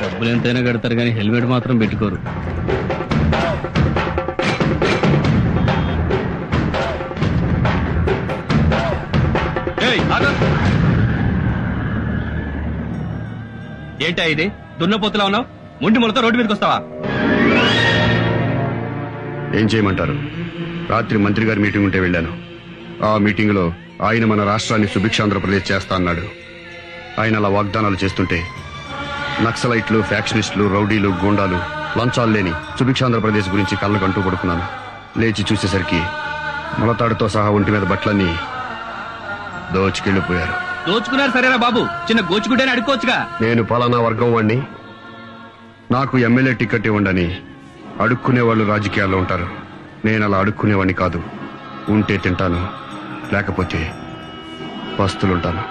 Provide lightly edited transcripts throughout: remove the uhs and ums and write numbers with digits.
డబ్బులు ఎంతైనా కడతారు కానీ హెల్మెట్ మాత్రం పెట్టుకోరు. ఏంటా ఇది? దున్నపోతులా ఉన్నావు, ముండి మొలతో రోడ్డు మీదకి వస్తావా? ఏం చేయమంటారు? రాత్రి మంత్రి గారి మీటింగ్ ఉంటే వెళ్ళాను. ఆ మీటింగ్ లో ఆయన మన రాష్ట్రాన్ని సుభిక్షాంధ్రప్రదేశ్ చేస్తా అన్నాడు. ఆయన అలా వాగ్దానాలు చేస్తుంటే నక్సలైట్లు, ఫ్యాక్షనిస్టులు, రౌడీలు, గూండాలు, లంచాలు లేని సుభిక్షాంధ్రప్రదేశ్ గురించి కళ్ళకంటూ పడుకున్నాను. లేచి చూసేసరికి మొలతాడుతో సహా ఒంటి మీద బట్టలన్నీ దోచుకెళ్లిపోయారు. దోచుకున్నారు సరేనా బాబు, చిన్న గోచుకుంటేనే అడుక్కోవచ్చుగా. నేను పలానా వర్గం వాణ్ణి, నాకు ఎమ్మెల్యే టికెట్ ఇవ్వండి అడుక్కునేవాళ్ళు రాజకీయాల్లో ఉంటారు. నేను అలా అడుక్కునేవాడిని కాదు. ఉంటే తింటాను, లేకపోతే పస్తులుంటాను.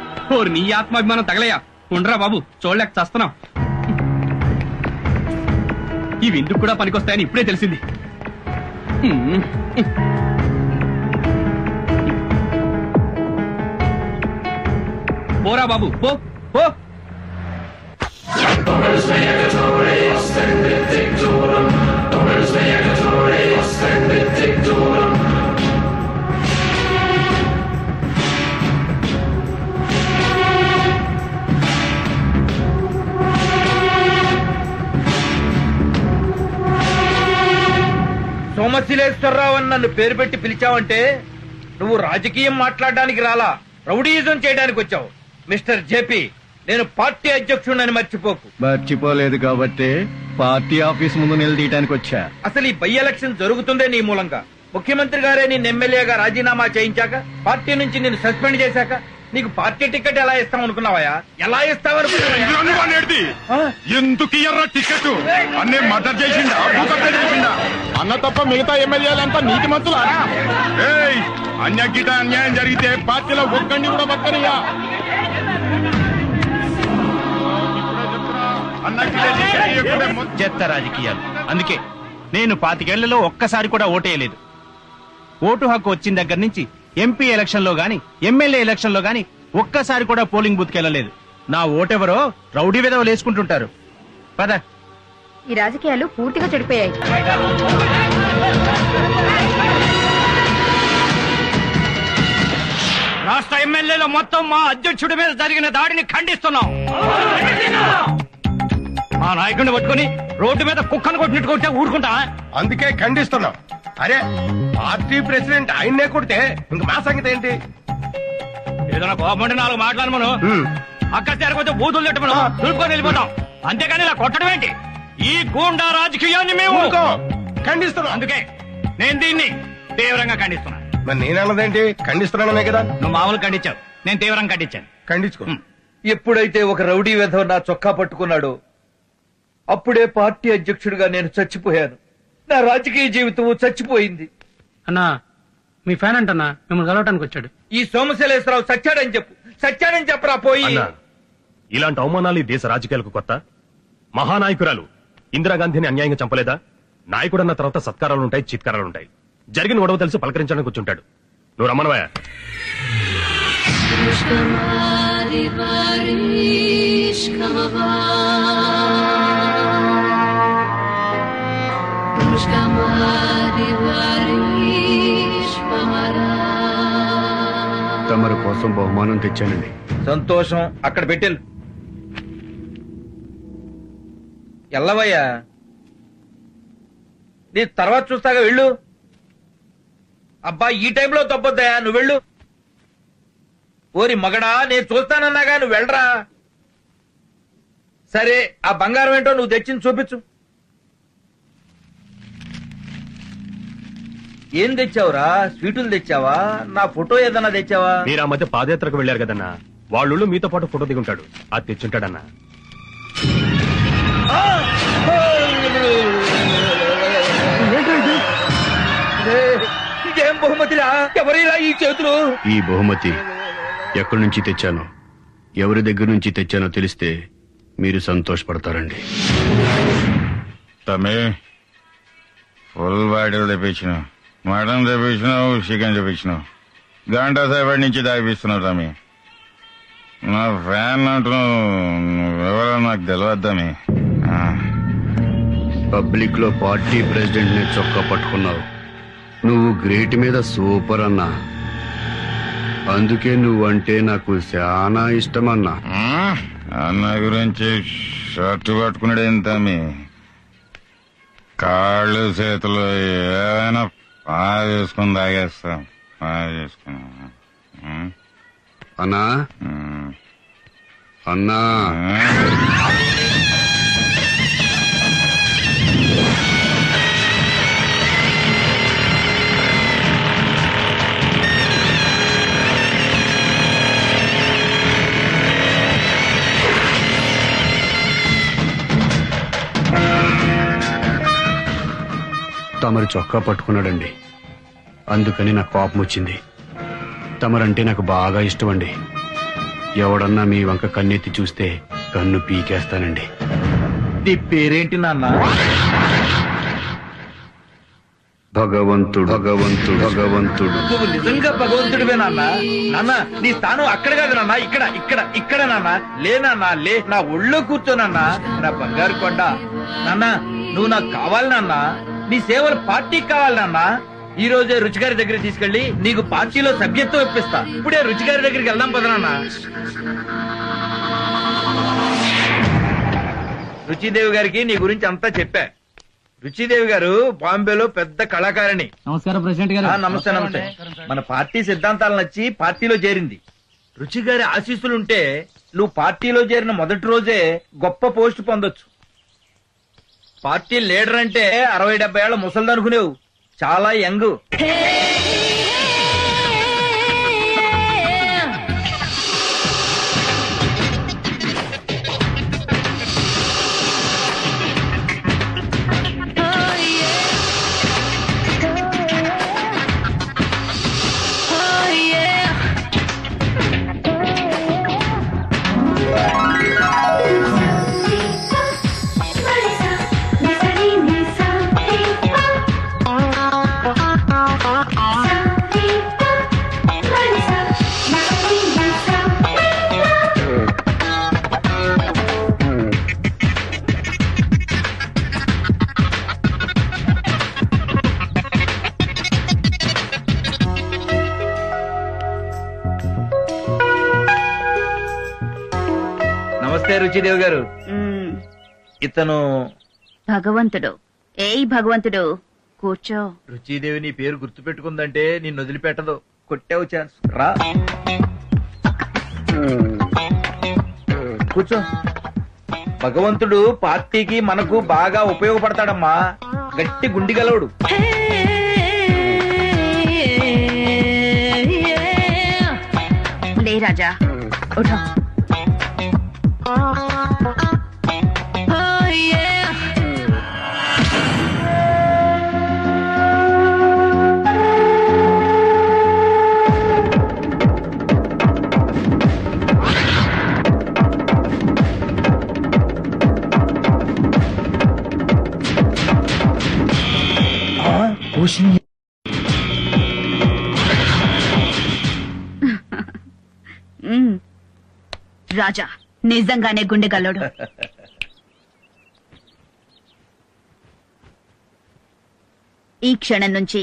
నీ ఆత్మాభిమానం తగలయ్యా. ఉండరా బాబు, చూడలేక చస్తున్నాం. ఇవి ఇందుకు కూడా పనికొస్తాయని ఇప్పుడే తెలిసింది. పోరా బాబు, పో పో. సోమశిలేశ్వరరావు అని నన్ను పేరు పెట్టి పిలిచావంటే నువ్వు రాజకీయం మాట్లాడడానికి రాలా, రౌడీయిజం చేయడానికి వచ్చావు. మిస్టర్ జేపీ, నేను పార్టీ అధ్యక్షుడిని మర్చిపోకు. మర్చిపోలేదు కాబట్టి పార్టీ ఆఫీస్ ముందు నిలదీయడానికి వచ్చా. అసలు ఈ బై ఎలక్షన్ జరుగుతుందే నీ మూలంగా. ముఖ్యమంత్రి గారే నిన్ను ఎమ్మెల్యేగా రాజీనామా చేయించాక, పార్టీ నుంచి నిన్ను సస్పెండ్ చేశాక నీకు పార్టీ టికెట్ ఎలా ఇస్తాం అనుకున్నావా? ఎలా ఇస్తావనుకున్నావా? ఎందుకు ఇయ్యరా టికెట్? అన్నే మర్డర్ చేసిండా, అన్న తప్ప మిగతా ఎమ్మెల్యేలంతా నీతి మంతులా? అన్యాగిట అన్యాయం జరిగితే పార్టీలో ఒక్కడిని కూడా పక్కనియా. చెత్త రాజకీయాలు. అందుకే నేను 25 ఏళ్లలో ఒక్కసారి కూడా ఓటేయలేదు. ఓటు హక్కు వచ్చిన దగ్గర నుంచి ఎంపీ ఎలక్షన్ లో గాని, ఎమ్మెల్యే ఎలక్షన్ లో గాని ఒక్కసారి కూడా పోలింగ్ బూత్ కెళ్ళలేదు. నా ఓటెవరో రౌడీ విధవలు వేసుకుంటుంటారు. పద. ఈ రాజకీయాలు పూర్తిగా చెడిపోయాయి. రాష్ట్ర ఎమ్మెల్యేలు మొత్తం మా అధ్యక్షుడి మీద జరిగిన దాడిని ఖండిస్తున్నాం. మా నాయకుడిని పట్టుకుని రోడ్డు మీద కుక్కను కొట్టినట్టు కొట్టే ఊరుకుంటా? అందుకే ఖండిస్తున్నాం. అరే, పార్టీ ప్రెసిడెంట్ ఆయన్నే కొడితే ఇంక మా సంగతి ఏంటి? ఏదైనా కోపంటే 4 మాట్లాడు మనం. అక్కడ చేరకపోతే బూతులు తిట్టమను, దులుపుకొని వెళ్ళిపోతాం. అంతేగాని ఇలా కొట్టడం ఏంటి? ఈ గూండా రాజకీయాన్ని మేము ఖండిస్తున్నాం. అందుకే నేను దీన్ని తీవ్రంగా ఖండిస్తున్నాను. మరి నేనన్నదేంటి? ఖండిస్తున్నాననే కదా. నువ్వు మామూలు ఖండించావు, నేను తీవ్రంగా ఖండించాను. ఖండించుకో. ఎప్పుడైతే ఒక రౌడీ వెధవ నా చొక్కా పట్టుకున్నాడో అప్పుడే పార్టీ అధ్యక్షుడిగా నేను చచ్చిపోయాను. నా రాజకీయ జీవితం చచ్చిపోయింది. అన్నా, మీ ఫ్యాన్ అంటన్నా మిమ్మల్ని కలవటానికి వచ్చాడు. ఈ సోమశిలేశ్వరరావు సచ్చాడని చెప్పు. సచ్చాడని చెప్పరా పోయి. ఇలాంటి అవమానాలు దేశ రాజకీయాలకు కొత్త? మహానాయకురాలు ఇందిరాగాంధీని అన్యాయంగా చంపలేదా? నాయకుడన్న తర్వాత సత్కారాలుంటాయి, చిత్కారాలుంటాయి. జరిగిన గొడవ తెలిసి పలకరించడానికి కూర్చుంటాడు. నువ్వు రమ్మనవా? తమరి కోసం బహుమానం తెచ్చానండి. సంతోషం. అక్కడ పెట్టెళ్ళు. ఎల్లవయ్యా, నీ తర్వాత చూస్తాగా, వెళ్ళు. అబ్బా, ఈ టైంలో తప్పొద్దయా, నువ్వు వెళ్ళు. ఓరి మగడా, నేను చూస్తానన్నాగా, నువ్వు వెళ్ళరా. సరే ఆ బంగారం ఏంటో నువ్వు తెచ్చింది చూపించు. ఏం తెచ్చావురా? స్వీటులు తెచ్చావా? నా ఫోటో ఏదన్నా తెచ్చావా? మీరు ఆ మధ్య పాదయాత్రకు వెళ్లారు కదన్నా, వాళ్ళు మీతో పాటు ఫోటో దిగుంటాడు, అది తెచ్చుంటాడన్నా. ఇదేం బహుమతిరా? ఎవరిలా ఈ చేతులు? ఈ బహుమతి ఎక్కడి నుంచి తెచ్చానో, ఎవరి దగ్గర నుంచి తెచ్చానో తెలిస్తే మీరు సంతోషపడతారండి. తమ్మి ఫుల్ బాటిల్ తెప్పించినావు, మటన్ తెప్పించినావు, చికెన్ తెప్పించినావు, గంట సేపటి నుంచి తాగిపిస్తున్నావు తమ్మి. నా ఫ్యాన్ అంటున్నావు, ఎవరో నాకు తెలియదు తమ్మి. పబ్లిక్ లో పార్టీ ప్రెసిడెంట్ ని చొక్కా పట్టుకున్నావు. నువ్వు గ్రేట్ మీద సూపర్ అన్నా, అందుకే నువ్వంటే నాకు చాలా ఇష్టమన్నా. అన్న గురించి షర్టు పట్టుకున్నాడు ఏం తమ్మి? కాళ్ళు చేతులు ఏమైనా బాగా చేసుకుని తాగేస్తాం, బాగా చేసుకుని. అన్నా అన్నా తమరి చొక్కా పట్టుకున్నాడండి, అందుకని నాకు కోపం వచ్చింది. తమరంటే నాకు బాగా ఇష్టం అండి. ఎవడన్నా మీ వంక కన్నెత్తి చూస్తే కన్ను పీకేస్తానండి. నీ పేరేంటి నాన్న? భగవంతుడు భగవంతుడు భగవంతుడు. నువ్వు నిజంగా భగవంతుడివే నాన్న. నాన్న నీ స్థానం అక్కడ కాదు నాన్న, ఇక్కడ ఇక్కడ ఇక్కడ నాన్న. లే నాన్న లే, నా ఒళ్ళో కూర్చోనన్నా, నా బంగారు కొండ. నాన్న నువ్వు నాకు కావాలి నాన్న, నీ సేవలు పార్టీకి కావాలి నాన్న. ఈ రోజే రుచిగారి దగ్గరికి తీసుకెళ్లి నీకు పార్టీలో సభ్యత్వం ఇప్పిస్తా. ఇప్పుడే రుచిగారి దగ్గరికి వెళ్దాం పద నాన్న. రుచిదేవి గారికి నీ గురించి అంతా చెప్పా. రుచిదేవి గారు బాంబేలో పెద్ద కళాకారిణి. నమస్కారం ప్రెసిడెంట్ గారు. నమస్తే నమస్తే. మన పార్టీ సిద్ధాంతాలు నచ్చి పార్టీలో చేరింది. రుచి గారి ఆశీస్సులుంటే నువ్వు పార్టీలో చేరిన మొదటి రోజే గొప్ప పోస్ట్ పొందొచ్చు. పార్టీ లీడర్ అంటే 60-70 ఏళ్ల ముసలిది అనుకునేవు, చాలా యంగ్. నమస్తే రుచిదేవి గారు. ఇతను భగవంతుడు. ఏయ్ భగవంతుడు, కూర్చో. రుచిదేవి నీ పేరు గుర్తు పెట్టుకుందంటే నిన్ను వదిలిపెట్టదు. కొట్టావు ఛాన్స్. రా కూర్చో. భగవంతుడు పార్టీకి మనకు బాగా ఉపయోగపడతాడమ్మా. గట్టి గుండి గలవుడు. లే రాజా, ఉఠో. రాజా నిజంగానే గుండెగల్లోడు. ఈ క్షణం నుంచి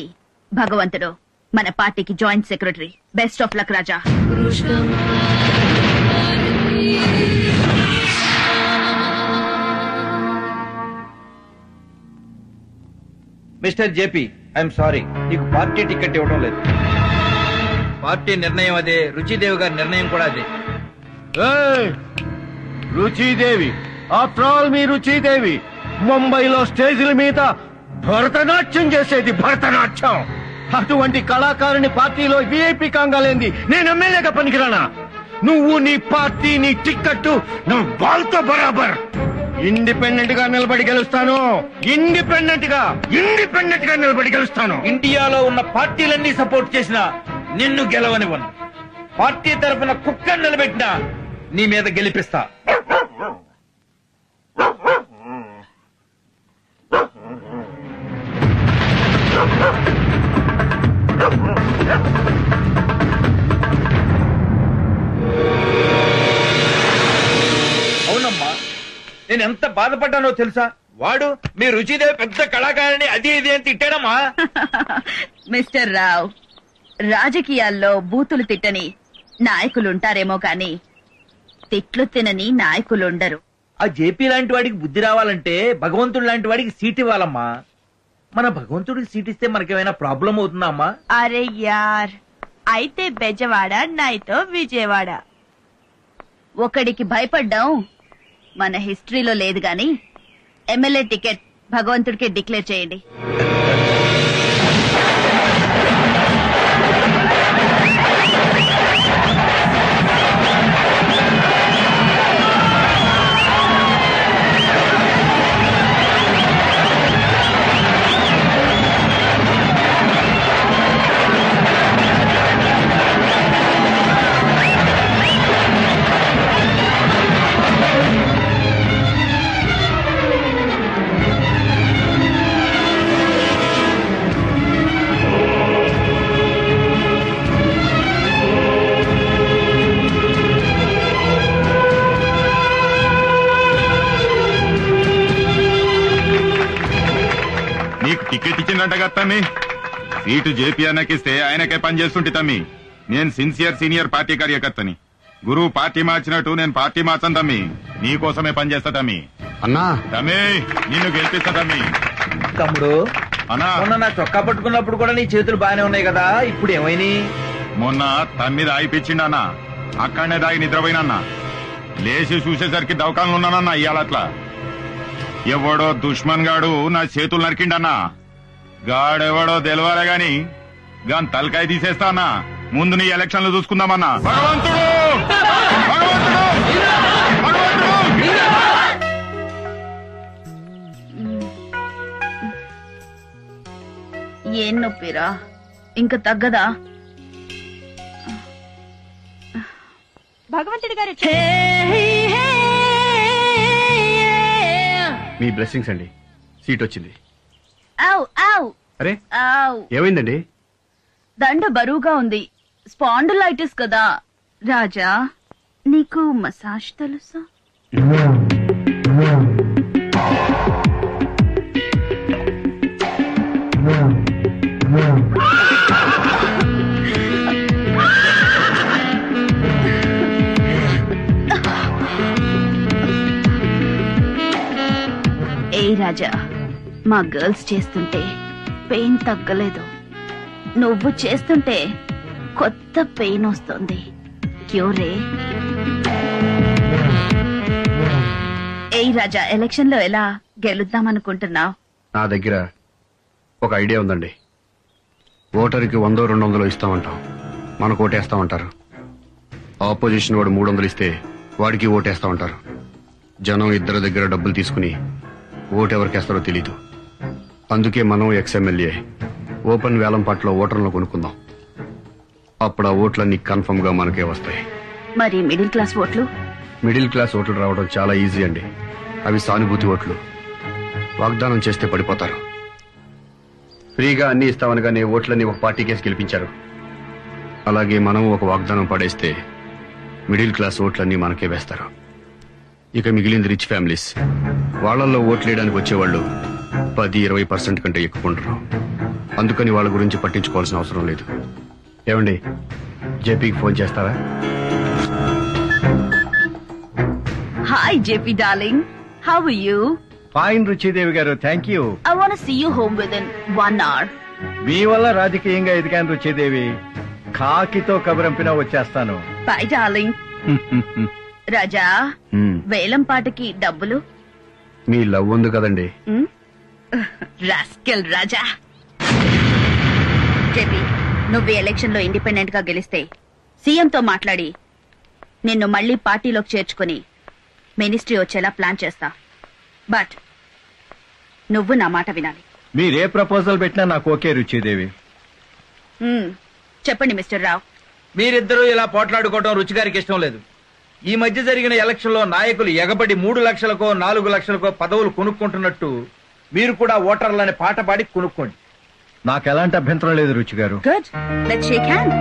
భగవంతుడు మన పార్టీకి joint secretary. Best of luck Raja. Mister JP, I'm sorry, నీకు పార్టీ టికెట్ ఇవ్వడం లేదు. పార్టీ నిర్ణయం అదే, రుచిదేవి గారి నిర్ణయం కూడా అదే. రుచిదేవి ఆఫ్టర్ ఆల్ మీరు రుచిదేవి ముంబైలో స్టేజీల మీద భరతనాట్యం చేసేది భరతనాట్యం. అటువంటి కళాకారుని పార్టీలో విఐపి కాంగాలేంది నేను ఎమ్మెల్యేగా పనికిరానా? నువ్వు నీ పార్టీ నీ టిక్కెట్టు నువ్వు వాళ్ళతో బరాబర్. ఇండిపెండెంట్ గా నిలబడి గెలుస్తాను. ఇండిపెండెంట్ గా నిలబడి గెలుస్తాను. ఇండియాలో ఉన్న పార్టీలన్నీ సపోర్ట్ చేసినా నిన్ను గెలవనివ్వను. పార్టీ తరఫున కుక్కను నిలబెట్టినా నీ మీద గెలిపిస్తా. అవునమ్మా, నేను ఎంత బాధపడ్డానో తెలుసా? వాడు మీ రుచిదేవి పెద్ద కళాకారిణి అది ఇది అని తిట్టాడమ్మా. మిస్టర్ రావ్, రాజకీయాల్లో బూతులు తిట్టని నాయకులుంటారేమో కాని తిట్లు తినని నాయకులుండరు. ఆ జేపీ లాంటి వాడికి బుద్ధి రావాలంటే భగవంతుడు లాంటి వాడికి సీట్ ఇవ్వాలమ్మా. మన భగవంతుడికి సీట్ ఇస్తే మనకేమైనా ప్రాబ్లం అవుతుందా అమ్మా? అరే యార్, అయితే బెజవాడ నైతో విజయవాడ. ఒకడికి భయపడ్డాం మన హిస్టరీలో లేదు గాని ఎమ్మెల్యే టికెట్ భగవంతుడికి డిక్లేర్ చేయండి. నీకు టికెట్ ఇచ్చిందంట కదా తమ్మి. సీటు జేపీ అన్నకిస్తే ఆయనకే పని చేస్తుంటే తమ్మి. నేను సిన్సియర్ సీనియర్ పార్టీ కార్యకర్తని. గురువు పార్టీ మార్చినట్టు నేను పార్టీ మార్చను తమ్మి. నీకోసమే పని చేస్తా తమ్మి. అన్నా తమ్మి నిన్ను గెలిపిస్తా తమ్మి. తమ్ముడు, అన్నా మొన్న నా చొక్కా పట్టుకున్నప్పుడు కూడా నీ చేతులు బానే ఉన్నాయి కదా, ఇప్పుడు ఏమైనా? మొన్న తమ్మిది ఆగిపించిండన్నా. అక్కడనే దాగి నిద్రపోయినన్నా. లేచి చూసేసరికి దవకాలను ఉన్నానన్నా. ఇయ్యాలట్లా ఎవడో దుష్మన్ గాడు నా చేతులు నరికిండన్నా. గాడెవడో తెలవాలే గాని గాని తలకాయ తీసేస్తా అన్నా. ముందు నీ ఎలక్షన్లు చూసుకుందామన్నా. భగవంతుడు భగవంతుడు భగవంతుడు. ఏం నొప్పిరా, ఇంకా తగ్గదా? భగవంతుడి గారు మీ బ్లెస్సింగ్స్ అండి. సీట్ వచ్చింది. ఆవ్ ఆవ్ అరే ఆవ్. ఏమైందండి? దండ బరువుగా ఉంది. స్పాండిలైటిస్ కదా. రాజా, నీకు మసాజ్ తెలుసా? ఏ రాజా, మా గర్ల్స్ చేస్తుంటే పెయిన్ తగ్గలేదు. నువ్వు చేస్తుంటే కొత్త పెయిన్ వస్తుంది. క్యూరే. ఏ రాజా, ఎలక్షన్ లో ఎలా గెలుద్దామనుకుంటున్నావు? నా దగ్గర ఒక ఐడియా ఉందండి. ఓటర్కి 100-200 ఇస్తామంటాం. మనకు ఓటేస్తామంటారు. ఆపోజిషన్ వాడు 300 ఇస్తే వాడికి ఓటేస్తామంటారు. జనం ఇద్దరి దగ్గర డబ్బులు తీసుకుని ఓటెవరికేస్తారో తెలీదు. అందుకే మనం ఎక్స్ఎమ్మెల్యే ఓపెన్ వేలం పాటలో ఓటర్లను కొనుక్కుందాం. అప్పుడు ఆ ఓట్లన్నీ కన్ఫర్మ్ గా మనకే వస్తాయి. మరి మిడిల్ క్లాస్ ఓట్లు? మిడిల్ క్లాస్ ఓట్లు రావడం చాలా ఈజీ అండి. అవి సానుభూతి ఓట్లు. వాగ్దానం చేస్తే పడిపోతారు. ఫ్రీగా అన్ని ఇస్తామనగానే ఓట్లన్నీ ఒక పార్టీకేసి గెలిపించారు. అలాగే మనం ఒక వాగ్దానం పడేస్తే మిడిల్ క్లాస్ ఓట్లన్నీ మనకే వేస్తారు. ఇక మిగిలింది రిచ్ ఫ్యామిలీస్. వాళ్లలో ఓట్లేయడానికి వచ్చేవాళ్ళు 10-20% కంటే ఎక్కువ ఉండరు. అందుకని వాళ్ళ గురించి పట్టించుకోవాల్సిన అవసరం లేదు. ఏమండి, జేపీకి ఫోన్ చేస్తారా? Hi JP darling, how are you? Fine Ruchidevi గారు, thank you. I want see you home with in 1 hour. మీ వల్ల రాజకీయంగా ఎదిగాను రుచిదేవి. కాకితో కబురంపినా వచ్చేస్తాను. By darling. రాజా వేలం పాటకి డబ్బులు మీ లవ్ ఉంది కదండి. రాస్కెల్ రాజా. జేపీ, నువ్వు ఎలక్షన్ లో ఇండిపెండెంట్ గా గెలిస్తే సీఎంతో మాట్లాడి నిన్ను మళ్లీ పార్టీలోకి చేర్చుకుని మినిస్ట్రీ వచ్చేలా ప్లాన్ చేస్తా. బట్ నువ్వు నా మాట వినాలి. మీరే ప్రపోజల్ పెట్టినా నాకు ఓకే రుచిదేవి. చెప్పండి మిస్టర్ రావు. మీరిద్దరూ ఇలా పోట్లాడుకోవడం రుచిగారికి ఇష్టం లేదు. ఈ మధ్య జరిగిన ఎలక్షన్ లో నాయకులు ఎగబడి 3 లక్షలకో 4 లక్షలకో పదవులు కొనుక్కుంటున్నట్టు మీరు కూడా ఓటర్లని పాట పాడి కొనుక్కోండి. నాకు ఎలాంటి అభ్యంతరం లేదు రుచి గారు. Good, let's shake hand.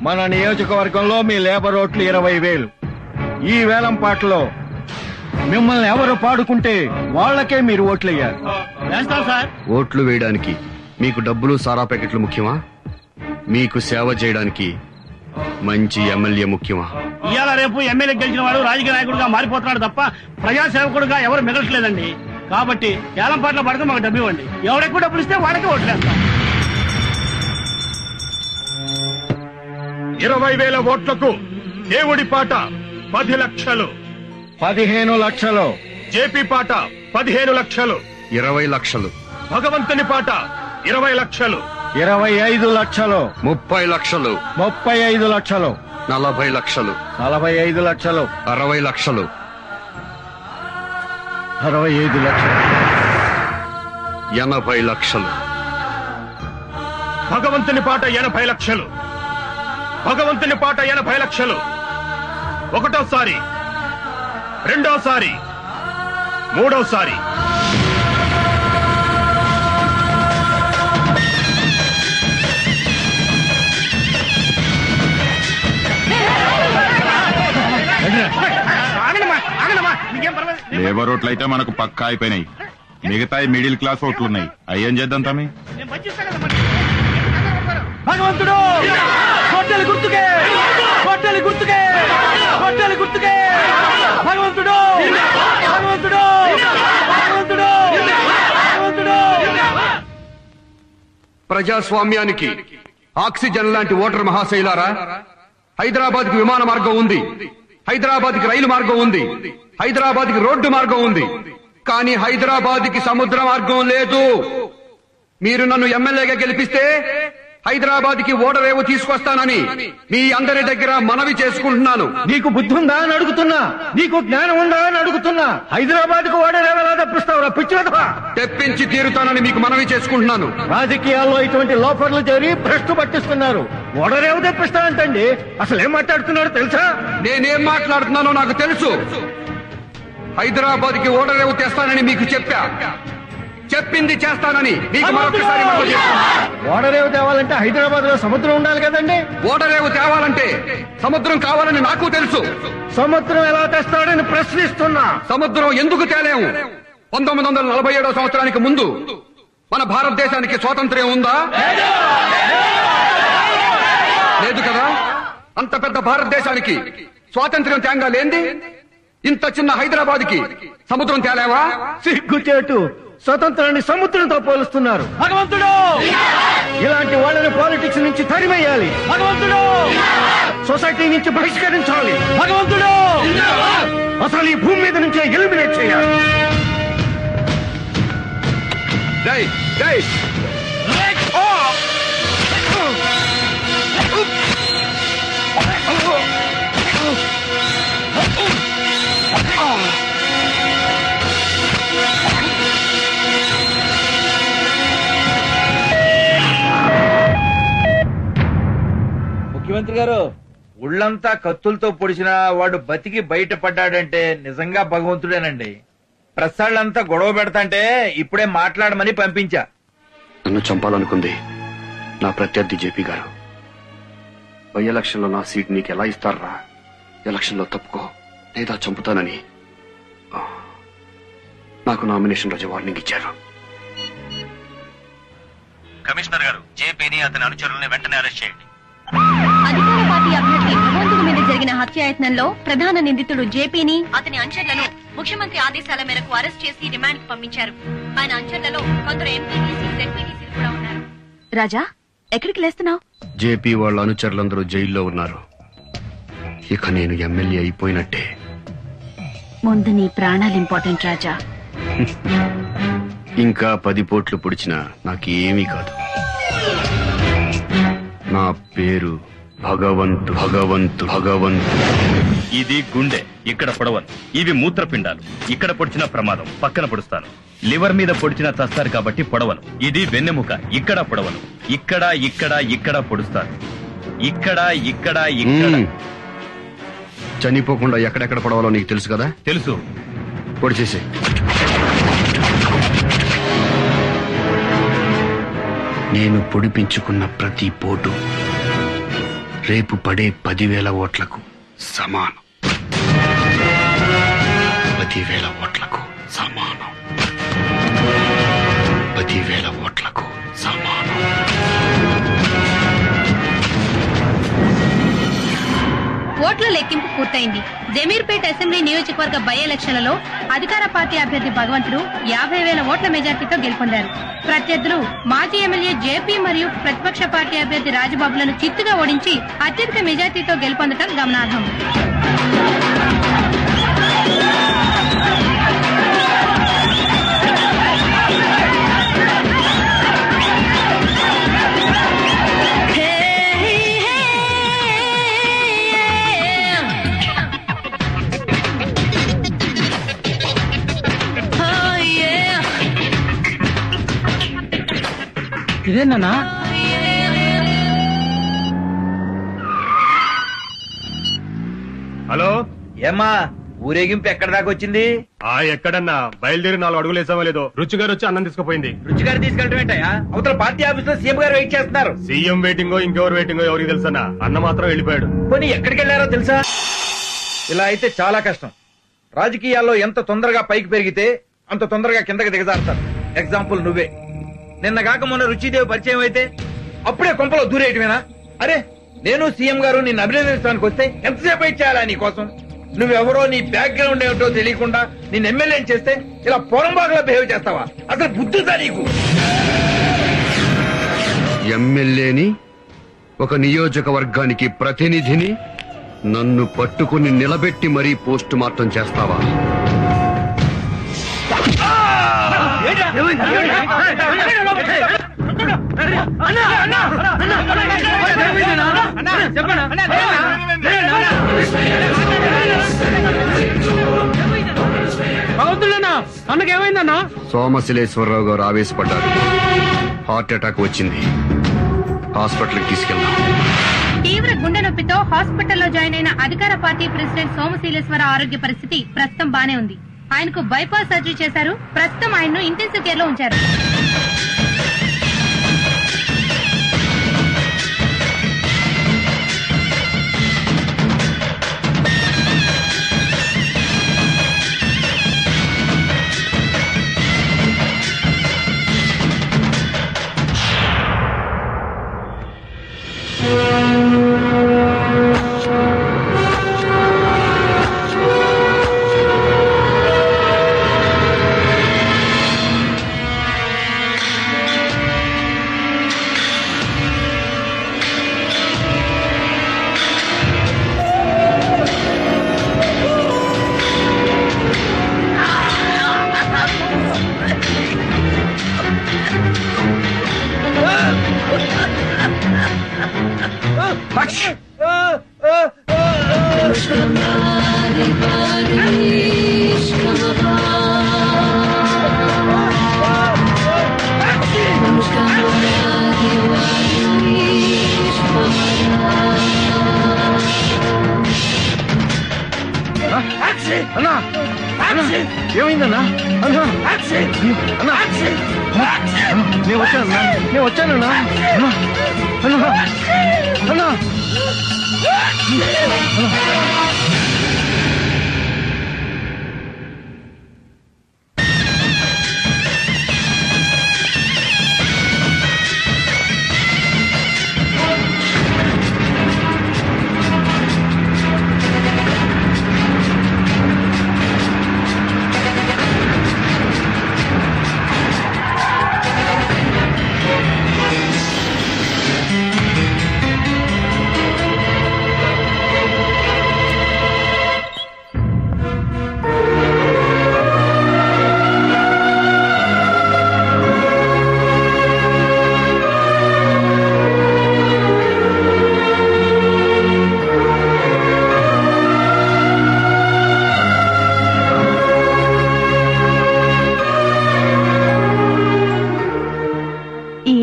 మన నియోజకవర్గంలో మీ లేబర్ ఓట్లు 20,000. ఈ వేలం పాటలో మిమ్మల్ని ఎవరు పాడుకుంటే వాళ్ళకే మీరు ఓట్లయ్యారు. ఓట్లు వేయడానికి మీకు డబ్బులు సారా ప్యాకెట్లు ముఖ్యమా? మీకు సేవ చేయడానికి మంచి ఎమ్మెల్యే ముఖ్యమా? ఇవాళ రేపు ఎమ్మెల్యే గెలిచిన వాడు రాజకీయ నాయకుడిగా మారిపోతున్నాడు తప్ప ప్రజాసేవకుడుగా ఎవరు మిగలట్లేదండి. కాబట్టి ఏలం పాటలు పడితే మాకు డబ్బు ఇవ్వండి. ఎవరెక్కువ డబ్బులు ఇస్తే వాళ్ళకే ఓట్లేస్తాం. 20,000 ఓట్లకు దేవుడి పాట 10 లక్షలు, 15 లక్షలు, జేపీ పాట 15 లక్షలు, 20 లక్షలు, భగవంతుని పాట 20 లక్షలు, 25 లక్షలు, 30 లక్షలు, 35 లక్షలు, 40 లక్షలు, 45 లక్షలు, 60 లక్షలు, 65 లక్షలు, 80 లక్షలు. భగవంతుని పాట 80 లక్షలు, భగవంతుని పాట 80 లక్షలు. ఒకటోసారి, రెండోసారి, మూడోసారి. లేబర్ ఓట్లు అయితే మనకు పక్కా అయిపోయినాయి. మిగతా మిడిల్ క్లాస్ ఓట్లున్నాయి. అయ్యేం చేద్దాం తమ్మి? భగవంతుడు కొట్టెలు గుర్తుకే, కొట్టెలు గుర్తుకే, కొట్టెలు గుర్తుకే. భగవంతుడు, భగవంతుడు, భగవంతుడు, భగవంతుడు. ప్రజాస్వామ్యానికి ఆక్సిజన్ లాంటి ఓటర్ మహాశైలారా, హైదరాబాద్ కి విమాన మార్గం ఉంది, హైదరాబాద్ కి రైలు మార్గం ఉంది, హైదరాబాద్ కి రోడ్డు మార్గం ఉంది. కానీ హైదరాబాద్ కి సముద్ర మార్గం లేదు. మీరు నన్ను ఎమ్మెల్యేగా గెలిపిస్తే హైదరాబాద్ కి ఓడరేవు తీసుకొస్తానని మీ అందరి దగ్గర మనవి చేసుకుంటున్నాను. నీకు బుద్ధి ఉందా అని అడుగుతున్నా, నీకు జ్ఞానం ఉందా అని అడుగుతున్నా. హైదరాబాద్ కు ఓడరేవు ఎలా తప్పిస్తావురా పిచ్చివా? తెప్పించి తీరుతానని మీకు మనవి చేసుకుంటున్నాను. రాజకీయాల్లో ఇటువంటి లోఫర్లు చేరి భ్రష్టు పట్టిస్తున్నారు. ఓడరేవు తెప్పిస్తానంటండి. అసలు ఏం మాట్లాడుతున్నారో తెలుసా? నేనేం మాట్లాడుతున్నానో నాకు తెలుసు. హైదరాబాద్ కి ఓడరేవు తెస్తానని మీకు చెప్పా, చెప్పింది చేస్తానని మీకు మరొకసారి మనవి చేస్తున్నాను. ఓడరేవు తేవాలంటే హైదరాబాద్ లో సముద్రం ఉండాలి కదండి. ఓడరేవు తేవాలంటే సముద్రం కావాలని నాకు తెలుసు. సముద్రం ఎలా తెస్తాడని ప్రశ్నిస్తున్నా. సముద్రం ఎందుకు తేలేము? 1947 సంవత్సరానికి ముందు మన భారతదేశానికి స్వాతంత్ర్యం ఉందా? లేదు కదా. అంత పెద్ద భారతదేశానికి స్వాతంత్ర్యం తేంగా లేంది ఇంత చిన్న హైదరాబాద్ కి సముద్రం తేలేవా? సిగ్గుచేటు, స్వతంత్రాన్ని సముద్రంతో పోలుస్తున్నారు. భగవంతుడు, ఇలాంటి వాళ్ళని పాలిటిక్స్ నుంచి తరిమేయాలి. భగవంతుడు, సొసైటీ నుంచి బహిష్కరించాలి. భగవంతుడు. అసలు ఈ భూమి మీద నుంచే ఎలిమినేట్ చేయాలి. జై జై ముఖ్యమంత్రి గారు, ఒళ్ళంతా కత్తులతో పొడిచిన వాడు బతికి బయటపడ్డాడంటే నిజంగా భగవంతుడేనండి. ప్రసాళ్ళంతా గొడవ పెడతాంటే ఇప్పుడే మాట్లాడమని పంపించా. నన్ను చంపాలనుకుంది నా ప్రత్యర్థి జేపీ గారు. బై ఎలక్షన్ లో నా సీట్ నీకు ఎలా ఇస్తారా? ఎలక్షన్ లో తప్పుకో లేదా చంపుతానని నాకు నామినేషన్ రోజు వార్నింగ్ ఇచ్చారు. కమిషనర్ గారు, జేపీని అతని అనుచరుల్ని వెంటనే అరెస్ట్ చేయండి. అధికార పార్టీ అభ్యర్థి భగవంతుడు మీద జరిగిన హత్యాయత్నంలో ప్రధాన నిందితుడు జేపీని అతని అనుచరులను ముఖ్యమంత్రి ఆదేశాల మేరకు అరెస్ట్ చేసి రిమాండ్ కు పంపించారు. ఆయన అనుచరులలో కొందరు ఎంపీటీసీ జెడ్పీటీసీలు కూడా ఉన్నారు. రాజా, ఎక్కడికి లేస్తున్నావు? జేపీ వాళ్ళ అనుచరులందరూ జైల్లో ఉన్నారు. ఇక నేను ఎమ్మెల్యే అయిపోయినట్టే. ముందు నీ ప్రాణాలు ఇంపార్టెంట్ రాజా. ఇంకా 10 పోట్లు పొడిచినా నాకేమీ కాదు. నా పేరు భగవంతు భగవంతు భగవంతు. ఇది గుండె, ఇక్కడ పొడవను. ఇవి మూత్రపిండాలు, ఇక్కడ పొడిచిన ప్రమాదం, పక్కన పొడుస్తాను. లివర్ మీద పొడిచిన చస్తారు కాబట్టి పొడవను. ఇది వెన్నెముక, ఇక్కడ పొడవను. ఇక్కడ ఇక్కడ ఇక్కడ పొడుస్తాను. ఇక్కడ ఇక్కడ ఇక్కడ. చనిపోకుండా ఎక్కడెక్కడ పడవాలో నీకు తెలుసు కదా? తెలుసు. పొడిచేసి. నేను పొడిపించుకున్న ప్రతి పోటు రేపు పడే 10,000 ఓట్లకు సమానం. 10,000 ఓట్లకు సమానం. 10,000 ఓట్లకు సమానం. ఓట్ల లెక్కింపు పూర్తయింది. జమీర్పేట అసెంబ్లీ నియోజకవర్గ బై ఎలక్షన్లలో అధికార పార్టీ అభ్యర్థి భగవంతుడు 50,000 ఓట్ల మెజార్టీతో గెలుపొందారు. ప్రత్యర్థులు మాజీ ఎమ్మెల్యే జేపీ మరియు ప్రతిపక్ష పార్టీ అభ్యర్థి రాజబాబులను చిత్తుగా ఓడించి అత్యధిక మెజార్టీతో గెలుపొందడం గమనార్హం. ఇదేనా? హలో, ఏమ్మా ఊరేగింపు ఎక్కడ దాకా వచ్చింది? ఎక్కడన్నా బయలుదేరి 4 అడుగులు వేసామో లేదో రుచిగారు వచ్చి అన్నం తీసుకుపోయింది. రుచిగారు తీసుకెళ్ళటం ఏంటయ్యా? అవతల పార్టీ ఆఫీస్ లో సీఎం గారు వెయిట్ చేస్తున్నారు. సీఎం వెయిటింగో ఇంకెవరు వెయిటింగో ఎవరికి తెలుసన్నా? అన్న మాత్రం వెళ్ళిపోయాడు. పోనీ ఎక్కడికి వెళ్ళారో తెలుసా? ఇలా అయితే చాలా కష్టం. రాజకీయాల్లో ఎంత తొందరగా పైకి పెరిగితే అంత తొందరగా కిందకి దిగజారుతారు. ఎగ్జాంపుల్ నువ్వే. నిన్న కాక మొన్న రుచిదేవి పరిచయం అయితే అప్పుడే కొంపలో దూరేయటమేనా? అరే, నేను సీఎం గారు నిన్ను అభినందించడానికి వస్తే ఎంతసేపు వెయిట్ చేయాలా నీ కోసం? నువ్వెవరో, నీ బ్యాక్గ్రౌండ్ ఏమిటో తెలియకుండా నేను ఎమ్మెల్యే చేస్తే ఇలా పొరంబాగులో బిహేవ్ చేస్తావా? అసలు బుద్ధిదా నీకు? ఎమ్మెల్యేని, ఒక నియోజకవర్గానికి ప్రతినిధిని నన్ను పట్టుకుని నిలబెట్టి మరీ పోస్ట్ మార్టం చేస్తావా? అన్నకేమైందన్నా? సోమశిలేశ్వరరావు గారు ఆవేశపడ్డారు. హార్ట్ అటాక్ వచ్చింది. హాస్పిటల్కి తీసుకెళ్దాం. తీవ్ర గుండె నొప్పితో హాస్పిటల్లో జాయిన్ అయిన అధికార పార్టీ ప్రెసిడెంట్ సోమశీలేశ్వర ఆరోగ్య పరిస్థితి ప్రస్తుతం బానే ఉంది. ఆయనకు బైపాస్ సర్జరీ చేశారు. ప్రస్తుతం ఆయన్ను ఇంటెన్సివ్ కేర్ లో ఉంచారు. ఏమైందన్నా? అన్నా, అన్నా, నేను వచ్చానన్నా, నేను వచ్చానన్నా. అన్నా, అన్నా,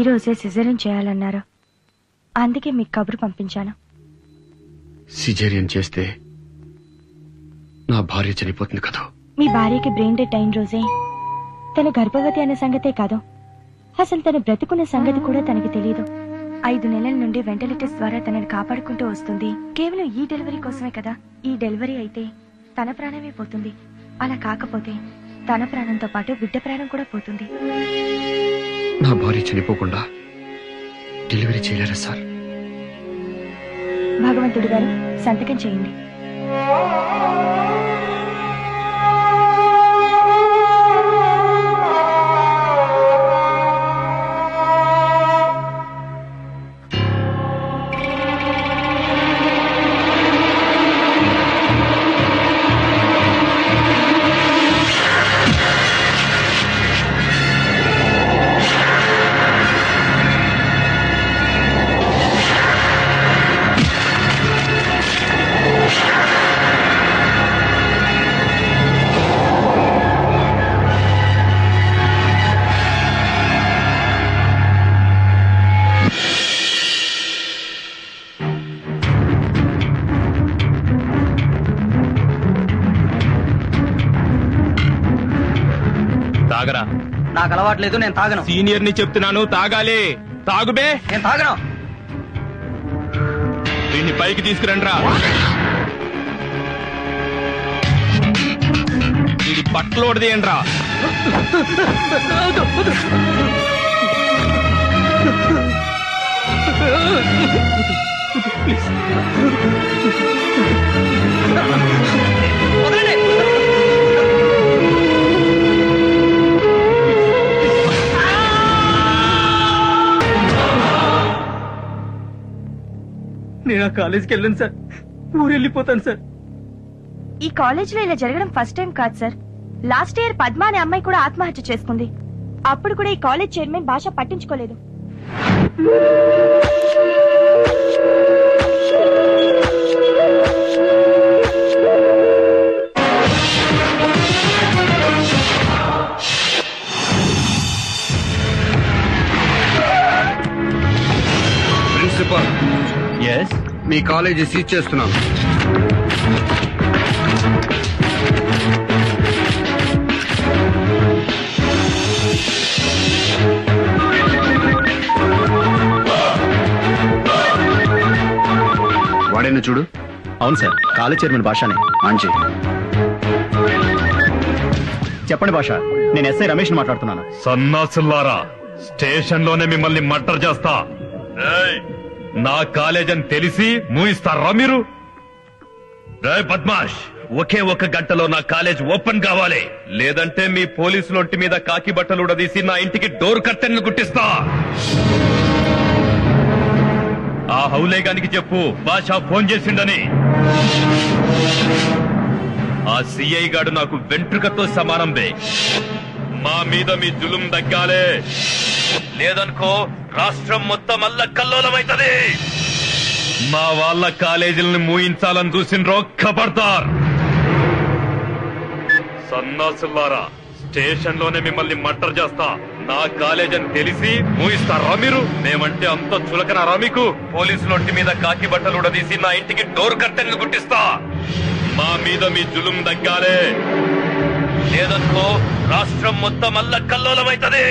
రోజే సిజేరియన్ చేయాలన్నారు. అందుకే మీకు కబురు పంపించాను. సిజేరియన్ చేస్తే నా భార్య చనిపోతుంది కదా. మీ భార్యకి బ్రెయిన్ డెడ్ అయిన రోజే తను గర్భవతి అనే సంగతే కాదు, అసలు తను బ్రతుకున్న సంగతి కూడా తనకి తెలియదు. 5 నెలల నుండి వెంటిలేటర్స్ ద్వారా తనని కాపాడుకుంటూ వస్తుంది. కేవలం ఈ డెలివరీ కోసమే కదా. ఈ డెలివరీ అయితే తన ప్రాణమే పోతుంది. అలా కాకపోతే తన ప్రాణంతో పాటు బిడ్డ ప్రాణం కూడా పోతుంది. నా భార్య చనిపోకుండా డెలివరీ చేయలేరా సార్? భగవంతుడు గారు సంతకం చేయండి. తాగరా. నాకు అలవాట్లేదు, నేను తాగను. సీనియర్ ని చెప్తున్నాను, తాగాలి. తాగుబే. నేను తాగను. దీన్ని పైకి తీసుకురండి రా. ఇది బట్టలు ఓడదీయండి రా. నేను ఆ కాలేజీకి వెళ్ళను సార్, ఊరు వెళ్ళిపోతాను సార్. ఈ కాలేజీలో ఇలా జరగడం ఫస్ట్ టైం కాదు సార్. లాస్ట్ ఇయర్ పద్మ అనే అమ్మాయి కూడా ఆత్మహత్య చేసుకుంది. అప్పుడు కూడా ఈ కాలేజ్ చైర్మన్ భాష పట్టించుకోలేదు. ప్రిన్సిపల్, ఎస్, మీ కాలేజీ సీజ్ చేస్తున్నాను. వాడేనా చూడు. అవును సార్, కాలేజ్ చైర్మన్ భాషనే. మంచి. చెప్పండి భాష, నేను ఎస్ఐ రమేష్ మాట్లాడుతున్నాను. సన్నాసుల్లారా, స్టేషన్ లోనే మిమ్మల్ని మర్డర్ చేస్తా. ఏయ్, నా కాలేజ్ అని తెలిసి మూయిస్తారా మీరు? రేయ్ బద్మాష్, ఒకే ఒక గంటలో నా కాలేజ్ ఓపెన్ కావాలి, లేదంటే మీ పోలీసుల ఒంటి మీద కాకి బట్టలు ఉడదీసి నా ఇంటికి డోర్ కర్టెన్లు గుట్టిస్తా. ఆ హౌలేగానికి చెప్పు భాష ఫోన్ చేసిండని. ఆ సిఐ గాడు నాకు వెంట్రుకతో సమానం బే. మా మీద మీ జులుం దగ్గాలే, లేదనుకో రాష్ట్రం మొత్తం అల్లకల్లోలమైతది. మా వాళ్ళ కాలేజీలను మూయించాలని చూసిండ్రో ఖబర్దార్. సన్నాసులారా, స్టేషన్ లోనే మిమ్మల్ని మర్డర్ చేస్తా. నా కాలేజ్ అని తెలిసి మూయిస్తారా మీరు? మేమంటే అంత చులకనారా మీకు? పోలీసులొంటి మీద కాకి బట్టలు ఉడదీసి నా ఇంటికి డోర్ కర్టెన్లు గుట్టిస్తా. మా మీద మీ జులుం దగ్గాలే, లేదనుకో రాష్ట్రం మొత్తం అల్లకల్లోలమైతది.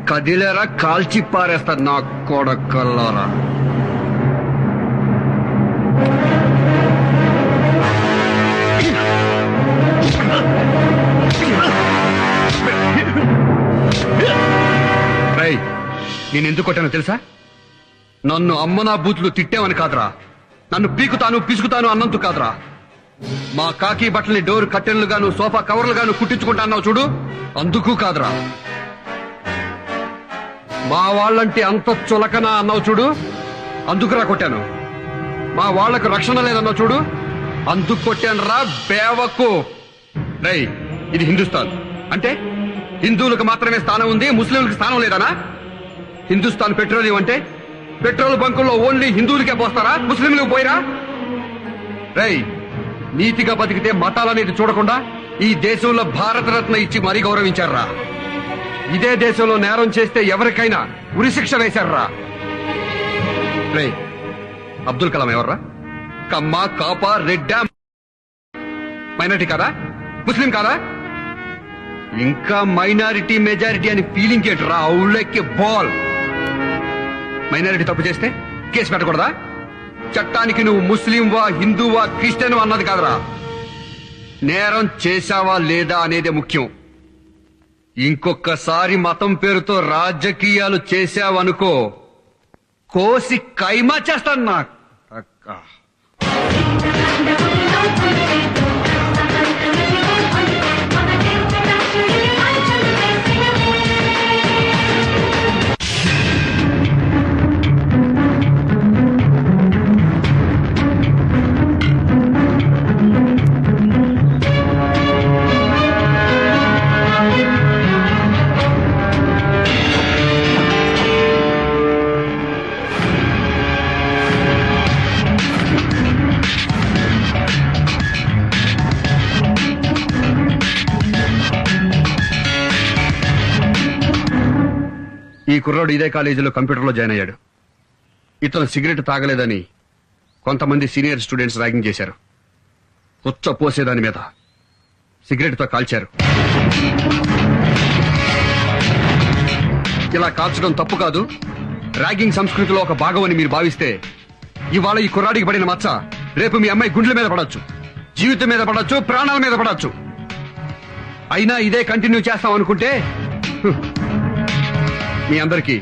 కదిలేరా కాల్చి పారేస్తా నా కొడకల్లారా. రేయ్, నేను ఎందుకు కొట్టానో తెలుసా? నన్ను అమ్మ నా బూతులు తిట్టావని కాదురా, నన్ను పీకుతాను పిసుకుతాను అన్నందుకు కాదురా. మా కాకి బట్టల్ని డోర్ కట్టెన్లు గాను సోఫా కవర్లు గాను కుట్టించుకుంటా అన్నావు చూడు, అందుకు కాదురా. మా వాళ్ళంటే అంత చులకన అన్నావు చూడు, అందుకురా కొట్టాను. మా వాళ్లకు రక్షణ లేదన్నావు చూడు, అందుకు కొట్టాను రా బేవకు. రై, ఇది హిందుస్థాన్ అంటే హిందువులకు మాత్రమే స్థానం ఉంది, ముస్లింలకు స్థానం లేదనా? హిందుస్థాన్ పెట్రోలియం అంటే పెట్రోల్ బంకుల్లో ఓన్లీ హిందువులకే పోస్తారా, ముస్లింలకు పోయిరా? రేయ్, నీతిగా బతికితే మతాలనేది చూడకుండా ఈ దేశంలో భారతరత్న ఇచ్చి మరీ గౌరవించారా. ఇదే దేశంలో నేరం చేస్తే ఎవరికైనా ఉరిశిక్ష వేశారా. రే, అబ్దుల్ కలాం ఎవర్రా? కమ్మ, కాపా, రెడ్డా, మైనారిటీ కాదా? ముస్లిం కాదా? ఇంకా మైనారిటీ మెజారిటీ అని ఫీలింగ్ ఏంటరా? ఔళ్ళెక్కి బాల్. మైనారిటీ తప్పు చేస్తే కేసు పెట్టకూడదా? చట్టానికి నువ్వు ముస్లింవా, హిందూవా, క్రిస్టియన్ అన్నది కాదురా, నేరం చేశావా లేదా అనేదే ముఖ్యం. ఇంకొకసారి మతం పేరుతో రాజకీయాలు చేశావనుకో, కోసి కైమా చేస్తాను నా అక్క. ఈ కుర్రాడు ఇదే కాలేజీలో కంప్యూటర్లో జాయిన్ అయ్యాడు. ఇతను సిగరెట్ తాగలేదని కొంతమంది సీనియర్ స్టూడెంట్స్ ర్యాగింగ్ చేశారు. ఉచ్చ పోసేదాని మీద సిగరెట్తో కాల్చారు. ఇలా కాల్చడం తప్పు కాదు, ర్యాగింగ్ సంస్కృతిలో ఒక భాగం అని మీరు భావిస్తే ఇవాళ ఈ కుర్రాడికి పడిన మచ్చ రేపు మీ అమ్మాయి గుండెల మీద పడొచ్చు, జీవితం మీద పడొచ్చు, ప్రాణాల మీద పడొచ్చు. అయినా ఇదే కంటిన్యూ చేస్తాం అనుకుంటే మీ అందరికీ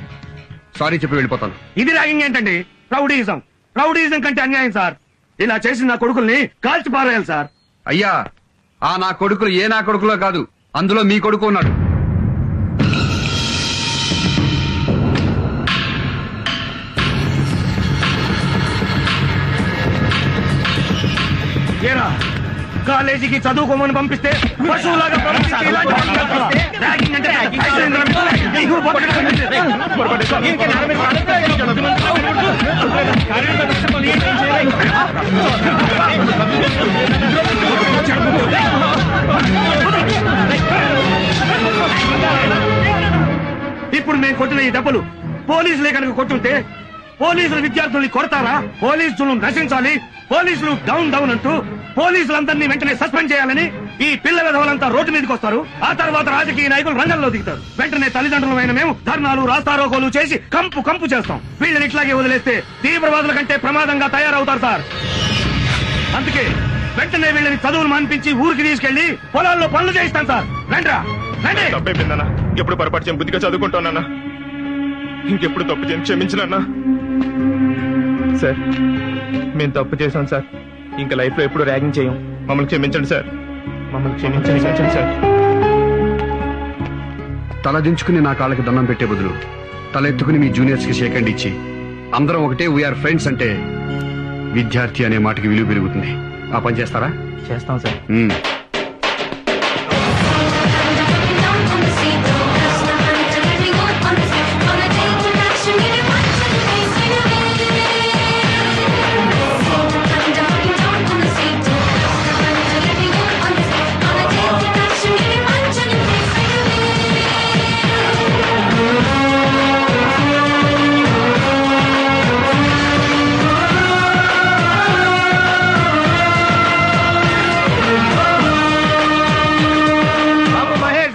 సారీ చెప్పి వెళ్ళిపోతాను. ఇది ర్యాగింగ్ ఏంటండి? రౌడీయిజం. రౌడీయిజం కంటే అన్యాయం సార్. ఇలా చేసిన నా కొడుకుల్ని కాల్చి పారేయాలి సార్. అయ్యా, ఆ నా కొడుకులు ఏ నా కొడుకులో కాదు, అందులో మీ కొడుకు ఉన్నాడు. ఏరా, కాలేజీకి చదువుకోమని పంపిస్తే పశువులాగా ప్రవర్తిస్తే ఇలాంటి పనులు చేస్తావా? ర్యాగింగ్ అంటే ఇప్పుడు మేము కొట్టిన ఈ దెబ్బలు పోలీసులే కనుక కొట్టుంటే పోలీసులు విద్యార్థుల్ని కొడతారా? పోలీసులు నశించాలి, పోలీసులు డౌన్ డౌన్ అంటూ పోలీసులందరినీ వెంటనే సస్పెండ్ చేయాలని ఈ పిల్ల విధవలంతా రోడ్డు మీదకి వస్తారు. ఆ తర్వాత రాజకీయ నాయకులు రంగంలో దిగుతారు. వెంటనే తల్లిదండ్రులమైన మేము ధర్నాలు, రాస్తారోకోలు చేసి కంపు కంపు చేస్తాం. వీళ్ళని ఇట్లాగే వదిలేస్తే తీవ్రవాదుల కంటే ప్రమాదంగా తయారవుతారు సార్. అందుకే వెంటనే వీళ్ళని చదువులు మాన్పించి ఊరికి తీసుకెళ్లి పొలాల్లో పనులు చేయిస్తాం సార్. రండి రండి. తప్పైపోయిందన్నా, ఎప్పుడు పొరపాటు చేయను, బుద్ధిగా చదువుకుంటానన్నా. ఇంకెప్పుడు తప్పు చేయను, క్షమించనన్నా. సార్, మేము తప్పు చేశాం సార్. ఇంకా లైఫ్ లో ఎప్పుడు ర్యాగింగ్ చేయం. మమ్మల్ని క్షమించండి సార్, మమ్మల్ని క్షమించండి సార్. తల దించుకుని నా కాళ్ళకి దండం పెట్టే బదులు తలెత్తుకుని మీ జూనియర్స్ కి షేక్ హ్యాండ్ ఇచ్చి అందరం ఒకటే వీఆర్ ఫ్రెండ్స్ అంటే విద్యార్థి అనే మాటకి విలువ పెరుగుతుంది. ఆ పని చేస్తారా? చేస్తాం సార్.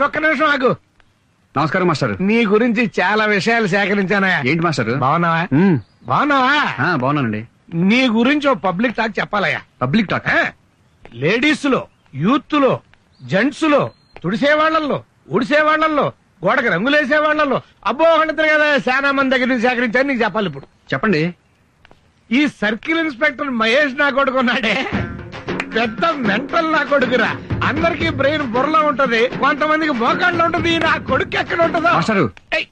ఒక్క నిమిషం ఆగు. నమస్కారం మాస్టర్. నీ గురించి చాలా విషయాలు సేకరించానా. ఏంటి మాస్టర్? బాగున్నావా? బాగున్నావా? బాగున్నానండి. నీ గురించి ఓ పబ్లిక్ టాక్ చెప్పాలయ్యా. Public talk? లేడీస్ లో, యూత్ లో, జెంట్స్ లో, తుడిసేవాళ్లలో, ఉడిసేవాళ్లలో, గోడకి రంగులేసేవాళ్లలో, అబ్బో అంటారు కదా, చాలా మంది దగ్గర నుంచి సేకరించాను. నీకు చెప్పాలి ఇప్పుడు. చెప్పండి. ఈ సర్కిల్ ఇన్స్పెక్టర్ మహేష్ నా కొడుకున్నాడే, పెద్ద మెంటల్ నా కొడుకురా. అందరికి బ్రెయిన్ బుర్రలో ఉంటది, కొంతమందికి మోకాళ్ళలో ఉంటది. నా కొడుకు ఎక్కడ ఉంటుందో.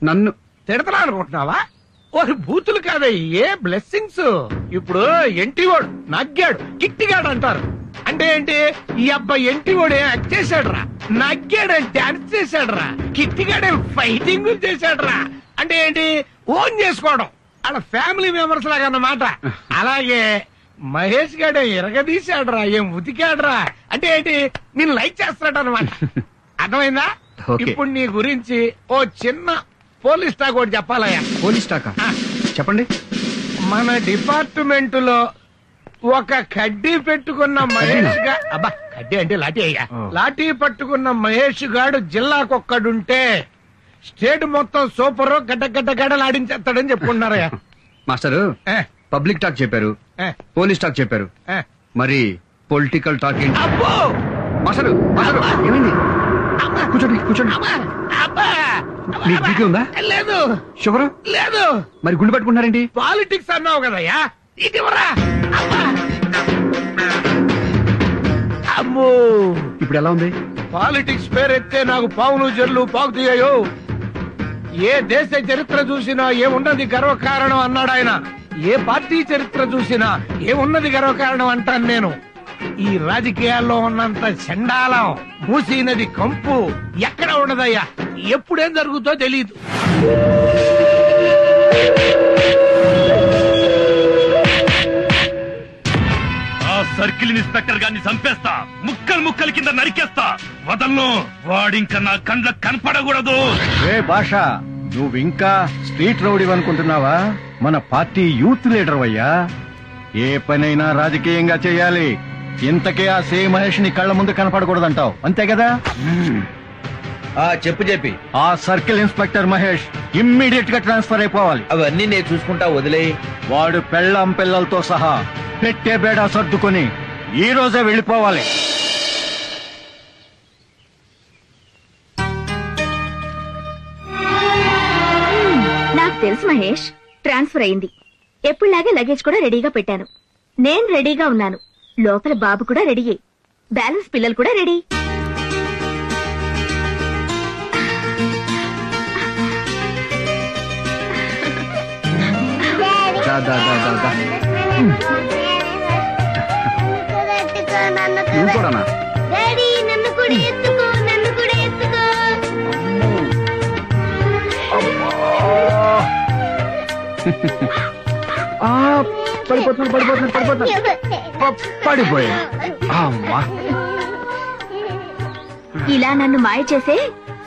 నన్ను తిడతలా అనుకుంటున్నావా? ఓరి బూతులు కాదే, ఏ బ్లెస్సింగ్స్. ఇప్పుడు ఎంటివాడు నగ్గాడు, కిట్టిగాడు అంటారు. అంటే ఏంటి? ఈ అబ్బాయి ఎంటివాడు ఏం యాక్ట్ చేశాడు రా, నగ్గాడని డాన్స్ చేశాడు రా, కిట్టిగాడే ఫైటింగ్ చేశాడు రా. అంటే ఏంటి? ఓన్ చేసుకోవడం. అలా ఫ్యామిలీ మెంబర్స్ లాగా అన్నమాట. అలాగే మహేష్ గాడే ఎరగదీశాడురా, ఏం ఉతికాడురా. అంటే ఏంటి, నేను లైక్ చేస్తాడు అనమాట. అర్థమైందా? ఇప్పుడు నీ గురించి ఓ చిన్న పోలీస్ టాక్ ఒకటి చెప్పాలయ్యా. పోలీస్ టాకా? చెప్పండి. మన డిపార్ట్మెంట్ లో ఒక కడ్డీ పెట్టుకున్న మహేష్ గా, అబ్బా కడ్డీ అంటే లాఠీ అయ్యా, లాఠీ పట్టుకున్న మహేష్ గాడు జిల్లాకొక్కడుంటే స్టేట్ మొత్తం సూపర్ గడ్డలాడించేస్తాడని చెప్పుకుంటున్నారయ్యా. మాస్టరు పబ్లిక్ టాక్ చెప్పారు, పోలీస్ టాక్ చెప్పారు, మరి పొలిటికల్ టాక్ ఏంటి? మాస్టరు మాస్టరు ఏమైంది? కూర్చోండి కూర్చోండి. మీకు బీపీ ఉందా? లేదు. షుగర్ లేదు. మరి గుండు పట్టుకుంటారేంటి? పాలిటిక్స్ అన్నావు కదయ్యా, ఇదివరా. అమ్మో, ఇప్పుడు ఎలా ఉంది? పాలిటిక్స్ పేరెత్తే నాకు పావులు జర్లు పాకుతీయో. ఏ దేశ చరిత్ర చూసినా ఏమున్నది గర్వకారణం అన్నాడు ఆయన. ఏ పార్టీ చరిత్ర చూసినా ఏమున్నది గర్వకారణం అంటాను నేను. ఈ రాజకీయాల్లో ఉన్నంత చండాలం, మూసీ నది కంపు ఎక్కడ ఉండదయ్యా. ఎప్పుడేం జరుగుతో తెలియదు. ఆ సర్కిల్ ఇన్స్పెక్టర్ గారిని చంపేస్తా, ముక్కలు ముక్కలు కింద నరికేస్తా, వదలను. వాడింక నా కండ్లకు కనపడకూడదు. ఏ భాష, నువ్వు ఇంకా స్ట్రీట్ రౌడీ అనుకుంటున్నావా? మన పార్టీ యూత్ లీడర్ అయ్యా. ఏ పనైనా రాజకీయంగా చేయాలి. ఇంతకే ఆ సే మహేష్ ని కళ్ళ ముందు కనపడకూడదంటావు, అంతే కదా? చెప్పి ఆ సర్కిల్ ఇన్స్పెక్టర్ మహేష్ ఇమ్మీడియట్ గా ట్రాన్స్ఫర్ అయిపోవాలి. అవన్నీ నేను చూసుకుంటా, వదిలే. వాడు పెళ్ళం పిల్లలతో సహా పెట్టే బేడా సర్దుకొని ఈ రోజే వెళ్ళిపోవాలి. నాకు తెలుసు మహేష్, ట్రాన్స్ఫర్ అయింది. ఎప్పుడులాగే లగేజ్ కూడా రెడీగా పెట్టాను. నేను రెడీగా ఉన్నాను. లోపల బాబు కూడా రెడీయే. బ్యాలెన్స్ పిల్లలు కూడా రెడీ. నన్ను కూడా ఎత్తుకో, నన్ను కూడా ఎత్తుకో. ఇలా నన్ను మాయ చేసే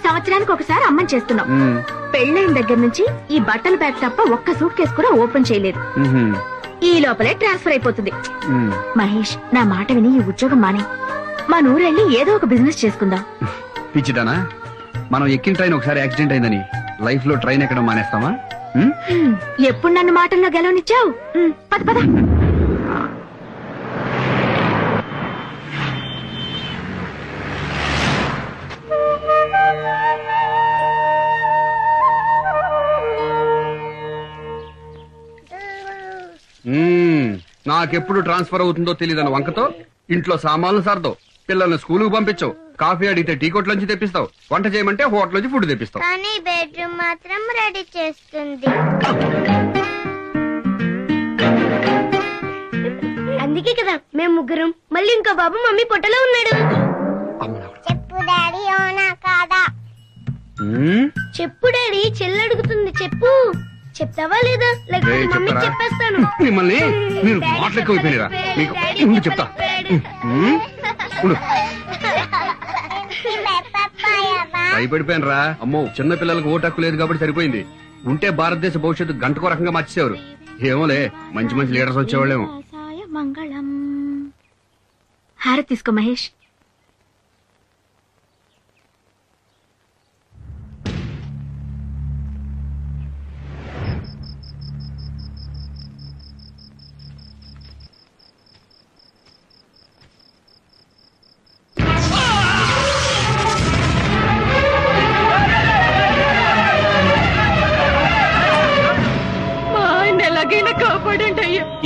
సంవత్సరానికి ఒకసారి అమ్మని చేస్తున్నాం. పెళ్ళైన దగ్గర నుంచి ఈ బట్టల బ్యాగ్ తప్ప ఒక్క సూట్ కేసు కూడా ఓపెన్ చేయలేదు. ఈ లోపలే ట్రాన్స్ఫర్ అయిపోతుంది. మహేష్, నా మాట విని ఈ ఉద్యోగం మానే మా నూరెళ్ళి ఏదో ఒక బిజినెస్ చేసుకుందాం. పిచ్చిదానా, మనం ఎక్కిన ట్రైన్ ఒకసారి యాక్సిడెంట్ అయిందని లైఫ్ లో ట్రైన్ ఎక్కడం మానేస్తామా? ఎప్పుడు నన్ను మాటల్లో గెలవనిచ్చావు? పద పద. నాకెప్పుడు ట్రాన్స్ఫర్ అవుతుందో తెలియదని వంకతో ఇంట్లో సామాన్లు సర్దో, పిల్లల్ని స్కూలుకు పంపించవు, కాఫీ అడిగితే టీ కొట్ల నుంచి తెప్పిస్తావు, వంట చేయమంటే హోటల్ నుంచి ఫుడ్ తెప్పిస్తావు. కానీ బెడ్రూమ్ మాత్రం రెడీ చేస్తుంది. అందుకే కదా మేము ముగ్గురం. మళ్ళీ ఇంకో బాబు మమ్మీ పొట్టలో ఉన్నాడు. చెప్పు డాడీ, అవునా కాదా? చెప్పు డాడీ, చెల్లి అడుగుతుంది. చెప్పు. చెప్తావా లేదా? లేకపోతే మమ్మీ చెప్పేస్తాను. మిమ్మల్ని మీరు మాట్లాడుకోపోయినరా? మీకు ముందు చెప్తా. భయపడిపోయినరా? అమ్మో, చిన్న పిల్లలకు ఓటు హక్కు లేదు కాబట్టి సరిపోయింది. ఉంటే భారతదేశ భవిష్యత్తు గంటకో రకంగా మార్చేసేవారు. ఏమోలే, మంచి మంచి లీడర్స్ వచ్చేవాళ్ళేమో. మంగళం. హారతి తీసుకో మహేష్.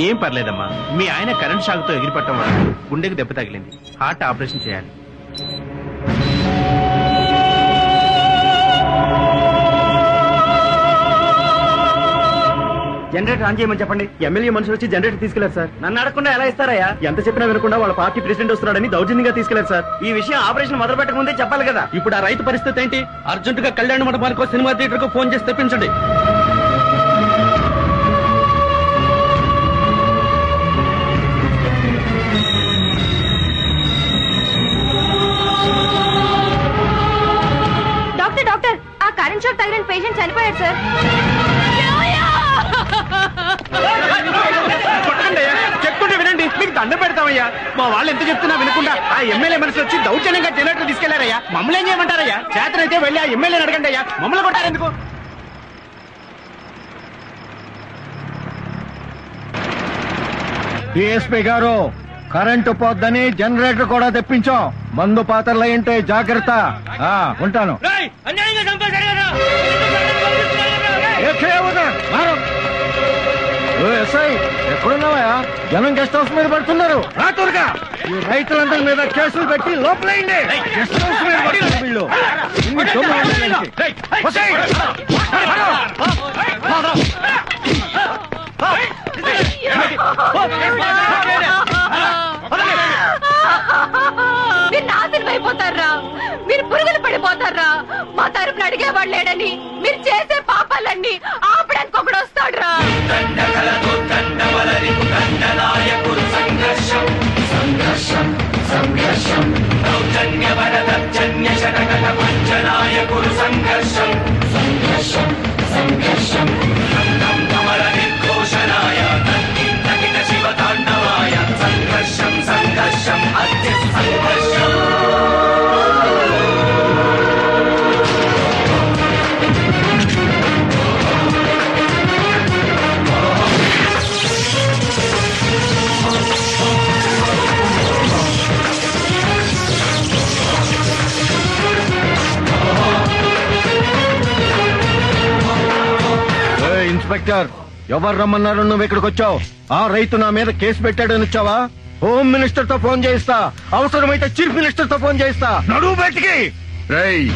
ఏం పర్లేదమ్మా, మీ ఆయన కరెంట్ షాక్ తో ఎగిరిపట్టడం వల్ల గుండెకి దెబ్బ తగిలింది. హార్ట్ ఆపరేషన్ చేయాలి. జనరేటర్ ఆన్ చేయమని చెప్పండి. ఎమ్మెల్యే మనుషులు వచ్చి జనరేటర్ తీసుకెళ్లారు సార్. నన్ను అడగకుండా ఎలా ఇస్తారయ్యా? ఎంత చెప్పినా వినకుండా వాళ్ళ పార్టీ ప్రెసిడెంట్ వస్తున్నాడని దౌర్జన్యంగా తీసుకెళ్లారు సార్. ఈ విషయం ఆపరేషన్ మొదలు పెట్టక ముందే చెప్పాలి కదా. ఇప్పుడు ఆ రైతు పరిస్థితి ఏంటి? అర్జెంట్ గా కళ్యాణ మండపానికో సినిమా థియేటర్ కు ఫోన్ చేసి తెప్పించండి. పేషెంట్ చనిపోయాడు సార్. చెప్తుంటే వినండి, మీకు దండ పెడతామయ్యా. మా వాళ్ళు ఎంత చెప్తున్నా వినకుండా ఆ ఎమ్మెల్యే మనసు వచ్చి దౌర్జన్యంగా జనరేటర్ తీసుకెళ్లారయ్యా. మమ్మల్ని ఏం చేయమంటారయ్యా? చేతనైతే వెళ్ళి ఆ ఎమ్మెల్యేని అడగండి అయ్యా. మమ్మల్ని కొట్టారెందుకు? డిఎస్పీ గారు, కరెంటు పోద్దని జనరేటర్ కూడా తెప్పించాం. మందు పాత్రలు అయింటే జాగ్రత్త. ఉంటాను. ఎస్ఐ ఎక్కడున్నావా? జనం గెస్ట్ హౌస్ మీద పడుతున్నారు. రాత్రులుగా ఈ రైతులందరి మీద కేసులు పెట్టి లోపలైంది. గెస్ట్ హౌస్ మీద పడుతున్నారు వీళ్ళు. ఇన్ని దొంగలు ఉన్నాయండి. వసేయ్! మీరు నాశనం అయిపోతారా? మీరు పురుగులు పడిపోతారా? మా తరపున అడిగేవాడు లేడని మీరు చేసే పాపాలన్నీ ఆపడానికి ఒకడు వస్తాడురా. ఇన్స్పెక్టర్, ఎవరు రమ్మన్నారు? నువ్వు ఇక్కడికి వచ్చావు. ఆ రైతు నా మీద కేసు పెట్టాడని వచ్చావా? హోమ్ మినిస్టర్ తో ఫోన్ చేయిస్తా, అవసరమైతే చీఫ్ మినిస్టర్ తో ఫోన్ చేయిస్తా. నడువు బయటికి. రేయ్,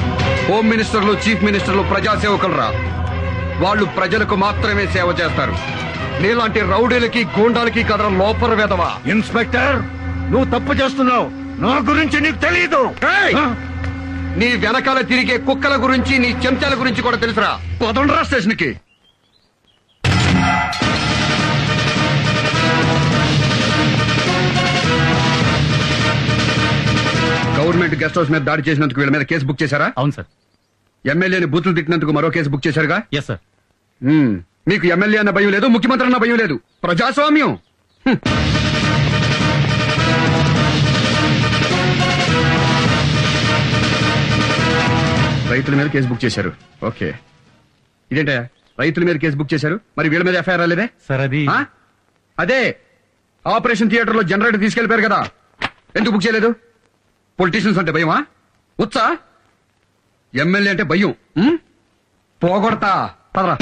హోమ్ మినిస్టర్లు చీఫ్ మినిస్టర్లు ప్రజాసేవకులరా. వాళ్ళు ప్రజలకు మాత్రమే సేవ చేస్తారు. నీలాంటి రౌడీలకి గూండాలకి కదరా లోపల వెదవా. ఇన్స్పెక్టర్, నువ్వు తప్పు చేస్తున్నావు. నా గురించి నీకు తెలియదు. నీ వెనకాల తిరిగే కుక్కల గురించి, నీ చెంచాల గురించి కూడా తెలుసురా. పదండ్రా స్టేషన్ కి. గవర్నమెంట్ గెస్ట్ హౌస్ మీద దాడి చేసినందుకు వీళ్ళ మీద కేసు బుక్ చేశారా? అవును సార్. ఎమ్మెల్యేని బూతులు తిట్టినందుకు మరో కేసు బుక్ చేశారుగా? Yes sir. మీకు ఎమ్మెల్యే అన్న భయం లేదు, ముఖ్యమంత్రి అన్న భయం లేదు. ప్రజాస్వామ్యం. రైతుల మీద కేసు బుక్ చేశారు. ఓకే, ఇదేంటయ్యా రైతుల మీద కేసు బుక్ చేశారు, మరి వీళ్ళ మీద ఎఫ్ఐఆర్ రాలేదే? సార్ అది అదే ఆపరేషన్ థియేటర్ లో జనరేటర్ తీసుకెళ్లిపోయారు కదా, ఎందుకు బుక్ చేయలేదు? పొలిటీషియన్స్ అంటే భయమా? ఉత్సా? ఎమ్మెల్యే అంటే భయం. పోగొడతా. పదరా.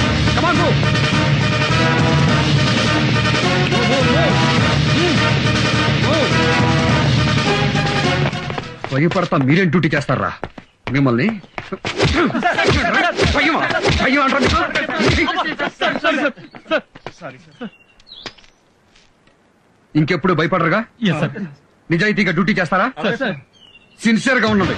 భయపడతా మీరేం డ్యూటీ చేస్తారా? మిమ్మల్ని ఇంకెప్పుడు భయపడరుగా? నిజాయితీగా డ్యూటీ చేస్తారా? సిన్సియర్ గా ఉన్నది.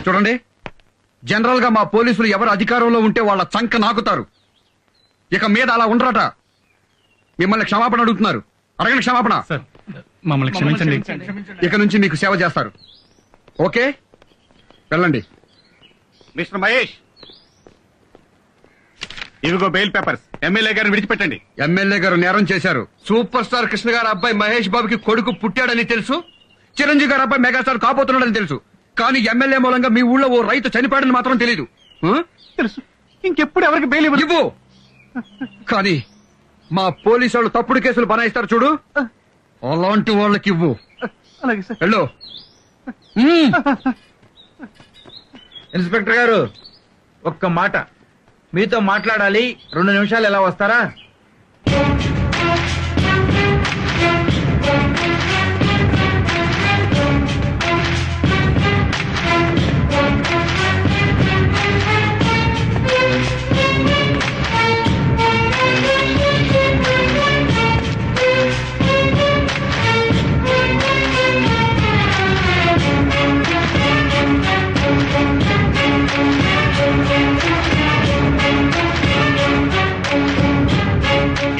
చూడండి, జనరల్ గా మా పోలీసులు ఎవరు అధికారంలో ఉంటే వాళ్ళ చంక నాకుతారు. ఇక మీద అలా ఉండరట. మిమ్మల్ని క్షమాపణ అడుగుతున్నారు. అడగండి క్షమాపణ. మమ్మల్ని క్షమించండి. ఇక నుంచి మీకు సేవ చేస్తారు. ఓకే, వెళ్ళండి. మిస్టర్ మహేష్, ఇవిగో బెయిల్ పేపర్స్. ఎమ్మెల్యే గారిని విడిచిపెట్టండి. ఎమ్మెల్యే గారు నేరం చేశారు. సూపర్ స్టార్ కృష్ణ గారి అబ్బాయి మహేష్ బాబుకి కొడుకు పుట్టాడని తెలుసు. చిరంజీవి గారి అబ్బాయి మెగాస్టార్ కాబోతున్నాడని తెలుసు. కానీ ఎమ్మెల్యే మూలంగా మీ ఊళ్ళో ఓ రైతు చనిపోయాడని మాత్రం తెలీదు. తెలుసు. ఇంకెప్పుడు ఎవరికి బెయిల్ ఇవ్వు. కానీ మా పోలీసు వాళ్ళు తప్పుడు కేసులు బనాయిస్తారు చూడు, అలాంటి వాళ్ళకి ఇవ్వు. వెళ్ళు. ఇన్స్పెక్టర్ గారు, ఒక్క మాట మీతో మాట్లాడాలి. 2 నిమిషాలు ఎలా వస్తారా?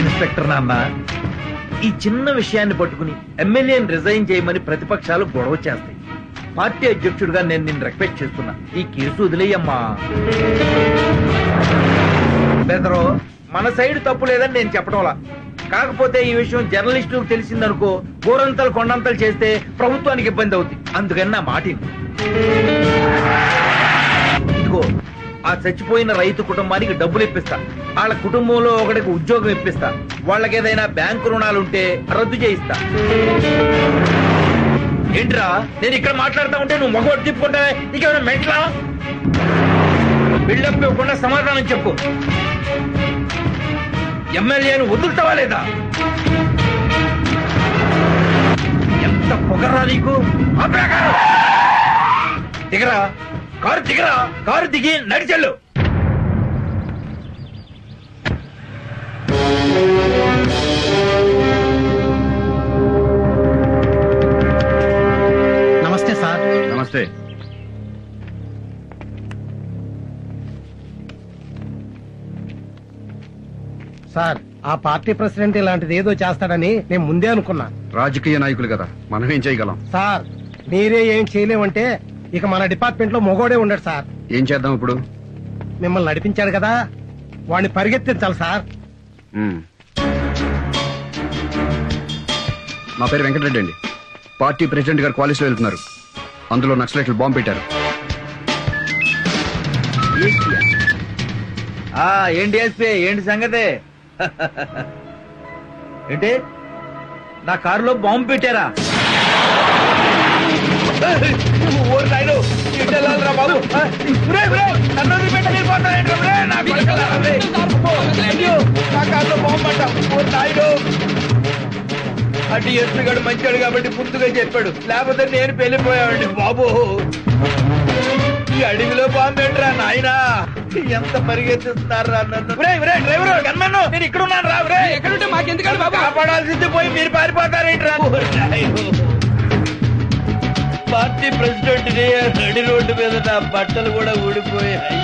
ఇన్స్పెక్టర్ నాన్న, ఈ చిన్న విషయాన్ని పట్టుకుని ఎమ్మెల్యేని రిజైన్ చేయమని ప్రతిపక్షాలు గొడవ చేస్తాయి. పార్టీ అధ్యక్షుడిగా నేను నిన్ను రిక్వెస్ట్ చేస్తున్నా, ఈ కేసు వదిలేయమ్మా. బెదరో మన సైడ్ తప్పు లేదని నేను చెప్పడంలా, కాకపోతే ఈ విషయం జర్నలిస్టులకు తెలిసిందనుకో గోరంతలు కొండంతలు చేస్తే ప్రభుత్వానికి ఇబ్బంది అవుతుంది. అందుకని నా మాట ఇదిగో, ఆ చచ్చిపోయిన రైతు కుటుంబానికి డబ్బులు ఇప్పిస్తా, వాళ్ళ కుటుంబంలో ఒకటికి ఉద్యోగం ఇప్పిస్తా, వాళ్ళకి ఏదైనా బ్యాంకు రుణాలుంటే రద్దు చేయిస్తా. ఏంట్రా నేను ఇక్కడ మాట్లాడుతా ఉంటే నువ్వు మగోడు తిప్పుకుంటా? నీకేమైనా మెంట్లా? బిల్డప్ ఇవ్వకుండా సమాధానం చెప్పు. ఎమ్మెల్యేను వదులుతావా లేదా? ఎంత పొగరా నీకు? దిగరా, కారు దిగరా, కారు దిగి నడిచెళ్ళు. నమస్తే సార్. నమస్తే. సార్, ఆ పార్టీ ప్రెసిడెంట్ ఇలాంటిది ఏదో చేస్తాడని నేను ముందే అనుకున్నా. రాజకీయ నాయకులు కదా, మనం ఏం చేయగలం? సార్, మీరే ఏం చేయలేమంటే ఇక మన డిపార్ట్మెంట్ లో మొగోడే ఉండడు సార్. ఏం చేద్దాం ఇప్పుడు? మిమ్మల్ని నడిపించాడు కదా, వాడిని పరిగెత్తించాలి సార్. నా పేరు వెంకటరెడ్డి అండి. పార్టీ ప్రెసిడెంట్ గారు క్వాలిటీలో వెళ్తున్నారు. అందులో నక్సలైట్లు బాంబు పెట్టారు. ఏంటి ఎస్పీ, ఏంటి సంగతే? ఏంటి నా కారులో బాంబు పెట్టారా? బాబు నా కారులో బాంబు పడ్డా. అంటే ఎస్పీ గారు మంచాడు కాబట్టి ముందుగా చెప్పాడు, లేకపోతే నేను పెళ్లిపోయావండి బాబు. ఈ అడవిలో బాంబు పెట్టరా నాయనా, ఎంత పరిగెత్తిస్తున్నారా నన్ను. డ్రైవర్ గన్మన్ను, నేను ఇక్కడ ఉన్నాను రా. ఎక్కడుంటే మాకెందుకండి బాబు? కాపాడాల్సింది పోయి మీరు పారిపోతారేంట్రా? పార్టీ ప్రెసిడెంట్ నడి రోడ్డు మీద నా బట్టలు కూడా ఊడిపోయాయి.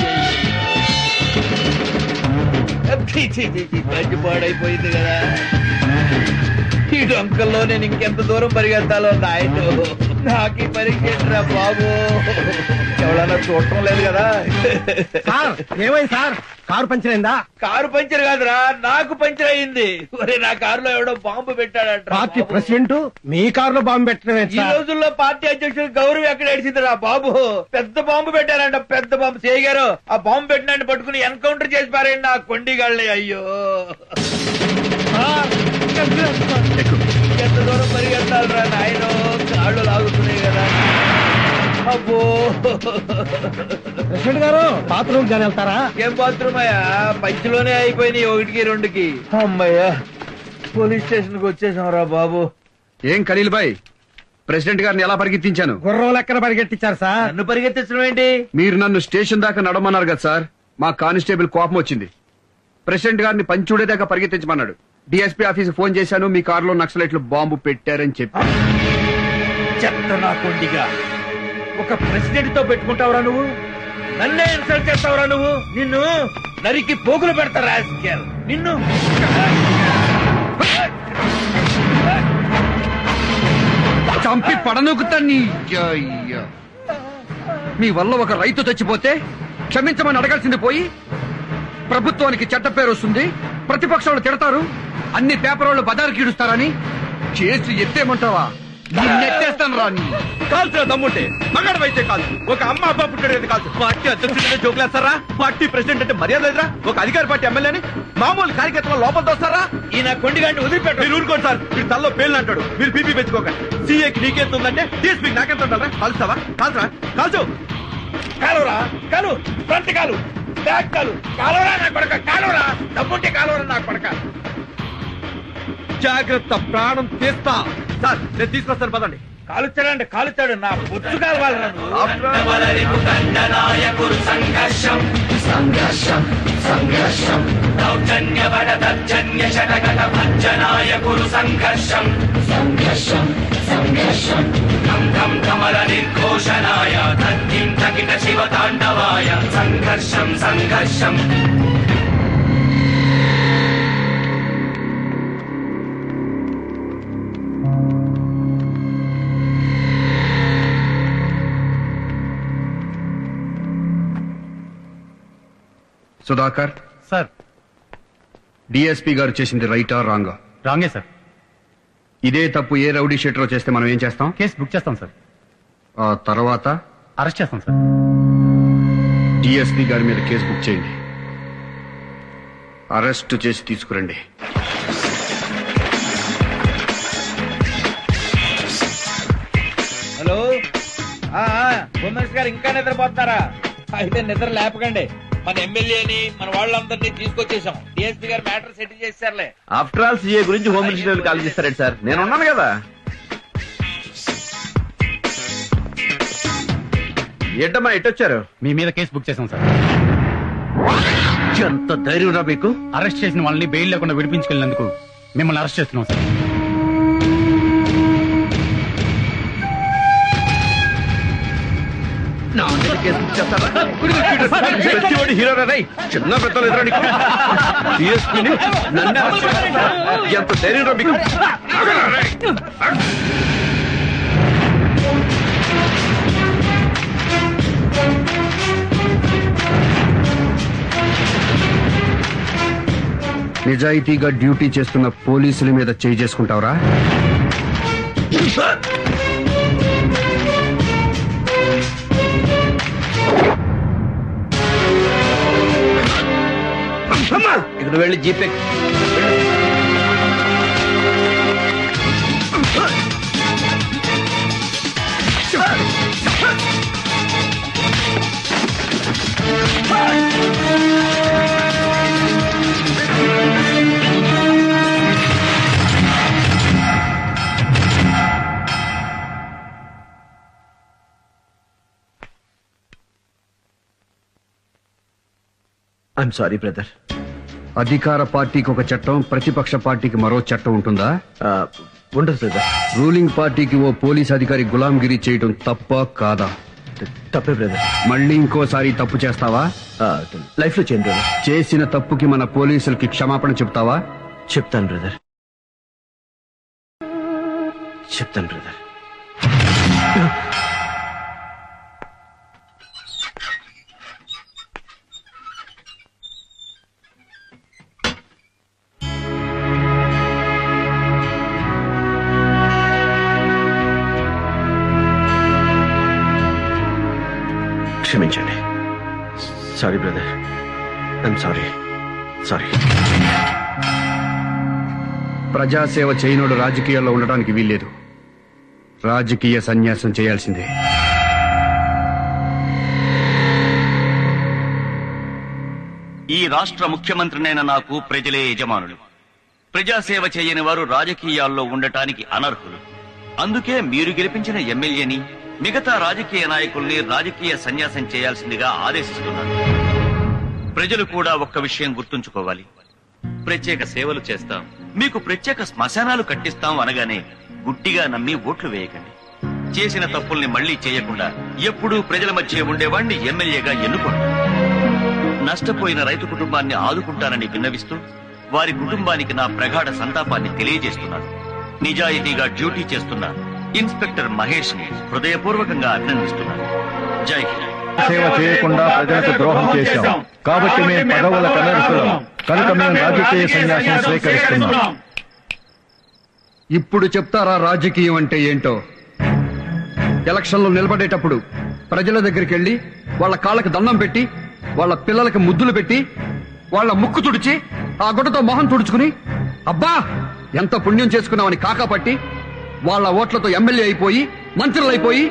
మంచి పాడైపోయింది కదా. ఈ డొంకల్లో నేను ఇంకెంత దూరం పరిగెత్తాలో నాయన. నాకు ఈ పరిగెట్టరా బాబు, ఎవరన్నా చూడటం లేదు కదా. సార్, ఏమైంది సార్? కారు పంచర్ అయిందా? కారు పంచర్ కాదురా, నాకు పంచర్ అయింది. ఒరే, నా కారులో ఎవడో బాంబు పెట్టాడంట. పార్టీ ప్రెసిడెంట్ మీ కారులో బాంబు పెట్టడమే. ఈ రోజుల్లో పార్టీ అధ్యక్షుడు గౌరవం ఎక్కడ ఏడిచిందిరా బాబు? పెద్ద బాంబు పెట్టారంట, పెద్ద బాంబు. చేయగారు ఆ బాంబు పెట్టినట్టు పట్టుకుని ఎన్కౌంటర్ చేసి పారండి నా కొండిగాళ్ళని. అయ్యో, ఎంత దూరం పరిగెత్తాలరా నాయన, కాళ్ళు లాగుతున్నాయి కదా. అబ్బో, ప్రెసిడెంట్ గారు బాత్రూమ్ కానీ వెళ్తారా? ఏం బాత్రూమ్ అయ్యా, పంచిలోనే అయిపోయినాయి 1కి 2కి. అమ్మయ్యా, పోలీస్ స్టేషన్ కి వచ్చేసాం రా బాబు. ఏం ఖలీల్ భాయ్, ప్రెసిడెంట్ గారిని ఎలా పరిగెత్తించాను? గుర్రం లెక్కన పరిగెట్టించారు సార్. నన్ను పరిగెత్తించడం ఏంటి? మీరు నన్ను స్టేషన్ దాకా నడమన్నారు కదా సార్. మా కానిస్టేబుల్ కోపం వచ్చింది. ప్రెసిడెంట్ గారిని పంచుడే దాకా పరిగెత్తించమన్నాడు. డిఎస్పీ ఆఫీస్ ఫోన్ చేశాను, మీ కారులో నక్సలైట్లు బాంబు పెట్టారని చెప్పి. చెత్త నా కొండిగా, ఒక ప్రెసిడెంట్ తో పెట్టుకుంటావురా నువ్వు? నన్నే ఇన్సల్ట్ చేస్తావురా నువ్వు? నిన్ను నరికి పోగులు పెడతారా నిన్ను? చంపి పడనూకుతాన్ని. మీ వల్ల ఒక రైతు చచ్చిపోతే క్షమించమని అడగాల్సింది పోయి ప్రభుత్వానికి చెడ్డ పేరు వస్తుంది, ప్రతిపక్షాలు తిడతారు, అన్ని పేపర్ వాళ్ళు బజారుకి ఇడుస్తారని కేసు ఎత్తేమంటావా? నెట్టేస్తాను రాని. కాల్సిన దమ్ముంటే మగాడవైతే కాదు, ఒక అమ్మ అబ్బా పుట్టాడు కాదు. పార్టీ అధ్యక్షుడు జోకులేస్తారా? పార్టీ ప్రెసిడెంట్ అంటే మర్యాద లేదురా? ఒక అధికార పార్టీ ఎమ్మెల్యేని మామూలు కార్యకర్తలు లోపల తోస్తారా? ఈ నా కొండిగాంటి వదిలిపెట్టు. మీరు ఊరుకోండి సార్, మీరు తల్లో పేర్లు అంటాడు. మీరు బీపీ పెంచుకోకండి. సీఏకి నీకెంత ఉందంటే డిఎస్పీకి నాకెంత ఉండాలా? కాల్స్తావా? కాల్సరా? కాల్చు. కాలురా, కాలు, ఫ్రంట్ కాలు, బ్యాక్ కాలు, కాలురా నా కొడక, కాలురా, డబ్బుంటే కాలురా నా కొడక. జాగ్రత్త, ప్రాణం తీస్తా. సార్, నేను తీసుకొస్తాను పదండి. కాలుచ్చాడంటే కాలుచ్చాడు, నా బొచ్చు కాలవాలరా సంఘర్షం సంఘర్షం సంఘర్షం దౌర్జన్యవడ దర్జన్య శతగత భంజనాయ కురు సంఘర్షం సంఘర్షం సంఘర్షం ధం ధం ధమల నిర్ఘోషణాయ తద్ధిం తకిట శివ తాండవాయ సంఘర్షం సంఘర్షం. సుధాకర్ సార్. డిఎస్పీ గారు చేసింది రైటా రాంగా? రాంగే సార్. ఇదే తప్పు ఏ రౌడీ షీటరో చేస్తే మనం ఏం చేస్తాం? కేసు బుక్ చేస్తాం సార్. ఆ తర్వాత అరెస్ట్ చేస్తాం సార్. డిఎస్పీ గారి మీద కేసు బుక్ చేయండి. అరెస్ట్ చేసి తీసుకురండి. హలో హోమ్ మినిస్టర్ గారు ఇంకా నిద్రపోతున్నారా? అయితే నిద్ర లేపకండి. మన ఎమ్మెల్యేని మన వాళ్ళందరినీ తీసుకొచ్చేసాం. డిఎస్పీ గారు మ్యాటర్ సెటిల్ చేశారులే. ఆఫ్టర్ ఆల్ సీఏ గురించి హోమ్ మినిస్టర్ కాల్ చేస్తారండి సార్. నేను ఉన్నాను కదా. ఏంటమ్మా ఎట్టొచ్చారు? మీ మీద కేసు బుక్ చేసాం సార్. ఎంత ధైర్యం రా మీకు? అరెస్ట్ చేసిన వాళ్ళని బెయిల్ లేకుండా విడిపించుకెళ్ళినందుకు మిమ్మల్ని అరెస్ట్ చేస్తున్నాం సార్. హీరో రై చిన్న పెద్దలు ఎదురా నీకు? డిఎస్పీని నన్ను ఎంత ధైర్యం రా మీకు? నిజాయితీగా డ్యూటీ చేస్తున్న పోలీసుల మీద చేయి చేసుకుంటావరా? ఇక్కడ వెళ్ళి జీపే ఐఎమ్ సారీ బ్రదర్. అధికార పార్టీకి ఒక చట్టం, ప్రతిపక్ష పార్టీకి మరో చట్టం ఉంటుందా? ఉండదు బ్రదర్. రూలింగ్ పార్టీకి ఓ పోలీస్ అధికారి గులాంగిరి చేయడం తప్ప కాదా? తప్పే బ్రదర్. మళ్ళీ ఇంకోసారి తప్పు చేస్తావా? లైఫ్ లో చేయండి బ్రదర్. చేసిన తప్పుకి మన పోలీసులకి క్షమాపణ చెప్తావా? చెప్తాను బ్రదర్, చెప్తాను బ్రదర్. క్షమించండి. Sorry brother, I'm sorry. Sorry. ప్రజాసేవ చేయనోడు రాజకీయాల్లో ఉండడానికి వీల్లేదు. రాజకీయ సన్యాసం చేయాల్సిందే. ఈ రాష్ట్ర ముఖ్యమంత్రినైన నాకు ప్రజలే యజమానులు. ప్రజాసేవ చేయని వారు రాజకీయాల్లో ఉండటానికి అనర్హులు. అందుకే మీరు గెలిపించిన ఎమ్మెల్యేని, మిగతా రాజకీయ నాయకుల్ని రాజకీయ సన్యాసం చేయాల్సిందిగా ఆదేశిస్తున్నారు. ప్రజలు కూడా ఒక్క విషయం గుర్తుంచుకోవాలి. ప్రత్యేక సేవలు చేస్తాం, మీకు ప్రత్యేక శ్మశానాలు కట్టిస్తాం అనగానే గుట్టిగా నమ్మి ఓట్లు వేయకండి. చేసిన తప్పుల్ని మళ్లీ చేయకుండా ఎప్పుడూ ప్రజల మధ్య ఉండేవాణ్ణి ఎమ్మెల్యేగా ఎన్నుకోండి. నష్టపోయిన రైతు కుటుంబాన్ని ఆదుకుంటానని విన్నవిస్తూ వారి కుటుంబానికి నా ప్రగాఢ సంతాపాన్ని తెలియజేస్తున్నాను. నిజాయితీగా డ్యూటీ చేస్తున్న ఇన్స్పెక్టర్ మహేష్ ని హృదయపూర్వకంగా అభినందిస్తున్నాను. జై హింద్. సేవ చేయకుండా ప్రజలకు ద్రోహం చేశాం కాబట్టి మేము పదవుల కనరుస్తున్నాం. కనుక మేము రాజకీయ సన్యాసం స్వీకరిస్తున్నాం. ఇప్పుడు చెప్తారా రాజకీయం అంటే ఏంటో? ఎలక్షన్లో నిలబడేటప్పుడు ప్రజల దగ్గరికి వెళ్లి వాళ్ళ కాళ్ళకి దండం పెట్టి, వాళ్ళ పిల్లలకి ముద్దులు పెట్టి, వాళ్ళ ముక్కు తుడిచి, ఆ గుడ్డతో మొహం తుడుచుకుని అబ్బా ఎంత పుణ్యం చేసుకున్నామని కాకాపట్టి వాళ్ళ ఓట్లతో ఎమ్మెల్యే అయిపోయి మంత్రులు అయిపోయి,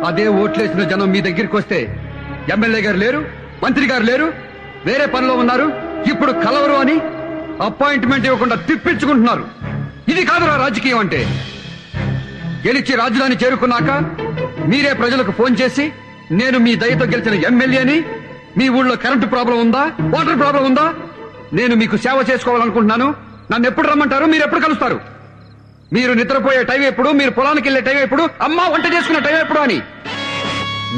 అదే ఓట్లేసిన జనం మీ దగ్గరికి వస్తే ఎమ్మెల్యే గారు లేరు, మంత్రి గారు లేరు, వేరే పనిలో ఉన్నారు, ఇప్పుడు కలవరు అని అపాయింట్మెంట్ ఇవ్వకుండా తిప్పించుకుంటున్నారు. ఇది కాదురా రాజకీయం అంటే. గెలిచి రాజధాని చేరుకున్నాక మీరే ప్రజలకు ఫోన్ చేసి, నేను మీ దయతో గెలిచిన ఎమ్మెల్యేని, మీ ఊళ్ళో కరెంటు ప్రాబ్లం ఉందా, వాటర్ ప్రాబ్లం ఉందా, నేను మీకు సేవ చేసుకోవాలనుకుంటున్నాను, నన్ను ఎప్పుడు రమ్మంటారు, మీరు ఎప్పుడు కలుస్తారు, మీరు నిద్రపోయే టైం ఎప్పుడు, మీరు పొలానికి వెళ్లే టైం ఎప్పుడు, అమ్మ వంట చేసుకునే టైం ఎప్పుడు అని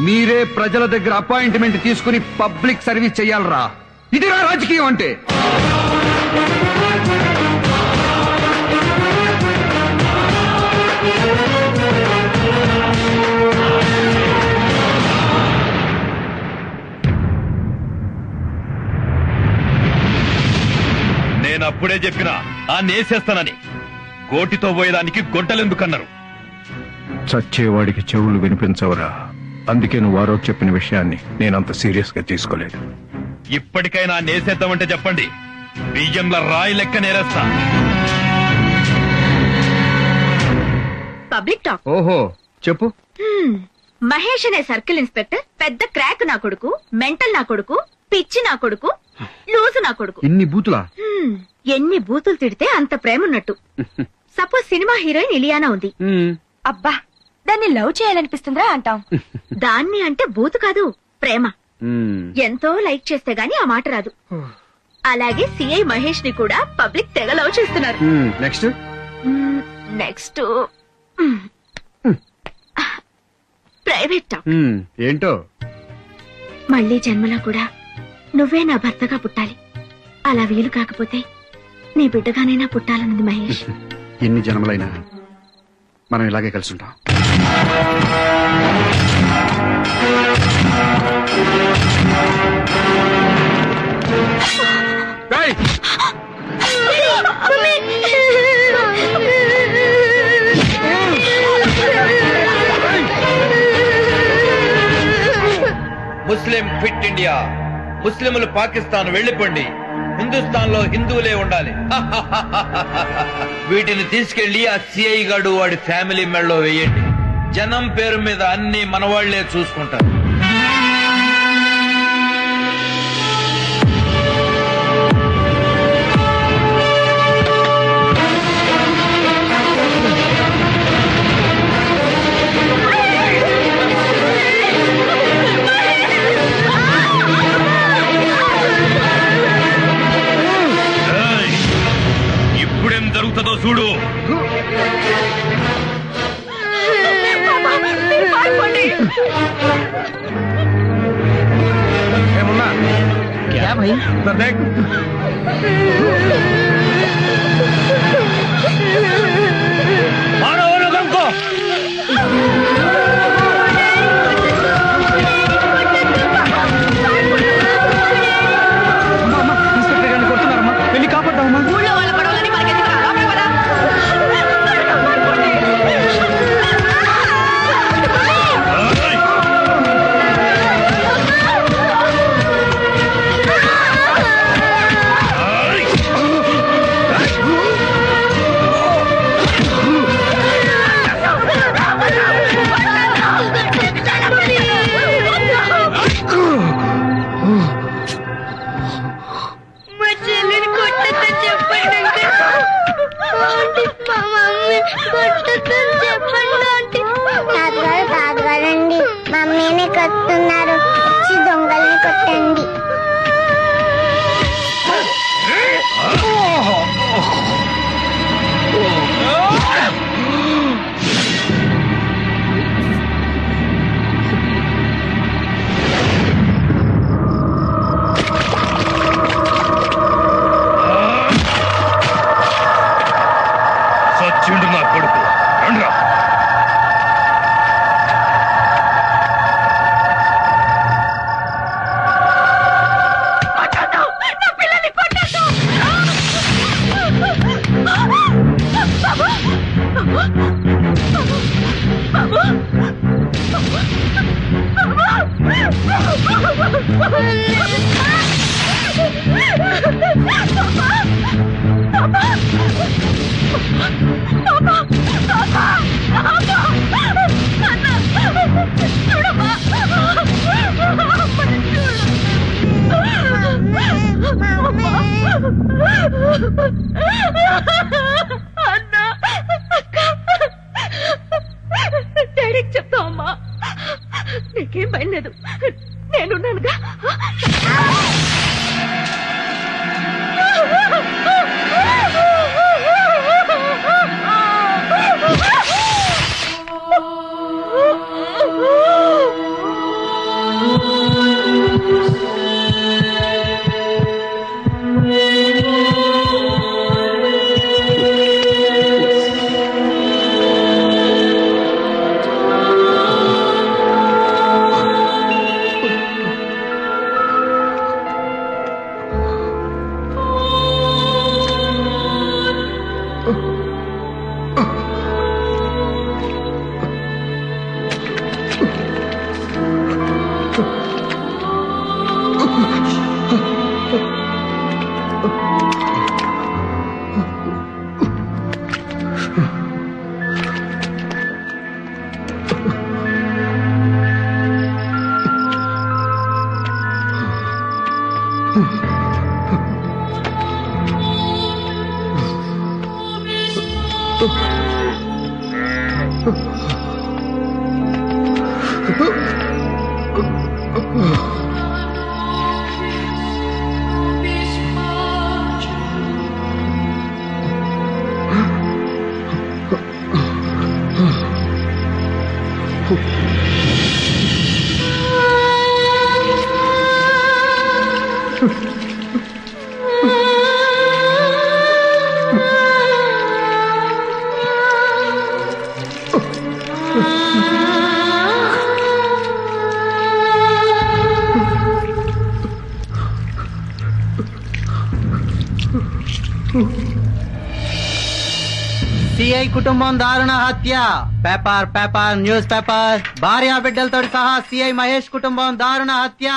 మీరే ప్రజల దగ్గర అపాయింట్మెంట్ తీసుకుని పబ్లిక్ సర్వీస్ చెయ్యాలరా. ఇదిరా రాజకీయం అంటే. అప్పుడే చెప్పినా ఆ నేసేస్తానని. గోటితో పోయేదానికి గొడ్డలెందుకన్నారు? చచ్చేవాడికి చెవులు వినిపించవరా? అందుకే నువ్వు వారో చెప్పిన విషయాన్ని నేనంత సీరియస్ గా తీసుకోలేదు. ఇప్పటికైనా నేసేద్దామంటే చెప్పండి, బియ్యంల రాయి లెక్క నేరేస్తా. Public talk. ఓహో చెప్పు. మహేష్ అనే సర్కిల్ ఇన్స్పెక్టర్ పెద్ద క్రాక్ నా కొడుకు, మెంటల్ నా కొడుకు, పిచ్చి నా కొడుకు, లూజు నా కొడుకు. ఇన్ని బూతులా? ఎన్ని బూతులు తిడితే అంత ప్రేమ ఉన్నట్టు. సపోజ్ సినిమా హీరోయిన్ ఇలియానా ఉంది. అబ్బా, దాన్ని లవ్ చేయాలనిపిస్తుందా అంటాం. దాన్ని అంటే బూతు కాదు, ప్రేమ. ఎంతో లైక్ చేస్తే గాని ఆ మాట రాదు. అలాగే సిఐ మహేష్ ని కూడా పబ్లిక్ తెగ లవ్ చేస్తున్నారు. Next next private talk. ఏంటో? మళ్ళీ జన్మలో కూడా నువ్వే నా భర్తగా పుట్టాలి. అలా వీలు కాకపోతే నీ బిడ్డగానైనా పుట్టాలన్నది మహేష్. ఎన్ని జన్మలైనా మనం ఇలాగే కలిసి ఉంటాం. ముస్లిం ఫిట్ ఇండియా. ముస్లింలు పాకిస్తాన్ వెళ్లిపోండి, హిందుస్థాన్ లో హిందువులే ఉండాలి. వీటిని తీసుకెళ్లి ఆ సిఐ గాడు వాడి ఫ్యామిలీ మెడలో వేయండి. జనం పేరు మీద అన్ని మనవాళ్లే చూసుకుంటారు. ఇప్పుడేం జరుగుతుందో చూడు. ఏమున్నా క్యా భాయ్? దేఖ్ మారో లోగంకో. ఇన్స్పెక్టర్ గారిని కొడుతున్నారమ్మా, వెళ్ళి కాపాడతామమ్మా. ఊళ్ళో వాళ్ళ గొడవలని మనకెందుకు? లోపలికి పద. మా చెల్లిని కొట్టద్దని చెప్పండి అంటే. ఆంటీ, మా మమ్మీ కొట్టద్దని చెప్పండి ఆంటీ. తాతగారండి, మమ్మీని కొట్టున్నారు, వచ్చి దొంగల్ని కొట్టండి. సచ్చిండు నా కొడుకు. రండ్రా. డాడీకి చెప్తావమ్మా, నీకేం భయం లేదు, నేనున్నానుగా. సిఐ కుటుంబం దారుణ హత్య. Paper paper news paper. భార్య బిడ్డలతో సహా సిఐ మహేష్ కుటుంబం దారుణ హత్య.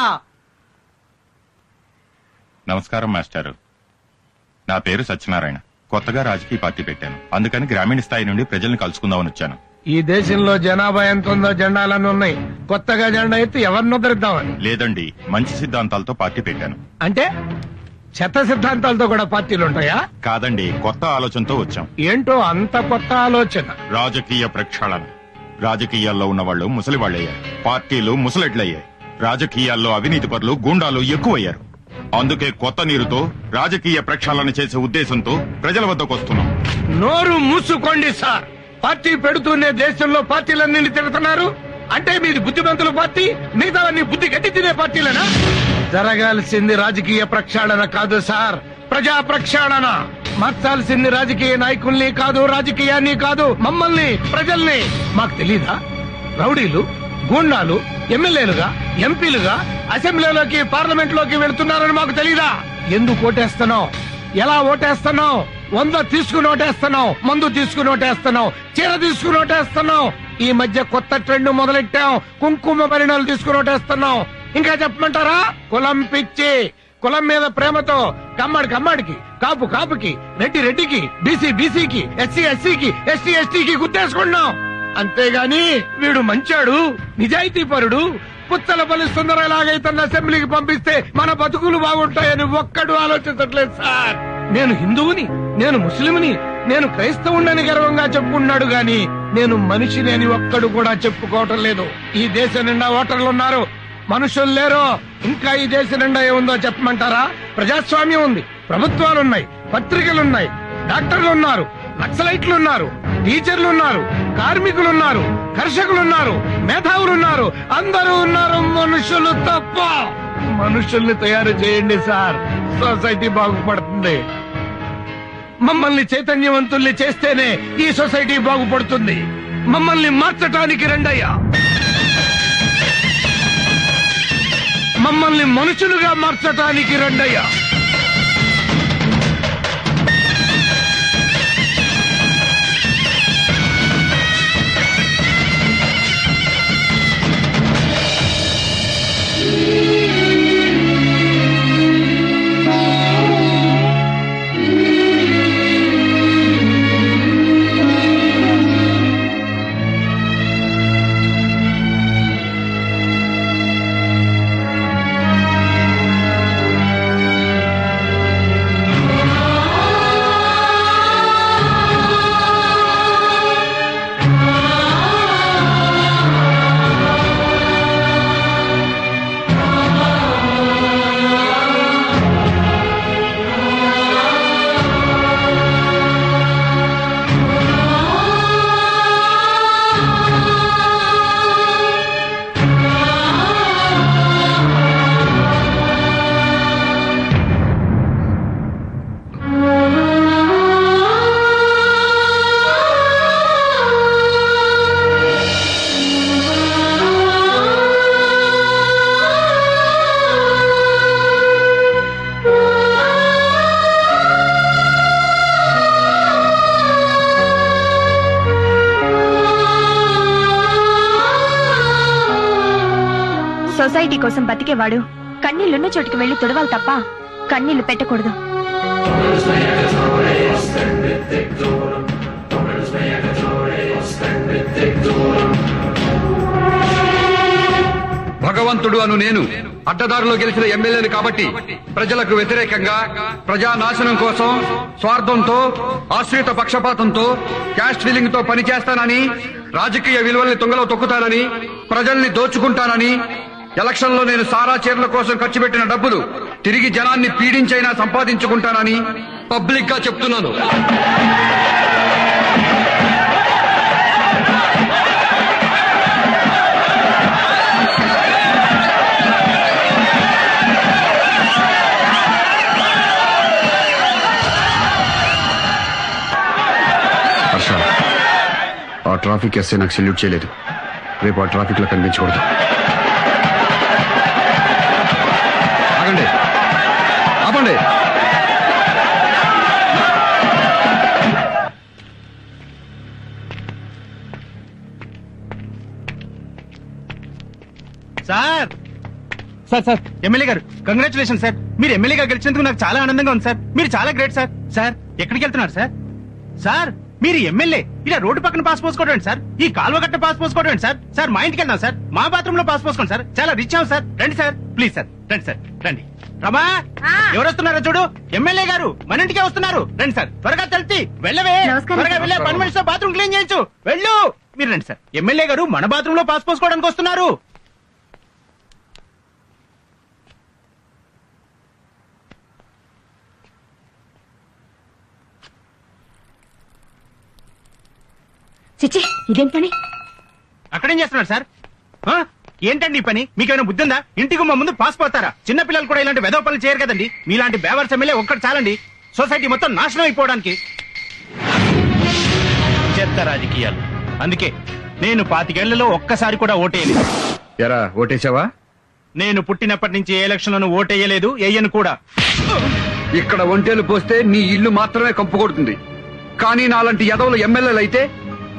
నమస్కారం మాస్టారు. నా పేరు సత్యనారాయణ. కొత్తగా రాజకీయ పార్టీ పెట్టాను. అందుకని గ్రామీణ స్థాయి నుండి ప్రజల్ని కలుసుకుందామని వచ్చాను. ఈ దేశంలో జనాభా ఎంత ఉందో జెండాలన్నీ ఉన్నాయి. కొత్తగా జెండా ఎత్తి ఎవరిని ఉద్ధరిద్దామని? లేదండి, మంచి సిద్ధాంతాలతో పార్టీ పెట్టాను. అంటే చెత్త సిద్ధాంతాలతో కూడా పార్టీలు ఉంటాయా? కాదండి, కొత్త ఆలోచనతో వచ్చాం. ఏంటో అంత కొత్త ఆలోచన? రాజకీయ ప్రక్షాళన. రాజకీయాల్లో ఉన్న వాళ్ళు ముసలి వాళ్ళయ్యారు, పార్టీలు ముసలెడ్లయ్యాయి. రాజకీయాల్లో అవినీతి పరులు, గూండాలు ఎక్కువయ్యారు. అందుకే కొత్త నీరుతో రాజకీయ ప్రక్షాళన చేసే ఉద్దేశంతో ప్రజల వద్దకు వస్తున్నాం. నోరు మూసుకోండి సార్. పార్టీ పెడుతూనే దేశంలో పార్టీలన్నీ తిడుతున్నారు. అంటే మీది బుద్ధిమంతుల పార్టీ, మిగతావన్నీ బుద్ధి గట్టి తినే పార్టీలేనా? జరగాల్సింది రాజకీయ ప్రక్షాళన కాదు సార్, ప్రజా ప్రక్షాళన. మార్చాల్సింది రాజకీయ నాయకుల్ని కాదు, రాజకీయాన్ని కాదు, మమ్మల్ని, ప్రజల్ని. మాకు తెలీదా? రౌడీలు, గూండాలు ఎమ్మెల్యేలుగా, ఎంపీలుగా అసెంబ్లీలోకి, పార్లమెంట్ లోకి వెళుతున్నారని మాకు తెలీదా? ఎందుకు ఓటేస్తున్నావు? ఎలా ఓటేస్తున్నావు? 100 తీసుకుని ఓటేస్తున్నావు, మందు తీసుకుని ఓటేస్తున్నావు, చీర తీసుకుని ఓటేస్తున్నావు. ఈ మధ్య కొత్త ట్రెండ్ మొదలెట్టాం, కుంకుమ పరిణాలు తీసుకుని ఓటేస్తున్నాం. ఇంకా చెప్పమంటారా? కులం పిచ్చి. కులం మీద ప్రేమతో కమ్మడికి, కాపు కాపుకి, రెడ్డి రెడ్డికి, బీసీ బీసీకి, ఎస్సీ ఎస్సీకి, ఎస్టీ ఎస్టీకి గుర్తేసుకున్నాం. అంతేగాని వీడు మంచాడు, నిజాయితీ పరుడు, పుచ్చలపల్లి సుందరలాగైతే అసెంబ్లీకి పంపిస్తే మన బతుకులు బాగుంటాయని ఒక్కడు ఆలోచించట్లేదు సార్. నేను హిందువుని, నేను ముస్లింని, నేను క్రైస్తవుని గర్వంగా చెప్పుకున్నాడు గాని నేను మనిషిని అని ఒక్కడు కూడా చెప్పుకోవటం లేదు. ఈ దేశం నిండా ఓటర్లున్నారు, మనుషులు లేరు. ఇంకా ఈ దేశం నిండా ఏముందో చెప్పమంటారా? ప్రజాస్వామ్యం ఉంది, ప్రభుత్వాలున్నాయి, పత్రికలున్నాయి, డాక్టర్లున్నారు, నక్సలైట్లున్నారు, టీచర్లున్నారు, కార్మికులున్నారు, కర్షకులున్నారు, మేధావులున్నారు, అందరూ ఉన్నారు. మనుషులు తప్ప. మనుషుల్ని తయారు చేయండి సార్, సొసైటీ బాగుపడుతుంది. మమ్మల్ని చైతన్యవంతుల్ని చేస్తేనే ఈ సొసైటీ బాగుపడుతుంది. మమ్మల్ని మార్చటానికి రండయ్యా. మమ్మల్ని మనుషులుగా మార్చటానికి రండయ్యా. సొసైటీ కోసం బతికేవాడు కన్నీళ్లున్న చోటుకి వెళ్లి తుడవాలి తప్ప కన్నీళ్లు పెట్టకూడదు. భగవంతుడు అను నేను అడ్డదారిలో గెలిచిన ఎమ్మెల్యేని కాబట్టి ప్రజలకు వ్యతిరేకంగా ప్రజానాశనం కోసం స్వార్థంతో ఆశ్రిత పక్షపాతంతో క్యాస్ట్ ఫీలింగ్ తో పనిచేస్తానని రాజకీయ విలువల్ని తుంగలో తొక్కుతానని ప్రజల్ని దోచుకుంటానని ఎలక్షన్ లో నేను సారా చీరల కోసం ఖర్చు పెట్టిన డబ్బులు తిరిగి జనాన్ని పీడించైనా సంపాదించుకుంటానని పబ్లిక్ గా చెప్తున్నాను. ఆ ట్రాఫిక్ ఎస్ఐ నాకు సెల్యూట్ చేయలేదు. రేపు ఆ ట్రాఫిక్ లో కనిపించకూడదు. ఆగండి, ఆపండి. సార్ సార్ సార్ ఎమ్మెల్యే గారు కంగ్రాచులేషన్ సార్. మీరు ఎమ్మెల్యేగా గెలిచినందుకు నాకు చాలా ఆనందంగా ఉంది సార్. మీరు చాలా గ్రేట్ సార్. సార్ ఎక్కడికి వెళ్తున్నారు సార్? సార్ మీరు ఎమ్మెల్యే ఇలా రోడ్డు పక్కన పాస్ పోసుకోవడం సార్, ఈ కాలువ గట్ట పాస్ పోసుకోవడం సార్. సార్ మా ఇంటికి వెళ్దాం సార్, మా బాత్రూమ్ లో పాస్ పోసుకోండి సార్. చాలా రిచ్ అవ్వం సార్. రండి సార్, ప్లీజ్ సార్, రండి సార్, రండి. రమా ఎవరు వస్తున్నారో చూడు, ఎమ్మెల్యే గారు మన ఇంటికే వస్తున్నారు. రండి సార్, త్వరగా తెలిసి వెళ్ళవే, త్వరగా వెళ్ళే 10 నిమిషాలు బాత్రూమ్ క్లీన్ చేయించు, వెళ్ళు. మీరు రండి సార్, ఎమ్మెల్యే గారు మన బాత్రూమ్ లో పాస్ పోసుకోవడానికి వస్తున్నారు. చిచ్చి ఇదేం పని? అక్కడేం చేస్తున్నారు సార్? ఏంటండి ఈ పని? మీకేమైనా బుద్ధి ఉందా? ఇంటికి మా ముందు పాస్ పోతారా? చిన్న పిల్లలు కూడా ఇలాంటి వెధవ పనులు చేయరు కదండి. మీలాంటి బేవర్స్ ఎమ్మెల్యే ఒక్కటి చాలండి సొసైటీ మొత్తం నాశనం అయిపోవడానికి. చెత్త రాజకీయాలు. అందుకే నేను 25 ఏళ్లలో ఒక్కసారి కూడా ఓటేయలేదు. ఎరా ఓటేసావా? నేను పుట్టినప్పటి నుంచి ఏ ఎలక్షన్ లోనూ ఓటేయలేదు, వేయను కూడా. ఇక్కడ ఒంటేలు పోస్తే నీ ఇల్లు మాత్రమే కంపు కొడుతుంది, కానీ నాలాంటి ఎదవలు ఎమ్మెల్యేలు అయితే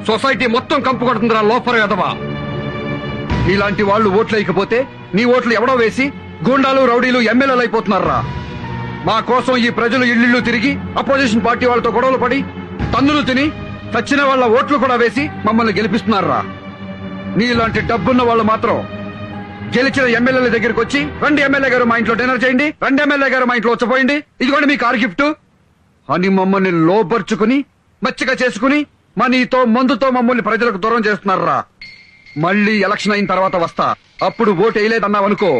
సొసైటీ మొత్తం కంపు కొడుతుందిరా లోపల ఎదవా. నీలాంటి వాళ్ళు ఓట్లు వేయకపోతే నీ ఓట్లు ఎవడో వేసి గూండాలు రౌడీలు ఎమ్మెల్యేలు అయిపోతున్నారా. మా కోసం ఈ ప్రజలు ఇల్లు తిరిగి అపోజిషన్ పార్టీ వాళ్ళతో గొడవలు పడి తన్నులు తిని చచ్చిన వాళ్ళ ఓట్లు కూడా వేసి మమ్మల్ని గెలిపిస్తున్నారా. నీలాంటి డబ్బున్న వాళ్ళు మాత్రం గెలిచిన ఎమ్మెల్యేల దగ్గరికి వచ్చి రండి ఎమ్మెల్యే గారు మా ఇంట్లో డిన్నర్ చేయండి, రండి ఎమ్మెల్యే గారు మా ఇంట్లో వచ్చపోయింది, ఇదిగోండి మీ కార్ గిఫ్ట్ అని మమ్మల్ని లోపరుచుకుని మచ్చిక చేసుకుని మనీతో మందుతో మమ్మల్ని ప్రజలకు దూరం చేస్తున్నారా. మళ్ళీ ఎలక్షన్ అయిన తర్వాత వస్తా, అప్పుడు ఓటు వేయలేదన్నావనుకో,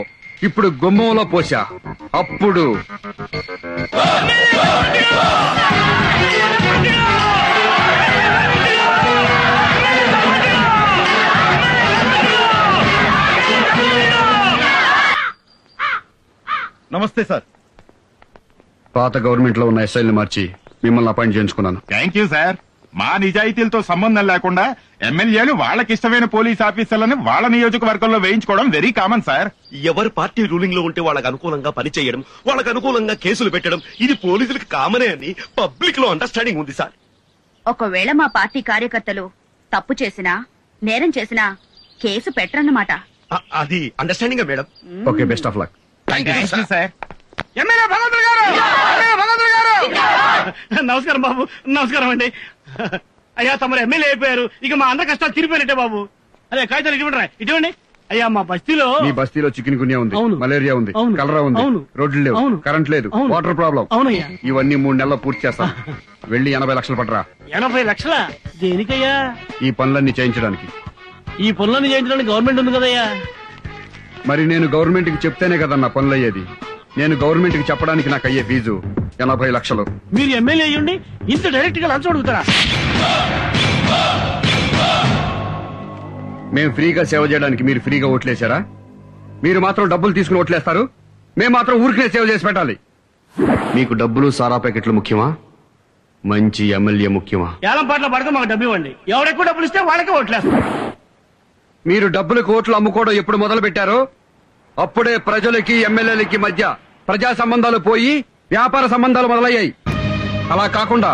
ఇప్పుడు గుమ్మంలో పోసా అప్పుడు. నమస్తే సార్. పాత గవర్నమెంట్ లో ఉన్న ఎస్ఐల్ని మార్చి మిమ్మల్ని అపాయింట్ చేయించుకున్నాను. Thank you sir. మా నిజాయితీలతో సంబంధం లేకుండా ఎమ్మెల్యేలు వాళ్ళకిష్టమైన పోలీస్ ఆఫీసర్లను వాళ్ళ నియోజకవర్గంలో వేయించుకోవడం వెరీ కామన్ సార్. ఎవరు పార్టీ రూలింగ్ లో ఉంటే వాళ్ళకు అనుకూలంగా పనిచేయడం, వాళ్ళకు అనుకూలంగా కేసులు పెట్టడం, ఇది పోలీసులకు కామనే అని పబ్లిక్ లో అండర్స్టాండింగ్ ఉంది సార్. ఒకవేళ మా పార్టీ కార్యకర్తలు తప్పు చేసినా నేరం చేసినా కేసు పెట్టరన్నమాట. అది understanding madam. Okay, best of luck. Sir. MLA భగవంతుడు గారు, ఎమ్మెల్యే భగవంతుడు గారు. నమస్కారం బాబు, నమస్కారం అండి. అయ్యా తమరు ఎమ్మెల్యే అయిపోయారు, ఇక మా అందరి కష్టాలు తీరిపోయినట్టే బాబు. అదే కాగితాలు ఇటువంటి ఇటువంటి. అయ్యా మా బస్తీలో మీ బస్తీలో చికెన్ గున్యా ఉంది, మలేరియా ఉంది, కలరా ఉంది, రోడ్లు లేవు, కరెంట్ లేదు, వాటర్ ప్రాబ్లం. అవునయ్యా. ఇవన్నీ 3 నెలల్లో పూర్తి చేస్తాం. వెళ్ళి 80 లక్షలు పట్టరా. 80 లక్షలా? దేనికయ్యా? ఈ పనులన్నీ చేయించడానికి. ఈ పనులన్నీ చేయించడానికి గవర్నమెంట్ ఉంది కదయ్యా. మరి నేను గవర్నమెంట్ కి చెప్తేనే కదా నా పనులు అయ్యేది. నేను గవర్నమెంట్ కి చెప్పడానికి నాకు అయ్యే ఫీజు 80 లక్షలు. మీరు ఎమ్మెల్యే అయ్యండి ఇంత డైరెక్ట్ గా లంచం అడుగుతారా? మేము ఫ్రీగా సేవ చేయడానికి మీరు ఫ్రీగా ఓట్లేశారా? మీరు మాత్రం డబ్బులు తీసుకుని ఓట్లేస్తారు, మేము మాత్రం ఊరికే సేవ చేసి పెట్టాలి. మీకు డబ్బులు సారా ప్యాకెట్లు ముఖ్యమా, మంచి ఎమ్మెల్యే ముఖ్యమా? ఏలం పాటలు పడితే మాకు డబ్బు ఇవ్వండి, ఎవరెక్కువ డబ్బులు ఇస్తే వాళ్ళకే ఓట్లేస్తారు. మీరు డబ్బులకు ఓట్లు అమ్ముకోవడం ఎప్పుడు మొదలు పెట్టారో అప్పుడే ప్రజలకి ఎమ్మెల్యేలకి మధ్య ప్రజా సంబంధాలు పోయి వ్యాపార సంబంధాలు మొదలయ్యాయి. అలా కాకుండా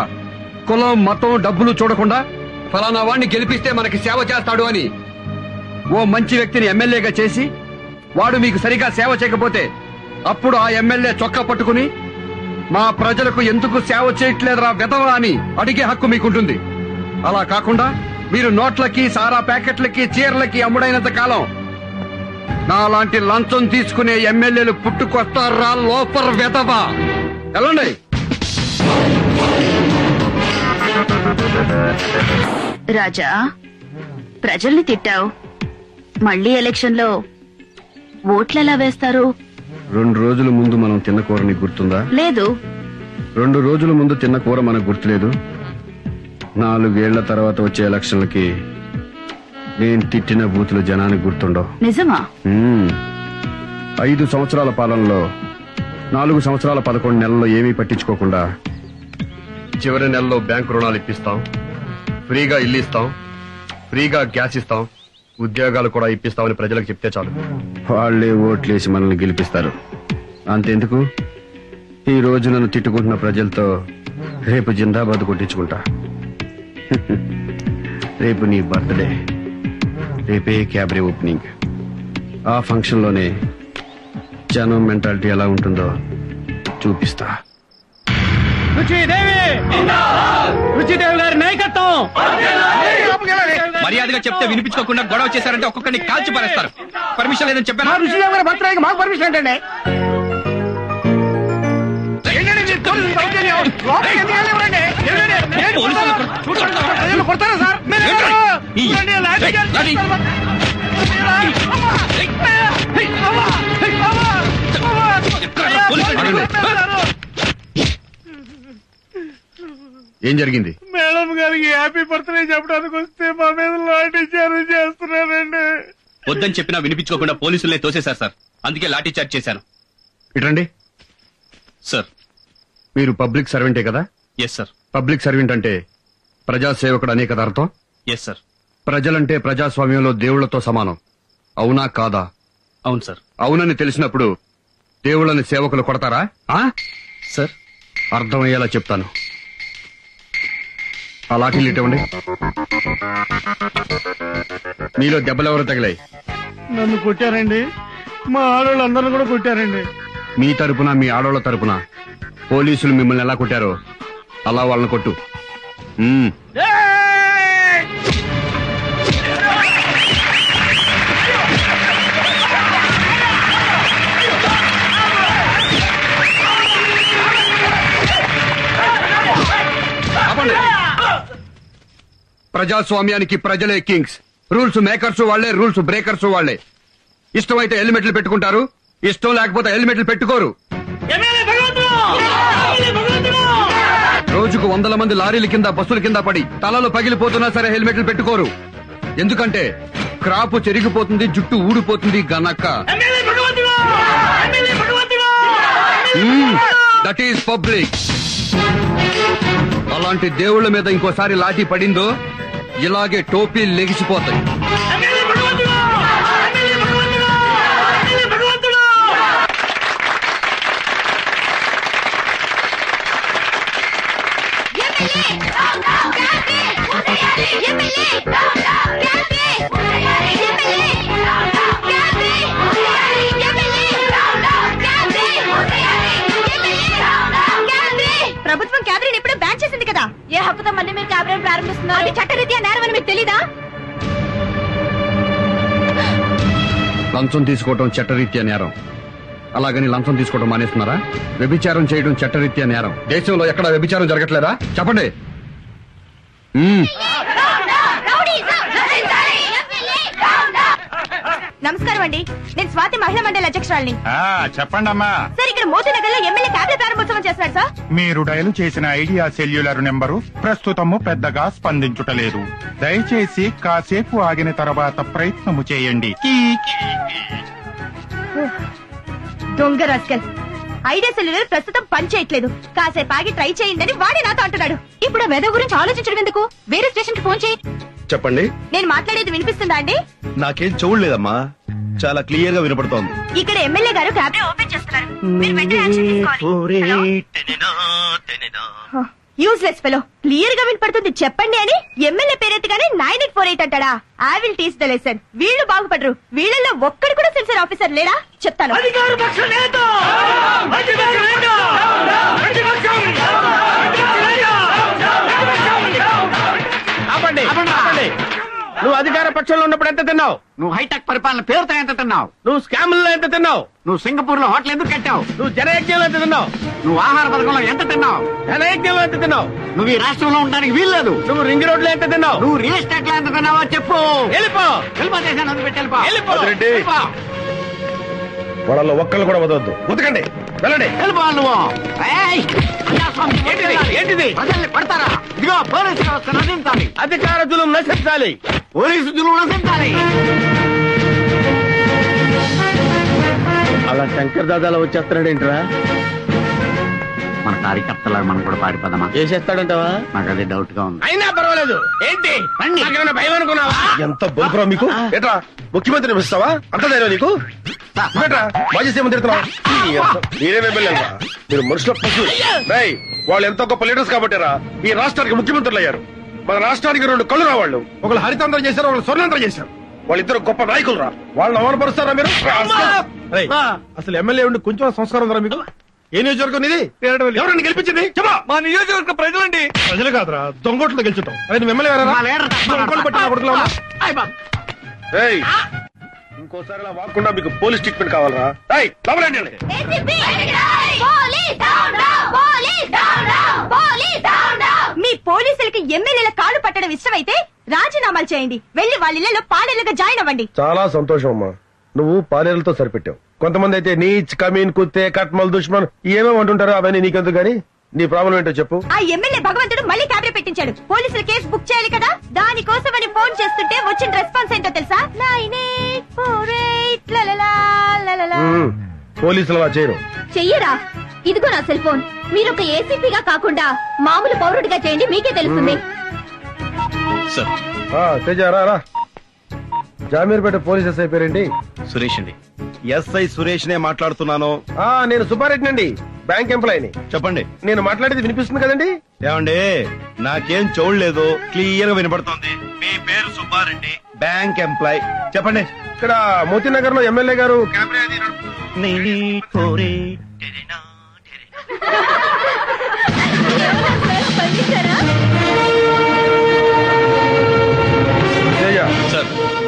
కులం మతం డబ్బులు చూడకుండా ఫలానా వాడిని గెలిపిస్తే మనకి సేవ చేస్తాడు అని ఓ మంచి వ్యక్తిని ఎమ్మెల్యేగా చేసి వాడు మీకు సరిగా సేవ చేయకపోతే అప్పుడు ఆ ఎమ్మెల్యే చొక్కా పట్టుకుని మా ప్రజలకు ఎందుకు సేవ చేయట్లేదురా వెధవా అని అడిగే హక్కు మీకుంటుంది. అలా కాకుండా మీరు నోట్లకి సారా ప్యాకెట్లకి చీరలకి అమ్ముడైనంత కాలం నాలాంటి లంచం తీసుకునే ఎమ్మెల్యేలు పుట్టుకొస్తారా లోపర్ వెధవా. వెళ్ళండి. రాజా, ప్రజల్ని తిట్టావు, మళ్ళీ ఎలక్షన్ లో ఓట్లెలా వేస్తారు? 2 రోజుల ముందు మనం తిన్న కూర నీకు గుర్తుందా? లేదు. 2 రోజుల ముందు తిన్న కూర మనకు గుర్తులేదు. 4 ఏళ్ల తర్వాత వచ్చే ఎలక్షన్లకి నేను తిట్టిన బూతులు జనానికి గుర్తుండవు. నిజమా? 5 సంవత్సరాల పాలనలో 4 సంవత్సరాల 11 నెలల్లో ఏమీ పట్టించుకోకుండా చివరి నెలలో బ్యాంకు రుణాలు ఇప్పిస్తాం, ఫ్రీగా ఇల్లు ఇస్తాం, ఫ్రీగా గ్యాస్ ఇస్తాం, ఉద్యోగాలు కూడా ఇప్పిస్తామని ప్రజలకు చెప్తే చాలు, వాళ్లే ఓట్లేసి మనల్ని గెలిపిస్తారు. అంతెందుకు, ఈ రోజు నన్ను తిట్టుకుంటున్న ప్రజలతో రేపు జిందాబాద్ కొట్టించుకుంటా. రేపు నీ బర్త్డే, రేపే క్యాబరే ఓపెనింగ్. ఆ ఫంక్షన్ లోనే జనం మెంటాలిటీ ఎలా ఉంటుందో చూపిస్తా. రుచిదేవి గారి నాయకత్వం. మర్యాదగా చెప్తే వినిపించుకోకుండా గొడవ చేశారంటే ఒక్కొక్కరిని కాల్చి పారేస్తారు. పర్మిషన్ లేదని చెప్పాను. రుచిదేవి గారి బర్త్డేకి మాకు పర్మిషన్ ఏంటండి? కొడతారా సార్? ఏం జరిగింది? మేడం గారికి హ్యాపీ బర్త్డే చెప్పడానికి వస్తే మా మీద లాఠీ చార్జ్ చేస్తున్నారండి. వద్దని చెప్పినా వినిపించుకోకుండా పోలీసులే తోసేశారు సార్. అందుకే లాఠీ చార్జ్ చేశాను. ఇటండి సార్. మీరు పబ్లిక్ సర్వెంటే కదా? Yes sir. పబ్లిక్ సర్వెంట్ అంటే ప్రజాసేవకుడు అనే కదా అర్థం? Yes sir. ప్రజలంటే ప్రజాస్వామ్యంలో దేవుళ్లతో సమానం. అవునా కాదా? అవును సార్. అవునని తెలిసినప్పుడు దేవుళ్ళని సేవకులు కొడతారా? సార్, అర్థమయ్యేలా చెప్తాను. ఆ లాఠీలు ఇవ్వండి. మీలో దెబ్బలెవరు తగిలాయి? నన్ను కొట్టారండి, మా ఆడవాళ్ళందరూ కూడా కొట్టారండి. మీ తరపున మీ ఆడవాళ్ళ తరపున పోలీసులు మిమ్మల్ని ఎలా కొట్టారో అలా వాళ్ళని కొట్టు. ప్రజాస్వామ్యానికి ప్రజలే కింగ్స్. రూల్స్ మేకర్స్ వాళ్లే, రూల్స్ బ్రేకర్స్ వాళ్లే. ఇష్టమైతే హెల్మెట్లు పెట్టుకుంటారు, ఇష్టం లేకపోతే హెల్మెట్లు పెట్టుకోరు. రోజుకు 100 మంది లారీల కింద బస్సుల కింద పడి తలలు పగిలిపోతున్నా సరే హెల్మెట్లు పెట్టుకోరు. ఎందుకంటే క్రాపు చెరిగిపోతుంది, జుట్టు ఊడిపోతుంది గనక. That is public. అలాంటి దేవుళ్ల మీద ఇంకోసారి లాఠీ పడిందో ఇలాగే టోపీలు లెగిసిపోతాయి. ప్రభుత్వం క్యాబినెట్ ఎప్పుడో బ్యాన్ చేసింది కదా, ఏ హక్కుతో మళ్ళీ మీరు క్యాబినెట్ ప్రారంభిస్తున్నారు? అది చట్టరీత్యా నేరం అని మీకు తెలీదా? లంచం తీసుకోవటం చట్టరీత్యా నేరం. అలాగని లంచం తీసుకోవడం మానేస్తున్నారా? వ్యభిచారం చేయడం చట్టరీత్యా నేరం. దేశంలో ఎక్కడ వ్యభిచారం జరగట్లేదా? చెప్పండి. నమస్కారం అండి, నేను స్వాతి మహిళా మండలి అధ్యక్షురాలిని. చెప్పండి అమ్మా. సార్, ఇక్కడ మోతీనగర్ లో ఎమ్మెల్యే క్యాబినెట్ ప్రారంభోత్సవం చేస్తున్నారు సార్. మీరు డయల్ చేసిన ఐడియా సెల్యులర్ నెంబరు ప్రస్తుతము పెద్దగా స్పందించుటలేదు. దయచేసి కాసేపు ఆగిన తర్వాత ప్రయత్నము చేయండి. దొంగ రాస్కల్, ఐడియా సెల్యులర్ ప్రస్తుతం పని చేయట్లేదు, కాసేపు ఆగి ట్రై చేయండి వాడే నాతో అంటున్నాడు. ఇప్పుడు వెద గురించి ఆలోచించడం ఎందుకు? వేరే స్టేషన్ కి ఫోన్ చేయి. చెప్పండి. నేను మాట్లాడేది వినిపిస్తుందా అండి? నాకేం చూడలేదమ్మా, చాలా క్లియర్ గా వినపడుతోంది. ఇక్కడ ఎమ్మెల్యే గారు క్యాబినెట్ ఓపెన్ చేస్తున్నారు, మీరు వెంటనే యాక్షన్ తీసుకోవాలి. యూస్లెస్ ఫెలో, క్లియర్ గా వినపడుతుంది చెప్పండి అని ఎమ్మెల్యే పేరెత్తగానే 9848 అంటాడా? I will teach the lesson. వీళ్ళు బాగుపడరు, వీళ్ళల్లో ఒక్కడు కూడా సెన్సర్ ఆఫీసర్ లేడా? చెప్తాను. ప్రతిపక్షంలో ఉన్నప్పుడు ఎంత తిన్నావు? నువ్వు హైటెక్ పరిపాలన పేరుతో ఎంత తిన్నావు? నువ్వు స్కాముల్లో ఎంత తిన్నావు? నువ్వు సింగపూర్ లో హోటల్ ఎందుకు కట్టావు? నువ్వు జనయజ్ఞంలో ఎంత తిన్నావు? నువ్వు ఆహార పథకంలో ఎంత తిన్నావు? జనయజ్ఞంలో ఎంత తిన్నావు? నువ్వు ఈ రాష్ట్రంలో ఉండడానికి వీల్లేదు. నువ్వు రింగ్ రోడ్ లో ఎంత తిన్నావు? నువ్వు రియల్ ఎస్టేట్ లో ఎంత తిన్నావో చెప్పు. వెళ్ళిపో. దేశాన్ని వదిలిపెట్టి వెళ్ళిపో. రెడ్డి వాళ్ళలో ఒక్కళ్ళు కూడా వదవద్దు. ఉతకండి, వెళ్ళండి. వెళ్ళిపో నువ్వు. ఏయ్! ఏంటిది? ప్రజల్ని పడతారా? ఇదిగో పోలీసు వ్యవస్థ నశించాలి. అధికార జులుం నశించాలి. పోలీసు జులుం నశించాలి. అలా శంకర్ దాదాలో వచ్చేస్తున్నాడేంట్రా? మన కార్యకర్తలా మనం కూడా పారిపోదామా? చేసేస్తాడంటావా? నాకు అదే డౌట్ గా ఉంది. అయినా పర్వాలేదు. ఏంటి నాకేమైనా భయం అనుకున్నావా? ఎంత బొంపురా మీకు. ఏట్రా ముఖ్యమంత్రిని పిలుస్తావా? అంత ధైర్యం నీకు? ఏట్రా మాజీ సీఎం తిడుతున్నావు? మీరేమే వెళ్ళారా? మీరు మనుషుల పశువు. వాళ్ళు ఎంతో గొప్ప లీడర్స్ కాబట్టిరా ఈ రాష్ట్రానికి ముఖ్యమంత్రులు అయ్యారు. మన రాష్ట్రానికి 2 కళ్ళు రావాళ్ళు. ఒకళ్ళు హరితాంధ్రం చేశారు, ఒకళ్ళు స్వర్ణాంధ్రం చేశారు. వాళ్ళిద్దరు గొప్ప నాయకులు రా. వాళ్ళని అవమానపరుస్తారా మీరు? అసలు ఎమ్మెల్యే ఉండి కొంచెం సంస్కారం ఉందా మీకు? ఏ నియోజకవర్గం ఇది? ఎవరండి గెలిపించింది? చెప్పా. మా నియోజకవర్గ ప్రజలండి. ప్రజలు కాదురా, దొంగోట్లు గెలుచుతాం. అదే నువ్వు ఎమ్మెల్యే ఇంకోసారి వాకుండా మీకు పోలీస్ ట్రీట్మెంట్ కావాలరా? మీ పోలీసులకి ఎమ్మెల్యేల కాళ్ళు పట్టడం ఇష్టమైతే రాజీనామాలు చేయండి. వెళ్లి వాళ్ళ ఇళ్లలో పాడేలుగా జాయిన్ అవ్వండి. చాలా సంతోషం అమ్మా. నువ్వు పాలేరులతో సరిపెట్టావు. కొంతమంది అయితే నీచ్, కమీన్, కుత్తే, కట్మల్, దుష్మన్ ఏమేమి అంటుంటారో అవన్నీ నీకెందుకు గానీ నీ ప్రాబ్లం ఏంటో చెప్పు. ఆ ఎమ్మెల్యే భగవంతుడు మళ్ళీ క్యాబినెట్ పెట్టించాడు. పోలీసులు కేసు బుక్ చేయాలి కదా, దానికోసమని ఫోన్ చేస్తుంటే వచ్చిన రెస్పాన్స్ ఏంటో తెలుసా? 9848 లలలా. పోలీసులు అలా చేయరు. చెయ్యరా? ఇదిగో నా సెల్ ఫోన్. మీరు ఒక ఏసీపీగా కాకుండా మామూలు పౌరుడిగా చేయండి, మీకే తెలుస్తుంది. రా. జామీర్పేట పోలీస్ ఎస్ఐ పేరేంటి? సురేష్ అండి. ఎస్ఐ సురేష్ నే మాట్లాడుతున్నాను. నేను సుబ్బారెడ్డి అండి, బ్యాంక్ ఎంప్లాయీని. చెప్పండి. నేను మాట్లాడేది వినిపిస్తుంది కదండి? ఏమండి, నాకేం చూడలేదు, క్లియర్ గా వినపడుతోంది. మీ పేరు సుబ్బారెడ్డి, బ్యాంక్ ఎంప్లాయీ. చెప్పండి. ఇక్కడ మోతీనగర్ లో ఎమ్మెల్యే గారు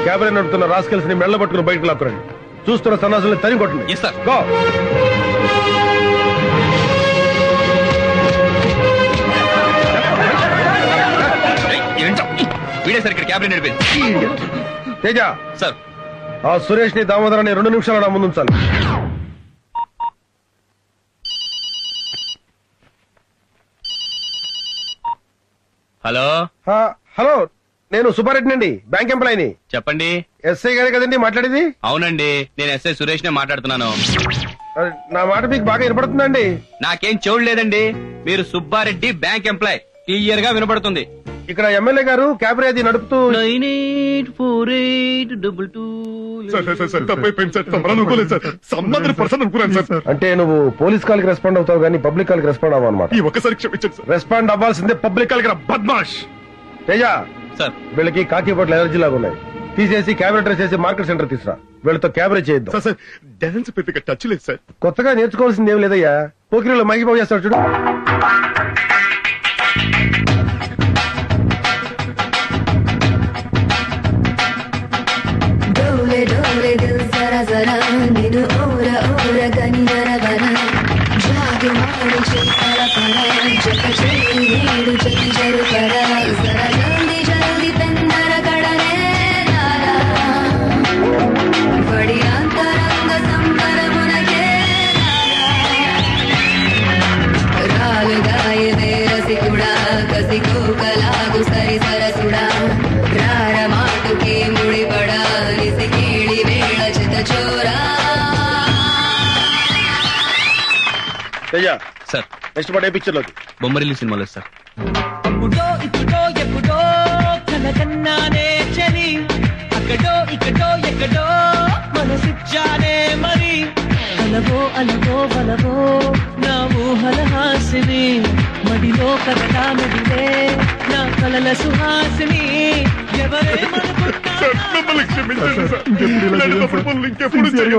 క్యాబినెట్ నడుపుతున్న రాస్కెల్స్ ని మెళ్ళ పట్టుకుని బయటకు లాక్కురండి. చూస్తున్న సన్నాసుల్ని తరిగి కొట్టండి. గో. తేజ సార్, ఆ సురేష్ ని దామోదరాన్ని 2 నిమిషాలు నా ముందు ఉంచాలి. హలో. హలో, నేను సుబ్బారెడ్డి అండి, బ్యాంక్ ఎంప్లాయీని. చెప్పండి. ఎస్ఐ గారే కదండి మాట్లాడేది? అవునండి, నేను ఎస్ఐ సురేష్ నే మాట్లాడుతున్నాను. నా మాట మీకు బాగా వినపడుతుందండి? నాకేం చూడలేదండి. మీరు సుబ్బారెడ్డి, బ్యాంక్ ఎంప్లాయ్, క్లియర్ గా వినపడుతుంది. ఇక్కడ ఎమ్మెల్యే గారు క్యాబ్ అది నడుపుతూ 9848 అంటే నువ్వు పోలీస్ కాల్ కి రెస్పాండ్ అవుతావు కానీ పబ్లిక్ కాల్ కి రెస్పాండ్ అవ్వ అనమాట. ఒక్కసారి క్షమించండి సార్. రెస్పాండ్ అవ్వాల్సిందే పబ్లిక్ కాల్ కి. బద్మాష్. తేజ సార్, వీళ్ళకి కాకి బొట్లు ఎలర్జీ లాగా ఉన్నాయి. తీసేసి క్యాబినెట్ చేసి మార్కెట్ సెంటర్ తీసురా. వీళ్ళతో క్యాబినెట్ చేయొద్దు. సార్ డాన్స్ పెద్దగా టచ్ లేదు సార్. కొత్తగా నేర్చుకోవాల్సింది ఏం లేదయ్యా. పోకిరీలో మగిపోయి చేస్తాడు చూడు. डोले डोले दिल जरा जरा निनु ओरा ओरा गनी जरा बरा जागे मारू चेतरा परा जप चली नीडु जति जरु परा जरा जल्दी जल्दी तंदर कड़ने नारा बड़ी अंतरंग संबर मुनके नारा राल गाय दे रसिकुड़ा कसिको कलागु सरी सरसुड़ा रार माटु की मुड़ी बड़ा निसिकीड़ी वेळ चित चोरा. తేజ సార్, నెక్స్ట్ పాట ఏ పిక్చర్ లోకి? బొమ్మరిల్లు సినిమాలో సార్. అప్పుడో ఇప్పుడో ఎప్పుడో కలకన్నానే చలి అక్కడో ఇక్కడో ఎక్కడో మనసిచ్చానే మరి అలవో అలవో బలవో నా ఊహల హాసిని మడిలో కదలా నదిలే నా కలల సుహాసిని ఎవరే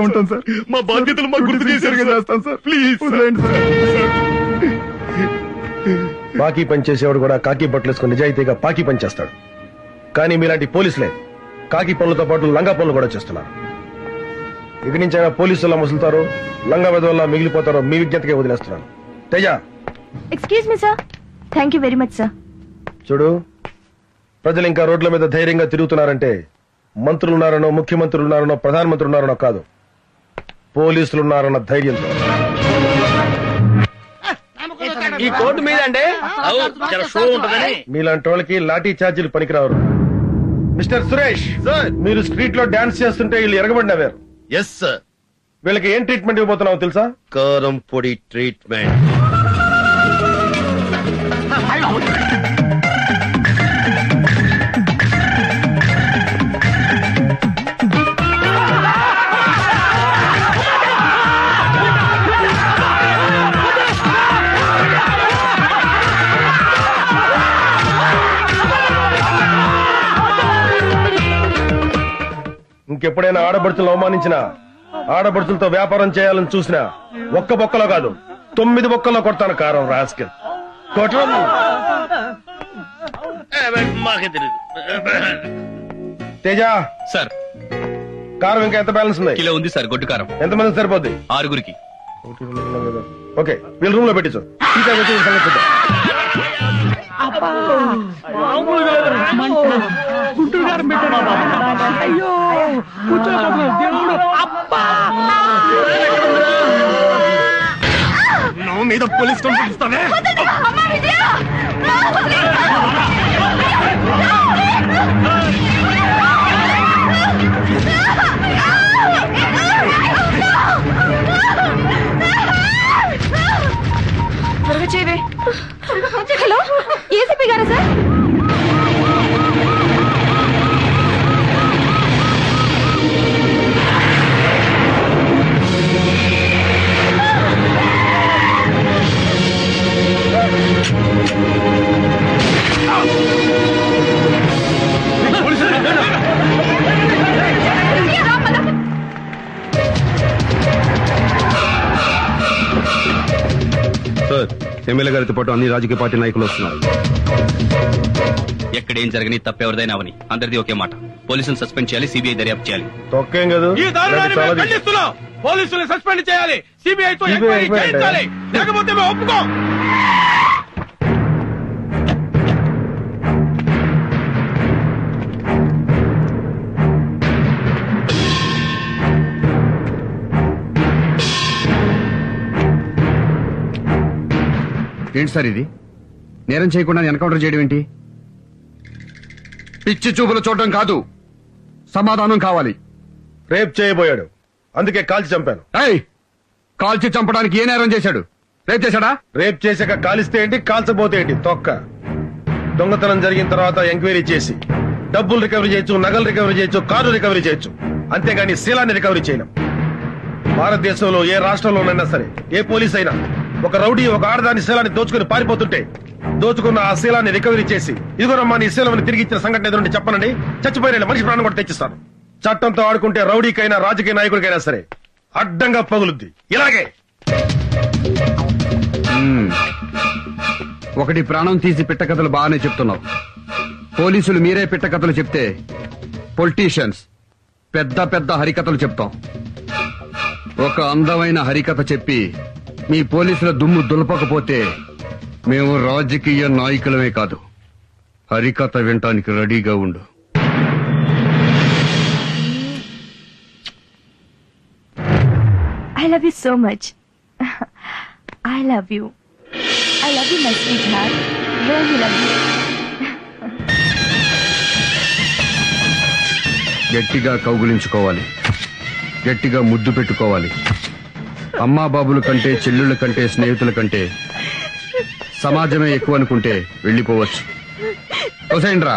ఉంటాను సార్. మా బాధ్యతలు మాకు గుర్తు చేశారు కదా సార్. ప్లీజ్ బాకీ పనిచేసేవాడు కూడా కాకి బట్టలు వేసుకుని నిజాయితీగా పాకి పనిచేస్తాడు. కానీ మీలాంటి పోలీసులే కాకి పనులతో పాటు లంగా పనులు కూడా చేస్తున్నారు. ఇక నుంచి అయినా పోలీసులా ముసులుతారో లంగా వెదవల్లా మిగిలిపోతారో మీ విజ్ఞతకే వదిలేస్తున్నాను. Teja, excuse me sir. Thank you very much sir. చూడు, ప్రజలు ఇంకా రోడ్ల మీద ధైర్యంగా తిరుగుతున్నారంటే మంత్రులున్నారనో, ముఖ్యమంత్రులున్నారనో, ప్రధానమంత్రి ఉన్నారనో కాదు, పోలీసులున్నారన్న ధైర్యంతో. ఈ కోర్టు మీద అండి షో ఉంటుందని మీలాంటి వాళ్ళకి లాఠీ ఛార్జీలు పనికిరారు. మిస్టర్ సురేష్, మీరు స్ట్రీట్ లో డాన్స్ చేస్తుంటే వీళ్ళు ఎరగబడినవారు. Yes sir. వీళ్ళకి ఏం ట్రీట్మెంట్ ఇవ్వబోతున్నావు తెలుసా? కారం పొడి ట్రీట్మెంట్. ఇంకెప్పుడైనా ఆడబడుచులను అవమానించినా, ఆడబడుచులతో వ్యాపారం చేయాలని చూసినా ఒక్క బొక్కలో కాదు 9 బొక్కల్లో కొడతాను కారం. రాస్కెల్ మాకే తెలియదు. తేజ సార్, కారం ఇంకా ఎంత బ్యాలెన్స్ ఉంది? కిలో ఉంది సార్. గొడ్డు కారం ఎంతమంది సరిపోద్ది? 6గురికి. ఓకే, వీళ్ళ రూమ్ లో పెట్టించు. అయ్యో నువ్వు మీద పోలీస్ కంప్లైంట్ ఇస్తావే? త్వరగా చేయవే. హలో, ఏసీపీ గారా సార్? సార్, ఎమ్మెల్యే గారితో పాటు అన్ని రాజకీయ పార్టీ నాయకులు వస్తున్నారు. ఎక్కడేం జరగని తప్పెవరిదైనా అవని అందరిది ఒకే మాట. పోలీసులు సస్పెండ్ చేయాలి, సిబిఐ దర్యాప్తు చేయాలి. తొక్కేం కాదు. ఈ దారుణాన్ని మేము ఖండిస్తున్నాం. పోలీసులు సస్పెండ్ చేయాలి, సిబిఐతో ఎంక్వైరీ చేయించాలి, లేకపోతే మేము ఒప్పుకోం. ఏంటి సార్ ఇది? నేరం చేయకుండా ఎన్కౌంటర్ చేయడం ఏంటి? పిచ్చి చూపులు చూడడం కాదు, సమాధానం కావాలి. రేప్ చేయబోయాడు, అందుకే కాల్చి చంపాను. కాల్చి చంపడానికి ఏ నేరం చేశాడు? రేప్ చేశాడా? రేప్ చేశాక కాలిస్తే ఏంటి, కాల్చబోతే ఏంటి? తొక్క. దొంగతనం జరిగిన తర్వాత ఎంక్వైరీ చేసి డబ్బులు రికవరీ చేయొచ్చు, నగలు రికవరీ చేయొచ్చు, కారు రికవరీ చేయొచ్చు, అంతేగాని శీలాన్ని రికవరీ చేయలేం. భారతదేశంలో ఏ రాష్ట్రంలోనైనా సరే ఏ పోలీస్ అయినా ఒక రౌడీ ఒక ఆడదాని శీలాన్ని దోచుకుని పారిపోతుంటే దోచుకున్న ఆ శీలాన్ని రికవరీ చేసి ఇదిగోనమ్మా నీ శీలం తిరిగి ఇచ్చిన సంఘటన ఎదురుంటే చెప్పనండి, చచ్చిపోయిన మనిషి ప్రాణం కూడా తెచ్చిస్తాను. చట్టంతో ఆడుకుంటే రౌడీకైనా రాజకీయ నాయకుడికైనా సరే అడ్డంగా పగులుద్ది. ఇలాగే ఒకటి ప్రాణం తీసి పిట్టకథలు బాగానే చెప్తున్నావు. పోలీసులు మీరే పిట్టకథలు చెప్తే పొలిటీషియన్స్ పెద్ద పెద్ద హరికథలు చెప్తాం. ఒక అందమైన హరికథ చెప్పి మీ పోలీసుల దుమ్ము దులపకపోతే మేము రాజకీయ నాయకులమే కాదు, హరికథ వినటానికి రెడీగా ఉండు. I love you so much. I love you. I love you, my sweetheart. Really love you. గట్టిగా కౌగులించుకోవాలి, గట్టిగా ముద్దు పెట్టుకోవాలి. అమ్మా బాబుల కంటే, చెల్లుళ్ళ కంటే, స్నేహితుల కంటే సమాజమే ఎక్కువ అనుకుంటే వెళ్ళిపోవచ్చు. తోసేయండి రా,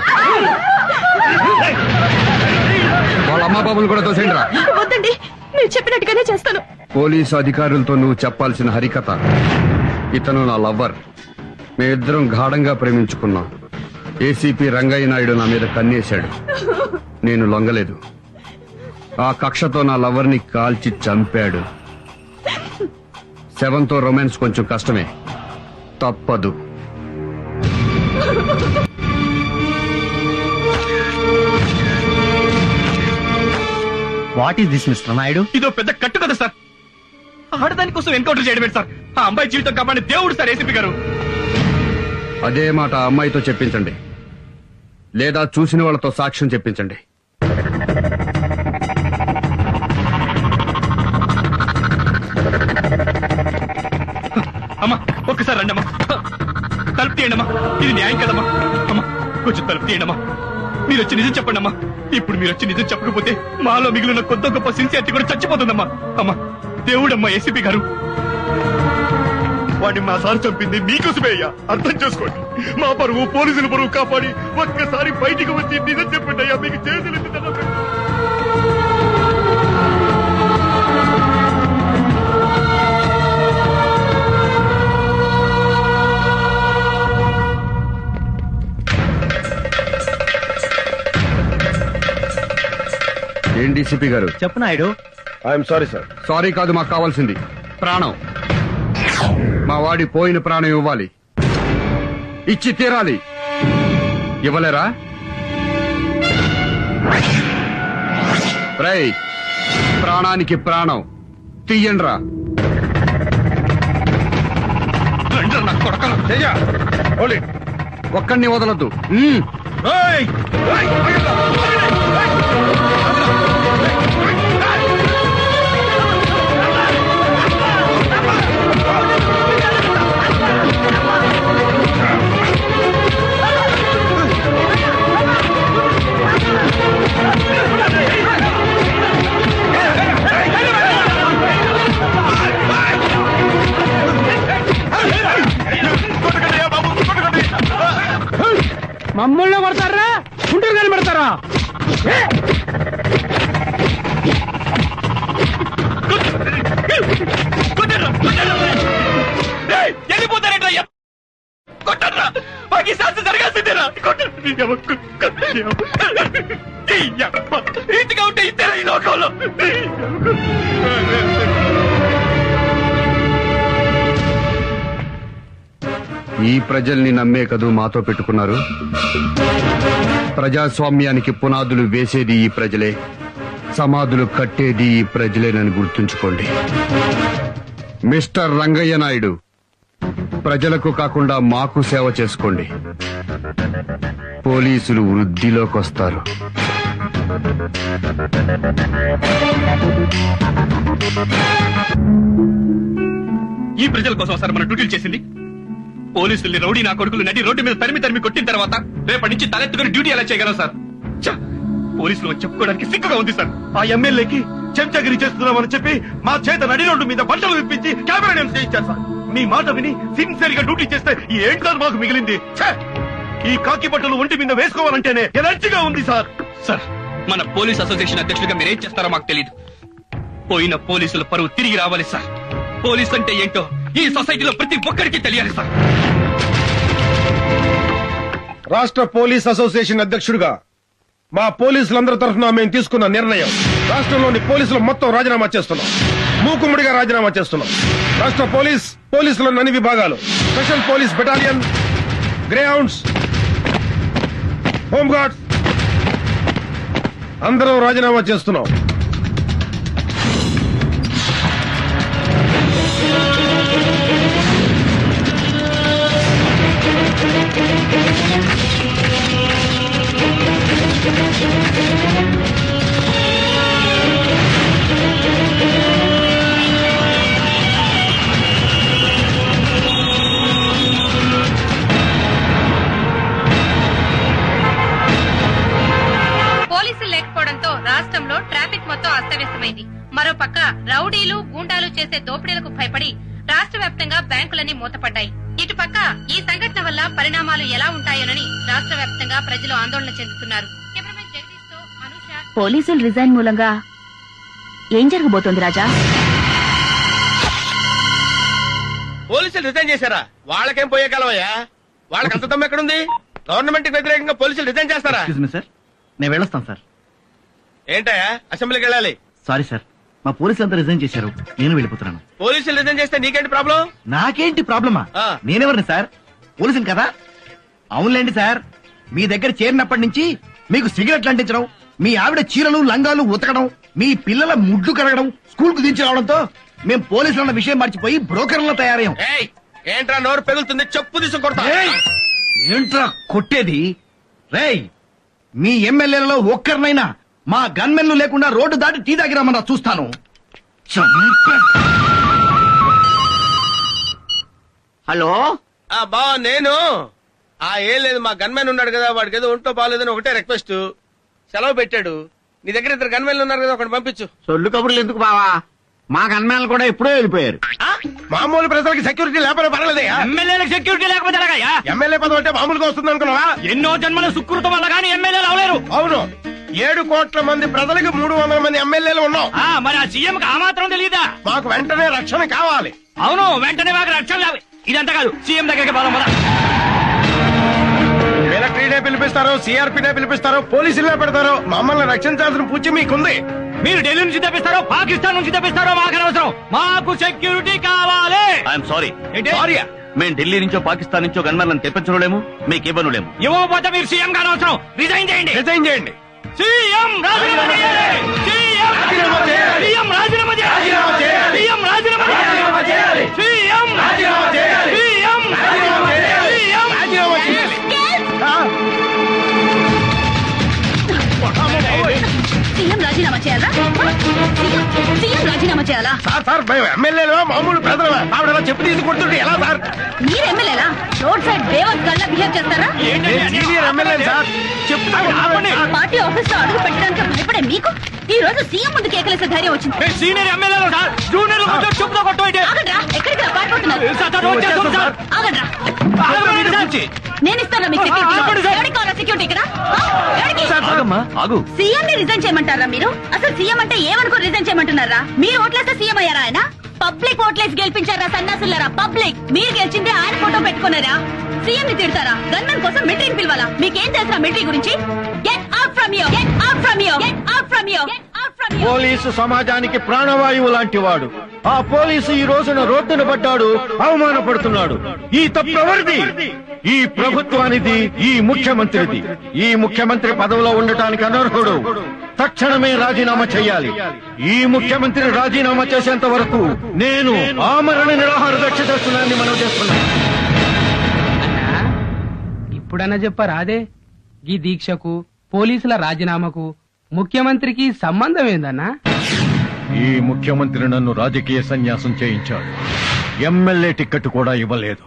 వాళ్ళ అమ్మా బాబులు కూడా తోసేయండి రా. వద్దండి, మీరు చెప్పినట్టుగానే చేస్తాను. పోలీసు అధికారులతో నువ్వు చెప్పాల్సిన హరికథ, ఇతను నా లవ్వర్, మేమిద్దరం గాఢంగా ప్రేమించుకున్నాం. ఏసీపీ రంగయ్య నాయుడు నా మీద కన్నేశాడు, నేను లొంగలేదు. ఆ కక్షతో నా లవర్ని కాల్చి చంపాడు. శవంతో రొమాన్స్ కొంచెం కష్టమే, తప్పదు. What is this mister Naidu? ఇదో పెద్ద కట్టు కదా సార్. ఆడదాని కోసం ఎన్కౌంటర్ చేయడమే సార్. ఆ అమ్మాయి జీవితం కాపాడి దేవుడు సార్ ఏసీపీ గారు. అదే మాట ఆ అమ్మాయితో చెప్పించండి, లేదా చూసిన వాళ్ళతో సాక్ష్యం చెప్పించండి. అమ్మా ఒక్కసారి రండి అమ్మా, తలుపు తీయండి అమ్మా. ఇది న్యాయం కదమ్మా. అమ్మా కొంచెం తలుపు తీయండి అమ్మా. మీరు వచ్చి నిజం చెప్పండి అమ్మా. ఇప్పుడు మీరు వచ్చి నిజం చెప్పకపోతే మాలో మిగిలిన కొత్త గొప్ప సిన్సియారిటీ కూడా చచ్చిపోతుందమ్మా. అమ్మా దేవుడమ్మా ఏసీపీ గారు. వాడిని మా సార్ చంపింది మీకోసమే అయ్యా, అర్థం చేసుకోండి. మా పరువు పోలీసుల పరువు కాపాడి ఒక్కసారి బయటికి వచ్చి నిజం చెప్పండి అయ్యా. మీకు చేతులు ఏం డీసీపీ గారు? చెప్పు Naidu. I'm sorry sir. Sorry కాదు, మాకు కావాల్సింది ప్రాణం. మా వాడి పోయిన ప్రాణం ఇవ్వాలి, ఇచ్చి తీరాలి. ఇవ్వలేరా? రై ప్రాణానికి ప్రాణం తీయండ్రా. ఒక్కడిని వదలొద్దు. మమ్మల్ని కొడతారా, గుంటూరు కానీ పెడతారా? వెళ్ళిపోతారేంటయ్యా? కొట్టరా, మాకు శాస్త్రం జరగాల్సిందేనా? ఇంటిగా ఉంటే ఇద్దరు ఈ లోకంలో. ఈ ప్రజల్ని నమ్మే కదూ మాతో పెట్టుకున్నారు. ప్రజాస్వామ్యానికి పునాదులు వేసేది ఈ ప్రజలే, సమాధులు కట్టేది ఈ ప్రజలేనని గుర్తుంచుకోండి. మిస్టర్ రంగయ్య నాయుడు, ప్రజలకు కాకుండా మాకు సేవ చేసుకోండి. పోలీసులు వృద్ధిలోకి వస్తారు. ఈ ప్రజల కోసం సార్ మన డ్యూటీలు చేసింది. పోలీసుల్ని రౌడీ నా కొడుకులు నడి రోడ్డు మీద తరిమి కొట్టిన తర్వాత రేపటి నుంచి తలెత్తుకుని డ్యూటీ ఎలా చేయగలం సార్? పోలీసులు చెప్పుకోవడానికి సిగ్గుగా ఉంది సార్. ఆ ఎమ్మెల్యేకి చెంచగిరి చేస్తున్నామని చెప్పి మా చేత నడి రోడ్డు మీద బట్టలు విప్పించి కెమెరా నేమ్స్ చేయించారు సార్. మీ మాట విని సిన్సియర్ గా డ్యూటీ చేస్తే ఏం సార్ మాకు మిగిలింది? ఈ కాకి బట్టలు ఒంటి మీద వేసుకోవాలంటేనే ఎనర్జీగా ఉంది సార్. సార్ మన పోలీస్ అసోసియేషన్ అధ్యక్షుడిగా మీరేం చేస్తారో మాకు తెలియదు. పోయిన పోలీసుల పరువు తిరిగి రావాలి సార్. పోలీస్ అంటే ఏంటో ఈ సొసైటీలో ప్రతి ఒక్కరికి తెలియాలి సార్. రాష్ట్ర పోలీస్ అసోసియేషన్ అధ్యక్షుడిగా మా పోలీసులందరి తరఫున మేము తీసుకున్న నిర్ణయం, రాష్ట్రంలోని పోలీసులు మొత్తం రాజీనామా చేస్తున్నాం. మూకుమ్మడిగా రాజీనామా చేస్తున్నాం. రాష్ట్ర పోలీసులోని అన్ని విభాగాలు, special police battalion, greyhounds, home guards అందరం రాజీనామా చేస్తున్నాం. పోలీసులు లేకపోవడంతో రాష్ట్రంలో ట్రాఫిక్ మొత్తం అస్తవ్యస్తమైంది. మరోపక్క రౌడీలు గూండాలు చేసే దోపిడీలకు భయపడి రాష్ట్ర వ్యాప్తంగా బ్యాంకులన్నీ మూతపడ్డాయి. ఇటుపక్క ఈ సంఘటన వల్ల పరిణామాలు ఎలా ఉంటాయోనని రాష్ట్ర వ్యాప్తంగా ప్రజలు ఆందోళన చెందుతున్నారు. కెమెరామెన్ జగదీష్ తో అనుష. పోలీసులు రిజైన్ మూలంగా ఏం జరగబోతోంది రాజా? పోలీసులు రిజైన్ చేశారా? వాళ్ళకేం పోయే కాలమయ్యా? వాళ్ళకి అంత దమ్ము ఎక్కడుంది? గవర్నమెంట్ కి వ్యతిరేకంగా పోలీసులు రిజైన్ చేస్తారా? సార్ నేను వెళ్ళొస్తాను సార్. ఏంటయ్యా అసెంబ్లీకి వెళ్ళాలి? సారీ సార్, మా పోలీసులు అంతా రిజైన్ చేశారు, నేను వెళ్ళిపోతున్నాను. పోలీసులు రిజైన్ చేస్తే నీకేంటి ప్రాబ్లం? నాకేంటి ప్రాబ్లమా? నేనెవరిని సార్? పోలీసులు కదా. అవునులేండి సార్, మీ దగ్గర చేరినప్పటి నుంచి మీకు సిగరెట్లు అంటించడం, మీ ఆవిడ చీరలు లంగాలు ఉతకడం, మీ పిల్లల ముడ్లు కరగడం స్కూల్ కు దించి రావడంతో మేము పోలీసులు అన్న విషయం మర్చిపోయి బ్రోకర్లో తయారయ్యాం. ఏంట్రా నోరు పెగులుతుంది, చెప్పు తీసుకొడతా. ఏంట్రా కొట్టేది? రేయ్, మీ ఎమ్మెల్యేలలో ఒక్కరినైనా మా గన్మెన్లు లేకుండా రోడ్డు దాటి టీ దగ్గరమన్నా చూస్తాను. హలో బా నేను ఏం లేదు, మా గన్మెన్ ఉన్నాడు కదా, వాడికి ఏదో ఒంట్లో బాగాలేదని ఒకటే రిక్వెస్ట్, సెలవు పెట్టాడు. నీ దగ్గర 2 గన్మెన్లు ఉన్నారు కదా, ఒకటి పంపించు. సొల్లు కబుర్లు ఎందుకు బావా, మా గన్మేన్లు కూడా ఎప్పుడో వెళ్ళిపోయారు. మామూలు ప్రజలకి సెక్యూరిటీ లేకపోతే పర్వాలేదయ్యా. ఎమ్మెల్యేలకు సెక్యూరిటీ లేకపోతే ఎలాగయ్యా? ఎమ్మెల్యే పదవి అంటే మామూలుగా వస్తుంది అనుకున్నావా? ఎన్నో జన్మల సుకృతం వల్ల కానీ ఎమ్మెల్యేలు అవలేరు. అవును, 7 కోట్ల మంది ప్రజలకు 300 మంది ఎమ్మెల్యేలు ఉన్నాం. మరి ఆ సీఎం కి ఆ మాత్రం తెలియదా? మాకు వెంటనే రక్షణ కావాలి. అవును, వెంటనే మాకు రక్షణ కావాలి. ఇదంతా కాదు, సీఎం దగ్గరికి పోదాం పద. మిలిటరీనే పిలిపిస్తారు, సిఆర్పీనే పిలిపిస్తారు, పోలీసులనే పెడతారు. మమ్మల్ని రక్షించాల్సిన పూచి మీకుంది. మీరు ఢిల్లీ నుంచి తెప్పిస్తారో పాకిస్తాన్ నుంచి తెప్పిస్తారో మాకు అనవసరం, మాకు సెక్యూరిటీ కావాలి. I'm sorry. సారీయా? మేము ఢిల్లీ నుంచో పాకిస్తాన్ నుంచో గన్మెన్లను తెప్పించలేము, మీకు ఇవ్వనులేము. ఇవ్వకపోతే మీరు సీఎం కానవసరం, రిజైన్ చేయండి. రిజైన్ చేయండి. సీఎం రాజీనామా చేయాలి. సీఎం రాజీనామా చేయాలి. సీఎం రాజీనామా చేయాలి. సీఎం రాజీనామా చేయాలి. సీఎం రాజీనామా చేయాలి. సీఎం రాజీనామా చేయాలి. సీఎం రాజీనామా చేయాలి. సీఎం రాజీనామా చేయాలా? సీఎం రాజీనామా చేయాలా? సార్ మేము ఎమ్మెల్యేలు మామూలు ప్రజలమే, ఆవిడ చెప్పు తీసి కొడుతుంటే ఎలా సార్? మీరు ఎమ్మెల్యేలా? రోడ్ సైడ్ బేవత్ గల్లా బిహేవ్ చేస్తారా? సీనియర్ ఎమ్మెల్యే సార్, చెప్తాను. పార్టీ ఆఫీస్ లో అడుగు పెట్టడానికి భయపడే మీకు ఈ రోజు సీఎం ముందు కేకలేసే ధైర్యం వచ్చింది. సీనియర్ ఎమ్మెల్యేలు సార్, జూనియర్ చెప్పుతో కొట్టండి. ఆగండ్రా, ఎక్కడికి పారిపోతున్నారు? ఆగండ్రా, నేను ఇస్తాను మీకు సెక్యూరిటీ. ఎవరికి కావాలా సెక్యూరిటీ ఇక్కడ? సీఎం ని రిజైన్ చేయమంటారా మీరు? అసలు సీఎం అంటే ఏమనుకో రిజైన్ చేయమంటున్నారా? మీరు ఓట్లేస్తే సీఎం అయ్యారా ఆయన? పబ్లిక్ ఓట్లేసి గెలిపించారా సన్నాసులారా? పబ్లిక్ మీరు గెలిచిందే ఆయన ఫోటో పెట్టుకున్నారా? సీఎం ని తిడతారా? గన్మెన్ కోసం మిలిటరీని పిలవాలా? మీకేం తెలుసా మిలిటరీ గురించి? Get out from here, get out from here, get out from here, get out from here. Police సమాజానికి ప్రాణవాయువు లాంటి వాడు. ఆ పోలీసు ఈ రోజున రోడ్డున పడ్డాడు, అవమానపడుతున్నాడు. ఈ తప్పు ఎవరిది? ఈ ప్రభుత్వానిది, ఈ ముఖ్యమంత్రిది. ఈ ముఖ్యమంత్రి పదవిలో ఉండటానికి అనర్హుడు. తక్షణమే రాజీనామా చేయాలి. ఈ ముఖ్యమంత్రి రాజీనామా చేసేంత వరకు నేను ఆమరణ నిరాహార దీక్ష చేస్తున్నానని మనం చేస్తున్నాం. ఇప్పుడన్నా చెప్పారా అదే ఈ దీక్షకు పోలీసుల రాజీనామాకు ముఖ్యమంత్రికి సంబంధం ఏందన్నా? ఈ ముఖ్యమంత్రి నన్ను రాజకీయ సన్యాసం చేయించాడు. ఎమ్మెల్యే టికెట్ కూడా ఇవ్వలేదు,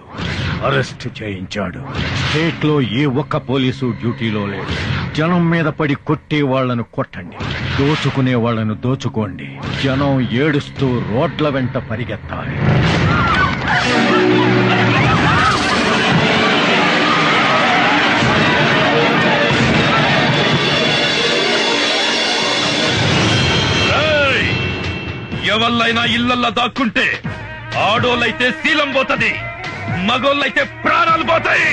అరెస్ట్ చేయించాడు. స్టేట్ లో ఏ ఒక్క పోలీసు డ్యూటీలో లేడు. జనం మీద పడి కొట్టే వాళ్లను కొట్టండి, దోచుకునే వాళ్లను దోచుకోండి. జనం ఏడుస్తూ రోడ్ల వెంట పరిగెత్తాలి. ఎవళ్ళైనా ఇళ్లల్లో దాక్కుంటే ఆడోళ్ళైతే శీలం పోతది, మగోళ్ళైతే ప్రాణాలు పోతాయి.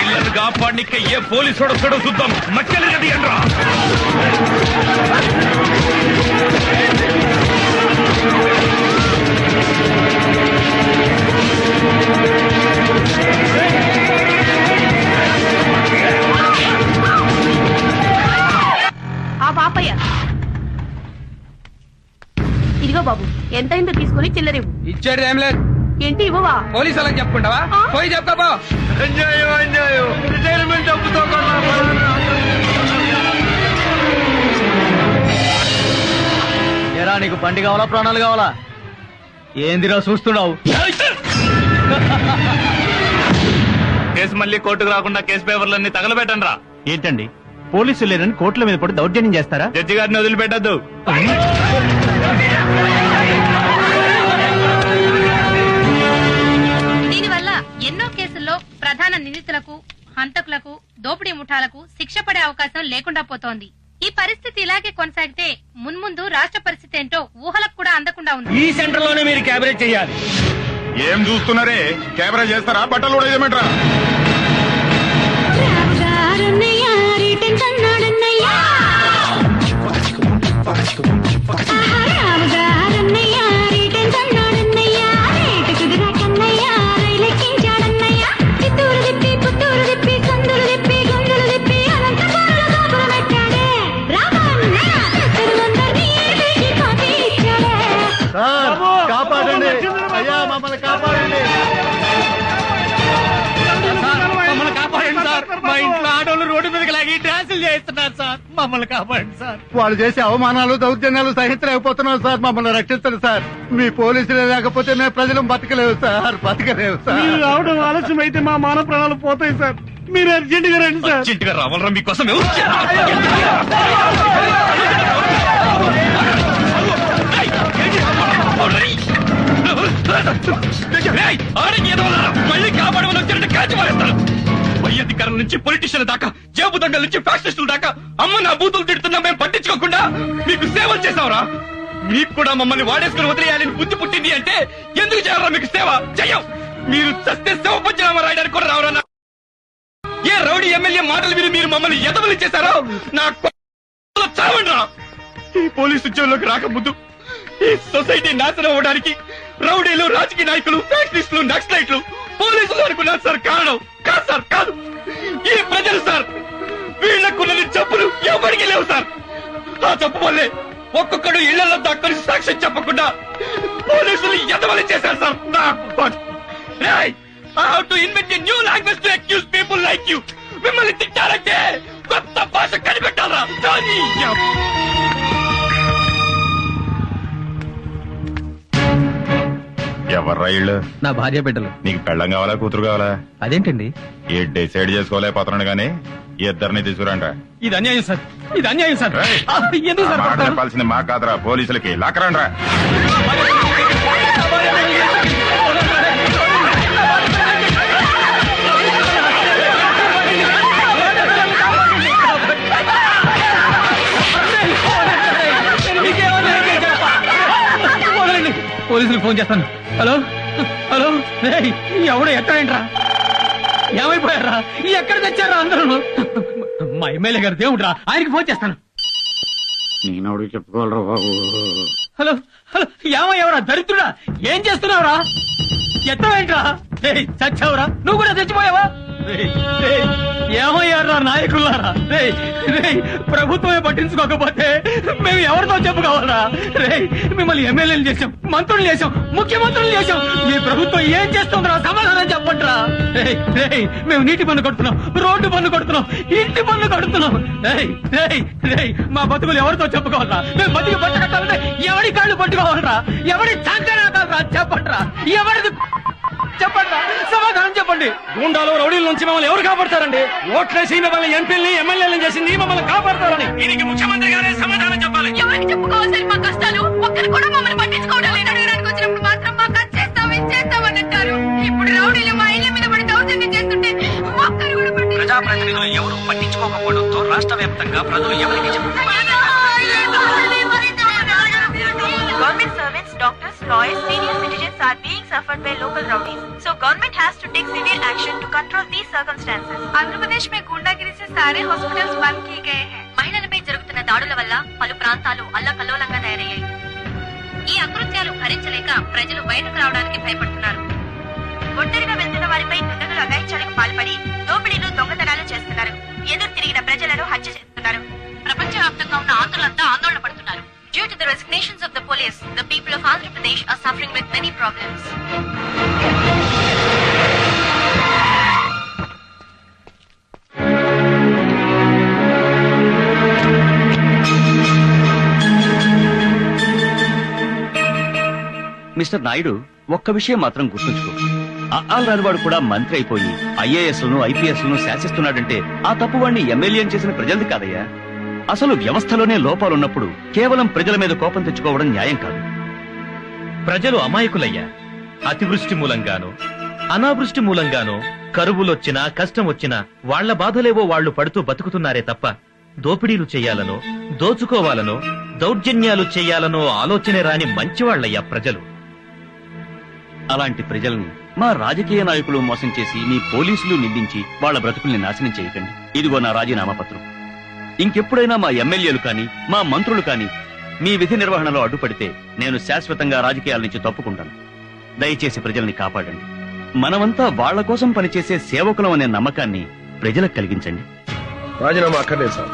ఇళ్ళను కాపాడిక ఏ పోలీసు వస్తాడో చూద్దాం. మక్కలు గది అండ్రా. ఆ పాపయ్య, ఇదిగో బాబు, ఎంతైందో తీసుకుని చిల్లరివ్వు. ఇచ్చాడు ఏం లేదు. ఏంటి ఇవ్వవా? పోలీసు వాళ్ళకి చెప్పుకుంటావా? పోయి చెప్పుకోపో. అన్యాయం, అన్యాయం. రిటైర్మెంట్ డబ్బుతో ఏరా, నీకు బండి కావాలా ప్రాణాలు కావాలా? ఏందిరా చూస్తున్నావు? కేసు మళ్ళీ కోర్టుకు రాకుండా కేసు పేపర్లన్నీ తగలబెట్టండి రా. ఏంటండి, పోలీసులు లేరని కోర్టుల మీద పడి దౌర్జన్యం చేస్తారా? జడ్జి గారిని వదిలిపెట్టద్దు. దీనివల్ల ఎన్నో కేసుల్లో ప్రధాన నిందితులకు, హంతకులకు, దోపిడీ ముఠాలకు శిక్ష పడే అవకాశం లేకుండా పోతోంది. ఈ పరిస్థితి ఇలాగే కొనసాగితే మున్ముందు రాష్ట్ర పరిస్థితి ఏంటో ఊహలకు కూడా అందకుండా ఉంది. ఈ సెంటర్ లోనే మీరు క్యాబినెట్ చేయాలి. ఏం చూస్తున్నారే? కెమెరా చేస్తారా? బట్టలు కూడా ఏమంటారా? ఆటోలు రోడ్డు మీదకి లాగి డ్యాన్సులు చేస్తున్నారు సార్. మమ్మల్ని కాపాడండి సార్. వాళ్ళు చేసే అవమానాలు దౌర్జన్యాలు సహించలేకపోతున్నాం సార్. మమ్మల్ని రక్షించండి సార్. మీ పోలీసులే లేకపోతే మేము ప్రజలు బతకలేవు సార్. బతకలేవు సార్. మీరు రావడం ఆలస్యం అయితే మా మానవ ప్రాణాలు పోతాయి సార్. మీరు అర్జెంట్ గా రండి సార్. అర్జెంట్ గా రావాలరా మీకోసం మళ్ళీ కాపాడమని వచ్చినట్టు కాచి మారేస్తారు. పై అధికారుల నుంచి పొలిటీషియన్ల దాకా, జేబు దొంగల నుంచి ఫ్యాక్షనిస్టుల దాకా అమ్మ నా బూతులు తిడుతున్నా మేము పట్టించుకోకుండా మీకు సేవలు చేసావురా. మీకు కూడా మమ్మల్ని వాడేసుకుని వదిలేయాలని బుద్ధి పుట్టింది అంటే ఎందుకు చేయాలరా మీకు సేవ? చెయ్యం. మీరు చస్తే సేవ పంచనామా రాయడానికి కూడా రావరా? ఏ రౌడీ ఎమ్మెల్యే మాటలు విని మీరు మమ్మల్ని ఎదవలు చేశారో నా చావండ్రా. ఈ పోలీసు ఉద్యోగంలోకి రాకముందు ఈ సొసైటీ నాశనం అవ్వడానికి రౌడీలు, రాజకీయ నాయకులు, ఫ్యాక్షనిస్టులు, నక్సలైట్లు, పోలీసులు అనుకున్నారు సార్. కారణం కాదు సార్, కాదు. ఈ ప్రజలు సార్. వీళ్లకున్నది జబ్బులు ఎవరికి లేవు సార్. ఆ జబ్బు వల్లే ఒక్కొక్కడు ఇళ్లలో దాక్కుని సాక్ష్యం చెప్పకుండా పోలీసులు ఎదవలు చేశారు sir. I have to invent a new language to accuse people like you. మిమ్మల్ని తిట్టాలంటే కొత్త భాష కనిపెట్టాలా? ఎవర్రా ఇళ్ళు? నా భార్య బిడ్డలు. నీకు పెళ్ళం కావాలా, కూతురు కావాలా? అదేంటండి? ఏ డిసైడ్ చేసుకోలేకపోతున్నాడు గానీ ఇద్దరిని తీసుకురండ్రా. ఇది అన్యాయం సార్. ఇది అన్యాయం సార్. ఎందుకు సార్ మాట చెప్పాల్సింది మా కాదురా, పోలీసులకి. లాక్కరండ్రా. పోలీసులకు ఫోన్ చేస్తాను. హలో హలో, ఎవడో ఎక్కడేంట్రా? ఏమైపోయారా? ఎక్కడ తెచ్చారా అందరూ? మా ఎమ్మెల్యే గారు దేవుడ్రా, ఆయనకి ఫోన్ చేస్తాను. నేను చెప్పుకోవాలరా బాబు. హలో హలో, ఏమయ్యావరా దరిద్రుడా? ఏం చేస్తున్నావురా? ఎత్తవేంట్రా? చచ్చావురా? నువ్వు కూడా చచ్చిపోయావా? ఏమయ్యారా నాయకులారా? ప్రభుత్వమే పట్టించుకోకపోతే మేము ఎవరితో చెప్పుకోవాలరా? మిమ్మల్ని ఎమ్మెల్యేలు చేశాం, మంత్రులు చేశాం, ముఖ్యమంత్రులు చేశాం. మీ ప్రభుత్వం ఏం చేస్తుందిరా? సమాధానం చెప్పండిరా. మేము నీటి పన్ను కడుతున్నాం, రోడ్డు పన్ను కడుతున్నాం, ఇంటి పన్ను కడుతున్నాం. మా బతుకులు ఎవరితో చెప్పుకోవాలరా? మేము బతికి బట్ట కట్టాలంటే ఎవడి కాళ్ళు పట్టుకోవాలరా? ఎవడి సంకరాకాలరా? చెప్పండిరా. ఎవరిది చెప్పండి, సమాధానం చెప్పండి. గుండాలు, రౌడీల నుంచి మమ్మల్ని ఎవరు కాపాడతారండి? ఓట్లేసి మిమ్మల్ని ఎంపీల్ని, ఎమ్మెల్యేలను చేసింది మమ్మల్ని కాపాడతారని దీనికి ముఖ్యమంత్రి గారే సమాధానం చెప్పాలి. ఎవరికి చెప్పుకోవాలి మా కష్టాలు? ఒక్కరు కూడా మమ్మల్ని పట్టించుకోవడం లేదు. అడగడానికి వచ్చినప్పుడు మాత్రం మాకు అది చేస్తాం, ఇది చేస్తామని అంటారు. ఇప్పుడు రౌడీలు మా ఇళ్ల మీద పడి దౌర్జన్యం చేస్తుంటే ఒక్కరు కూడా ప్రజాప్రతినిధులు ఎవరు పట్టించుకోకపోవడంతో రాష్ట్ర వ్యాప్తంగా ప్రజలు ఎవరికి చెప్పుకోవాలి? Government servants, doctors, lawyers, senior citizens are being suffered by local rowdies. So government has to take severe action to control these circumstances. Andhra Pradesh में गुंडागिरी से सारे हॉस्पिटल्स बंद किए गए हैं. మహిళలపై జరుగుతున్న దాడుల వల్ల పలు ప్రాంతాలు అల్లకల్లోలంగా తయారయ్యాయి. ఈ అకృత్యాలు భరించలేక ప్రజలు బయటకు రావడానికి భయపడుతున్నారు. ఒంటరిగా వెళ్తున్న వారిపై దుండగులు అఘాయిత్యాలకు పాల్పడి దోపిడీలు, దొంగతనాలు చేస్తున్నారు. ఎదురు తిరిగిన ప్రజలను హత్య చేస్తున్నారు. ప్రపంచవ్యాప్తంగా ఉన్న ఆంధ్రులంతా ఆందోళన పడుతున్నారు. Due to the resignations of the police, the people of Andhra Pradesh are suffering with many problems. Mister Naidu, ఒక్క విషయం మాత్రం గుర్తుంచుకో. అఆల్ రానివాడు కూడా మంత్రి అయిపోయి ఐఏఎస్లను, ఐపీఎస్లను శాసిస్తున్నాడంటే ఆ తప్పు వాడిని ఎమ్మెల్యే చేసిన ప్రజలది కాదయ్యా. అసలు వ్యవస్థలోనే లోపాలున్నప్పుడు కేవలం ప్రజల మీద కోపం తెచ్చుకోవడం న్యాయం కాదు. ప్రజలు అమాయకులయ్యా. అతివృష్టి మూలంగానో, అనావృష్టి మూలంగానో కరువులొచ్చినా, కష్టం వచ్చినా వాళ్ల బాధలేవో వాళ్లు పడుతూ బతుకుతున్నారే తప్ప దోపిడీలు చెయ్యాలనో, దోచుకోవాలనో, దౌర్జన్యాలు చెయ్యాలనో ఆలోచనే రాని మంచివాళ్లయ్యా ప్రజలు. అలాంటి ప్రజల్ని మా రాజకీయ నాయకులు మోసం చేసి మీ పోలీసులు నిందించి వాళ్ల బ్రతుకుల్ని నాశనం చేయకండి. ఇదిగో నా రాజీనామా పత్రం. ఇంకెప్పుడైనా మా ఎమ్మెల్యేలు కాని, మా మంత్రులు కాని మీ విధి నిర్వహణలో అడ్డుపడితే నేను శాశ్వతంగా రాజకీయాల నుంచి తప్పుకుంటాను. దయచేసి ప్రజల్ని కాపాడండి. మనమంతా వాళ్ల కోసం పనిచేసే సేవకులం అనే నమ్మకాన్ని ప్రజలకు కలిగించండి. రాజీనామా అక్కర్లేదు సార్.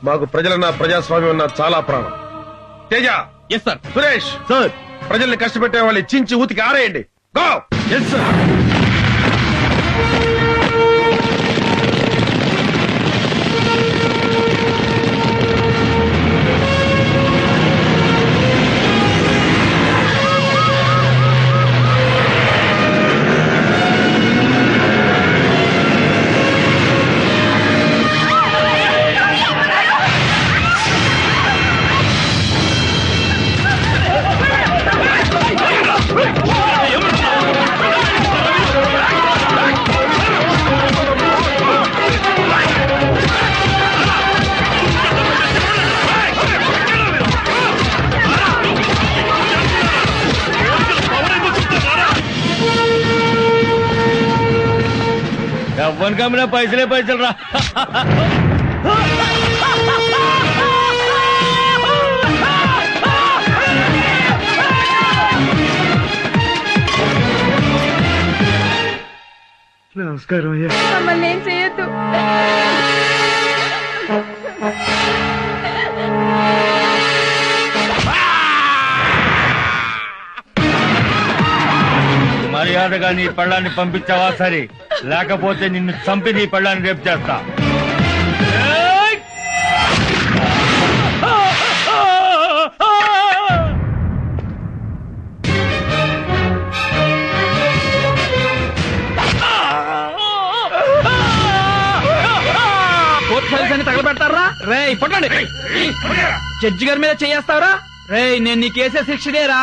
మాకు ప్రజలన్నా, ప్రజాస్వామ్యం అన్నా చాలా ప్రాణం. Teja, yes sir. Suresh sir, ప్రజల్ని కష్టపెట్టే వాళ్ళు చించి ఊతికి ఆరేయండి. గో. Yes sir. ఎవరికమ్మినా పైసలే పైసలు రా. నమస్కారం అయ్యా. మమ్మల్ని ఏం చేయొద్దు. మర్యాదగా నీ పెళ్ళాన్ని పంపించావా సరే, లేకపోతే నిన్ను చంపి నీ పెళ్ళాన్ని రేపు చేస్తా. కోర్టు ఫైల్స్ అన్ని తగలబెడతారా? రే పట్టండి. జడ్జి గారి మీద చేస్తావరా? రే నేను నీ కేసే శిక్షడేరా.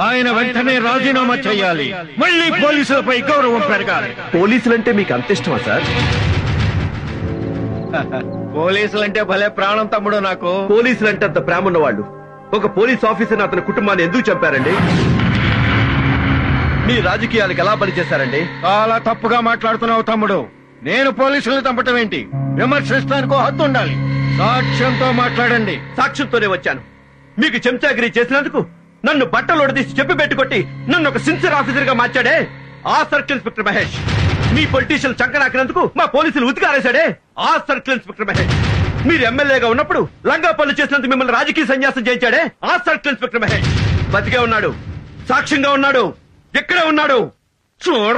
ఆయన వెంటనే రాజీనామా చేయాలి. మళ్ళీ పోలీసులపై గౌరవం పెరగాలి. పోలీసులంటే మీకు అంత ఇష్టమా సార్? పోలీసులంటే భలే ప్రాణం తమ్ముడు నాకు. పోలీసులంటే అంత ప్రేమ ఉన్నవాళ్ళు ఒక పోలీస్ ఆఫీసర్ అతని కుటుంబాన్ని ఎందుకు చంపారండి? మీ రాజకీయాలకు ఎలా పనిచేశారండి? చాలా తప్పుగా మాట్లాడుతున్నావు తమ్ముడు. నేను పోలీసులను చంపటం ఏంటి? విమర్శిస్తానికో హద్దు ఉండాలి. సాక్ష్యంతో మాట్లాడండి. సాక్ష్యంతోనే వచ్చాను. మీకు చెంచాగిరి చేసినందుకు నన్ను బట్టలు ఒడదీసి చెప్పి పెట్టుకొట్టి నన్ను ఒక సిన్సియర్ ఆఫీసర్ గా మార్చాడే ఆ సర్కిల్ ఇన్స్పెక్టర్ మహేష్. మీ పొలిటీషియన్ చంకనాకినందుకు మా పోలీసులు ఉతికారేశాడే ఆ సర్కిల్ ఇన్స్పెక్టర్ మహేష్. మీరు ఎమ్మెల్యేగా ఉన్నప్పుడు లంగా పనులు చేసినందుకు మిమ్మల్ని రాజకీయ సన్యాసం చేయించాడే ఆ సర్కిల్ ఇన్స్పెక్టర్ మహేష్. బతికే ఉన్నాడు, సాక్ష్యంగా ఉన్నాడు, ఎక్కడే ఉన్నాడు చూడ.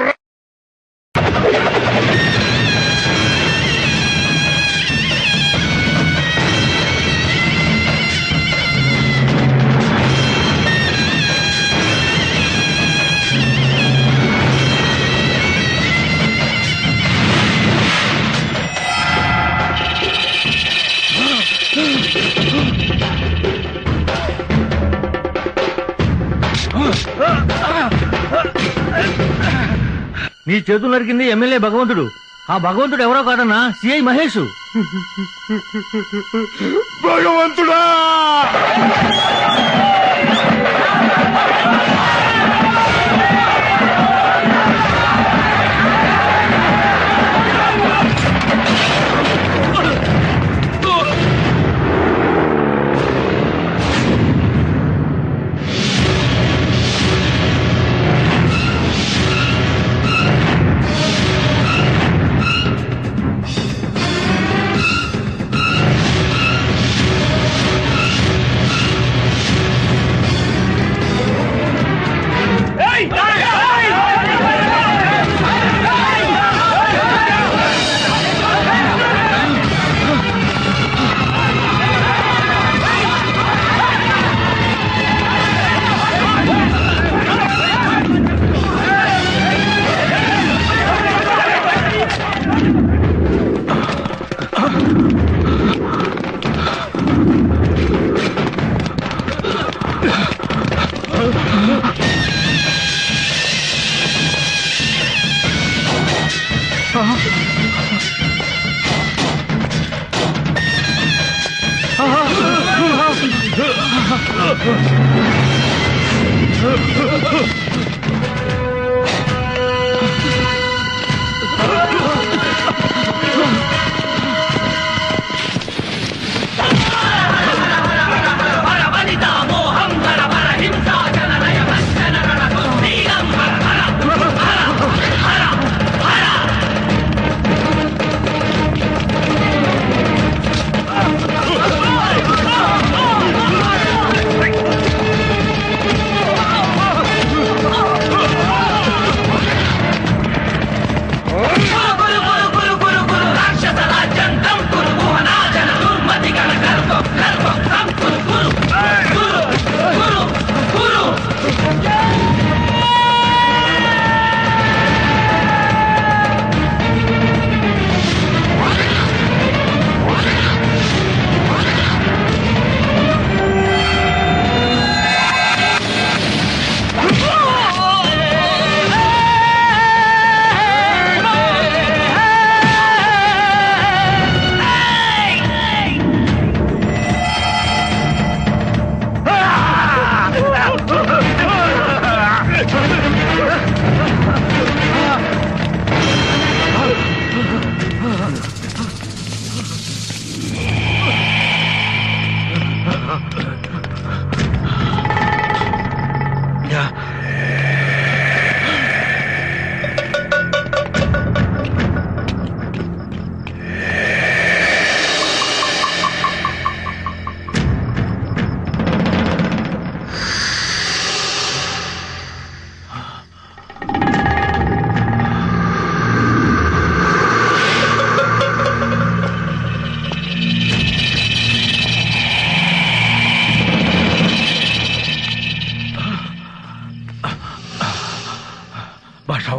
నీ చేతులు నరికింది ఎమ్మెల్యే భగవంతుడు. ఆ భగవంతుడు ఎవరో కాదన్నా, సిఐ మహేష్. భగవంతుడా!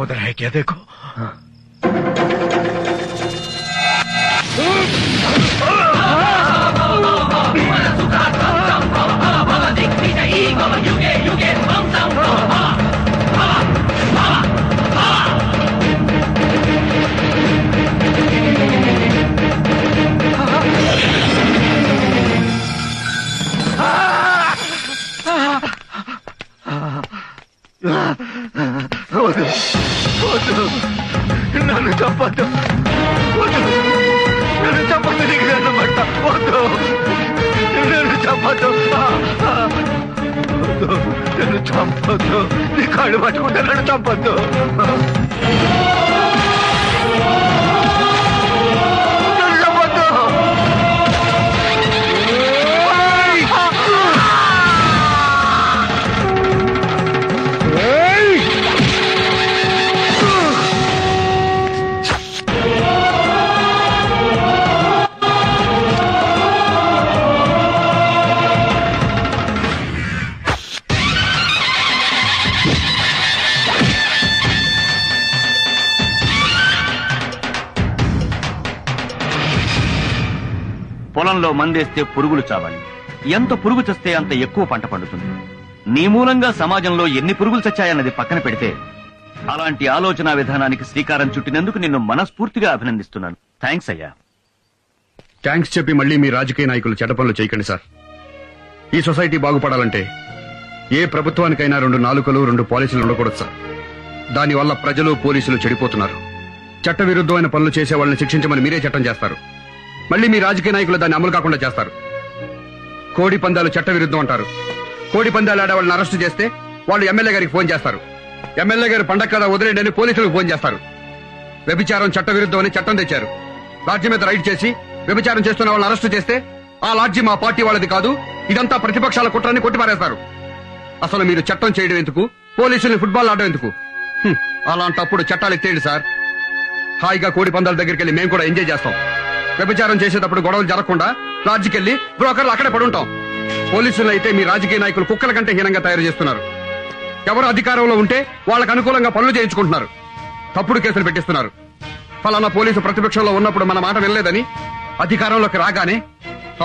उधर है क्या देखो। నన్ను చంపద్దు, నన్ను చంపద్దు, నీకు నన్ను పట్ట వద్దు, నన్ను చంపద్దు, నన్ను చంపద్దు, నీ కాళ్ళు పట్టుకుంటే నన్ను చంపద్దు. పొలంలో మందేస్తే పురుగులు చావాలి, ఎంత పురుగు చస్తే అంత ఎక్కువ పంట పండుతుంది. నీ మూలంగా సమాజంలో ఎన్ని పురుగులు చచ్చాయన్నది పక్కన పెడితే అలాంటి ఆలోచన విధానానికి శ్రీకారం చుట్టినందుకు నిన్ను మనస్ఫూర్తిగా అభినందిస్తున్నాను. థ్యాంక్స్ అయ్యా. థ్యాంక్స్ చెప్పి మళ్ళీ మీ రాజకీయ నాయకులు చెడ్డ పనులు చేయకండి సార్. ఈ సొసైటీ బాగుపడాలంటే ఏ ప్రభుత్వానికైనా 2 నాలుకలు 2 పాలసీలు ఉండకూడదు సార్. దానివల్ల ప్రజలు పోలీసులు చెడిపోతున్నారు. చట్ట విరుద్ధమైన పనులు చేసే వాళ్ళని శిక్షించమని మీరే చట్టం చేస్తారు, మళ్ళీ మీ రాజకీయ నాయకులు దాన్ని అమలు కాకుండా చేస్తారు. కోడి పందాలు చట్ట విరుద్ధం అంటారు. కోడి పందాలు ఆడే వాళ్ళని అరెస్టు చేస్తే వాళ్ళు ఎమ్మెల్యే గారికి ఫోన్ చేస్తారు. ఎమ్మెల్యే గారు పండగ కదా వదిలేండి అని పోలీసులకు ఫోన్ చేస్తారు. వ్యభిచారం చట్ట విరుద్ధం అని చట్టం తెచ్చారు. లాడ్జి మీద రైడ్ చేసి వ్యభిచారం చేస్తున్న వాళ్ళని అరెస్టు చేస్తే ఆ లాడ్జి మా పార్టీ వాళ్ళది కాదు, ఇదంతా ప్రతిపక్షాల కుట్రని కొట్టిపారేస్తారు. అసలు మీరు చట్టం చేయడం ఎందుకు, పోలీసుల్ని ఫుట్బాల్ ఆడడం ఎందుకు? అలాంటప్పుడు చట్టాలు ఎత్తేయండి సార్. హాయిగా కోడి పందాల దగ్గరికి వెళ్ళి మేము కూడా ఎంజాయ్ చేస్తాం. వ్యభిచారం చేసేటప్పుడు గొడవలు జరగకుండా లాడ్జికెళ్లి బ్రోకర్లు అక్కడే పడుంటాం. పోలీసులు అయితే మీ రాజకీయ నాయకులు కుక్కల కంటే హీనంగా తయారు చేస్తున్నారు. ఎవరు అధికారంలో ఉంటే వాళ్ళకు అనుకూలంగా పనులు చేయించుకుంటున్నారు, తప్పుడు కేసులు పెట్టిస్తున్నారు. ఫలానా పోలీసు ప్రతిపక్షంలో ఉన్నప్పుడు మన మాట వినలేదని అధికారంలోకి రాగానే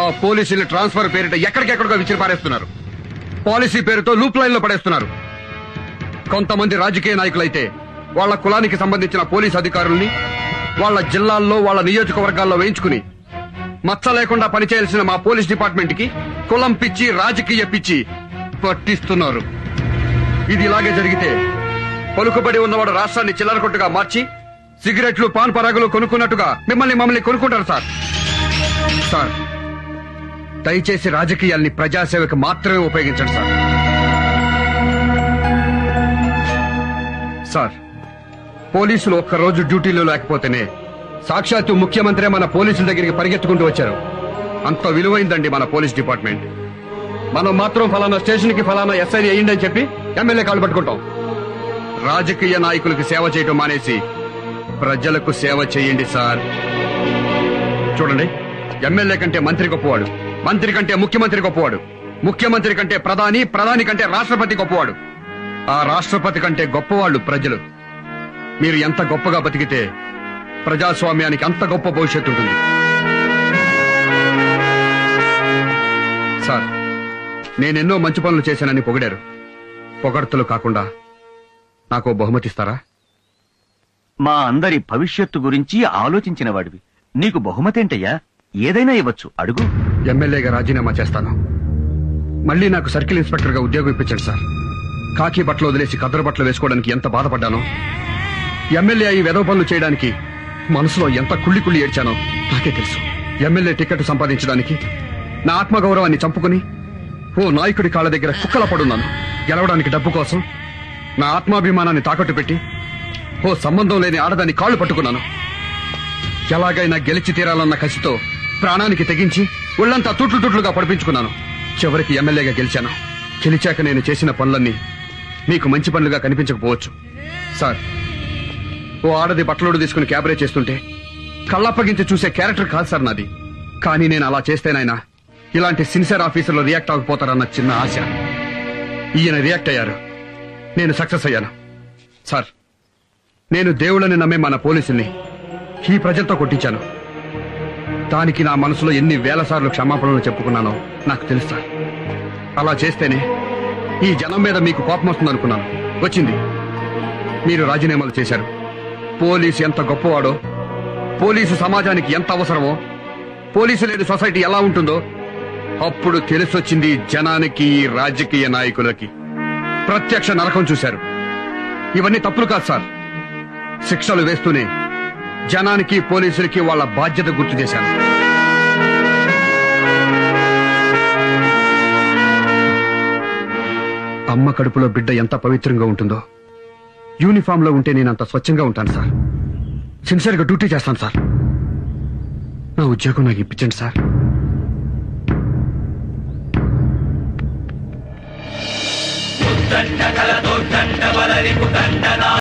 ఆ పోలీసులు ట్రాన్స్ఫర్ పేరిట ఎక్కడికెక్కడికో విసిరి పారేస్తున్నారు. పాలసీ పేరుతో లూప్ లైన్ లో పడేస్తున్నారు. కొంతమంది రాజకీయ నాయకులైతే వాళ్ళ కులానికి సంబంధించిన పోలీసు అధికారుల్ని వాళ్ళ జిల్లాల్లో వాళ్ళ నియోజకవర్గాల్లో వేయించుకుని మచ్చ లేకుండా పనిచేయాల్సిన మా పోలీస్ డిపార్ట్మెంట్ కి కులం పిచ్చి రాజకీయ పిచ్చి పట్టిస్తున్నారు. ఇది ఇలాగే జరిగితే పలుకుబడి ఉన్నవాడు రాష్ట్రాన్ని చిల్లర కొట్టుగా మార్చి సిగరెట్లు పాన్ పరాగులు కొనుక్కున్నట్టుగా మమ్మల్ని కొనుక్కుంటారు సార్. సార్ దయచేసి రాజకీయాల్ని ప్రజాసేవకు మాత్రమే ఉపయోగించండి సార్. సార్ పోలీసులు ఒక్కరోజు డ్యూటీలో లేకపోతేనే సాక్షాత్తు ముఖ్యమంత్రి మన పోలీసుల దగ్గరికి పరిగెత్తుకుంటూ వచ్చారు. అంత విలువైందండి మన పోలీస్ డిపార్ట్మెంట్. మనం మాత్రం ఫలానా స్టేషన్ కి ఫలానా ఎస్ఐ అయ్యిందని చెప్పి ఎమ్మెల్యే కాళ్ళు పట్టుకుంటాం. రాజకీయ నాయకులకు సేవ చేయటం మానేసి ప్రజలకు సేవ చేయండి సార్. చూడండి, ఎమ్మెల్యే కంటే మంత్రి గొప్పవాడు, మంత్రి కంటే ముఖ్యమంత్రి గొప్పవాడు, ముఖ్యమంత్రి కంటే ప్రధాని, ప్రధాని కంటే రాష్ట్రపతి గొప్పవాడు, ఆ రాష్ట్రపతి కంటే గొప్పవాళ్ళు ప్రజలు. మీరు ఎంత గొప్పగా బతికితే ప్రజాస్వామ్యానికి అంత గొప్ప భవిష్యత్తు ఉంటుంది. సార్ నేనెన్నో మంచి పనులు చేశానని పొగిడారు. పొగడ్తలు కాకుండా నాకు బహుమతిస్తారా? మా అందరి భవిష్యత్తు గురించి ఆలోచించిన వాడివి, నీకు బహుమతేంటయ్యా? ఏదైనా ఇవ్వచ్చు, అడుగు. ఎమ్మెల్యేగా రాజీనామా చేస్తాను. మళ్ళీ నాకు సర్కిల్ ఇన్స్పెక్టర్ గా ఉద్యోగం ఇప్పించండి సార్. కాకి బట్టలు వదిలేసి కద్దరు బట్టలు వేసుకోవడానికి ఎంత బాధపడ్డానో, ఎమ్మెల్యే అయి వెధవ పనులు చేయడానికి మనసులో ఎంత కుళ్ళి కుళ్ళి ఏడ్చానో నాకే తెలుసు. ఎమ్మెల్యే టికెట్ సంపాదించడానికి నా ఆత్మగౌరవాన్ని చంపుకుని ఓ నాయకుడి కాళ్ళ దగ్గర కుక్కల పడున్నాను. గెలవడానికి డబ్బు కోసం నా ఆత్మాభిమానాన్ని తాకట్టు పెట్టి ఓ సంబంధం లేని ఆడదాన్ని కాళ్లు పట్టుకున్నాను. ఎలాగైనా గెలిచి తీరాలన్న కసితో ప్రాణానికి తెగించి ఒళ్లంతా తుట్లుగా పడిపించుకున్నాను. చివరికి ఎమ్మెల్యేగా గెలిచాను. గెలిచాక నేను చేసిన పనులన్నీ మీకు మంచి పనులుగా కనిపించకపోవచ్చు సార్. ఓ ఆడది బట్టలోడు తీసుకుని క్యాబరే చేస్తుంటే కళ్ళప్పగించి చూసే క్యారెక్టర్ కాదు సార్ నాది. కానీ నేను అలా చేస్తేనైనా ఇలాంటి సిన్సియర్ ఆఫీసర్లు రియాక్ట్ అవ్వకపోతారన్న చిన్న ఆశ. ఈయన రియాక్ట్ అయ్యారు, నేను సక్సెస్ అయ్యాను. సార్ నేను దేవుళ్ళని నమ్మే మన పోలీసుల్ని ఈ ప్రజలతో కొట్టించాను. దానికి నా మనసులో ఎన్ని వేల సార్లు క్షమాపణలు చెప్పుకున్నానో నాకు తెలుసు సార్. అలా చేస్తేనే ఈ జనం మీద మీకు కోపం వస్తుందనుకున్నాను. వచ్చింది. మీరు రాజీనామాలు చేశారు. పోలీసు ఎంత గొప్పవాడో, పోలీసు సమాజానికి ఎంత అవసరమో, పోలీసు లేని సొసైటీ ఎలా ఉంటుందో అప్పుడు తెలిసొచ్చింది జనానికి, ఈ రాజకీయ నాయకులకి. ప్రత్యక్ష నరకం చూశారు. ఇవన్నీ తప్పులు కాదు సార్. శిక్షలు వేస్తూనే జనానికి, పోలీసులకి వాళ్ళ బాధ్యత గుర్తు చేశాను. అమ్మ కడుపులో బిడ్డ ఎంత పవిత్రంగా ఉంటుందో యూనిఫామ్ లో ఉంటే నేను అంత స్వచ్ఛంగా ఉంటాను సార్. సిన్సియర్ గా డ్యూటీ చేస్తాను సార్. నా ఉద్యోగం నాకు ఇప్పించండి సార్.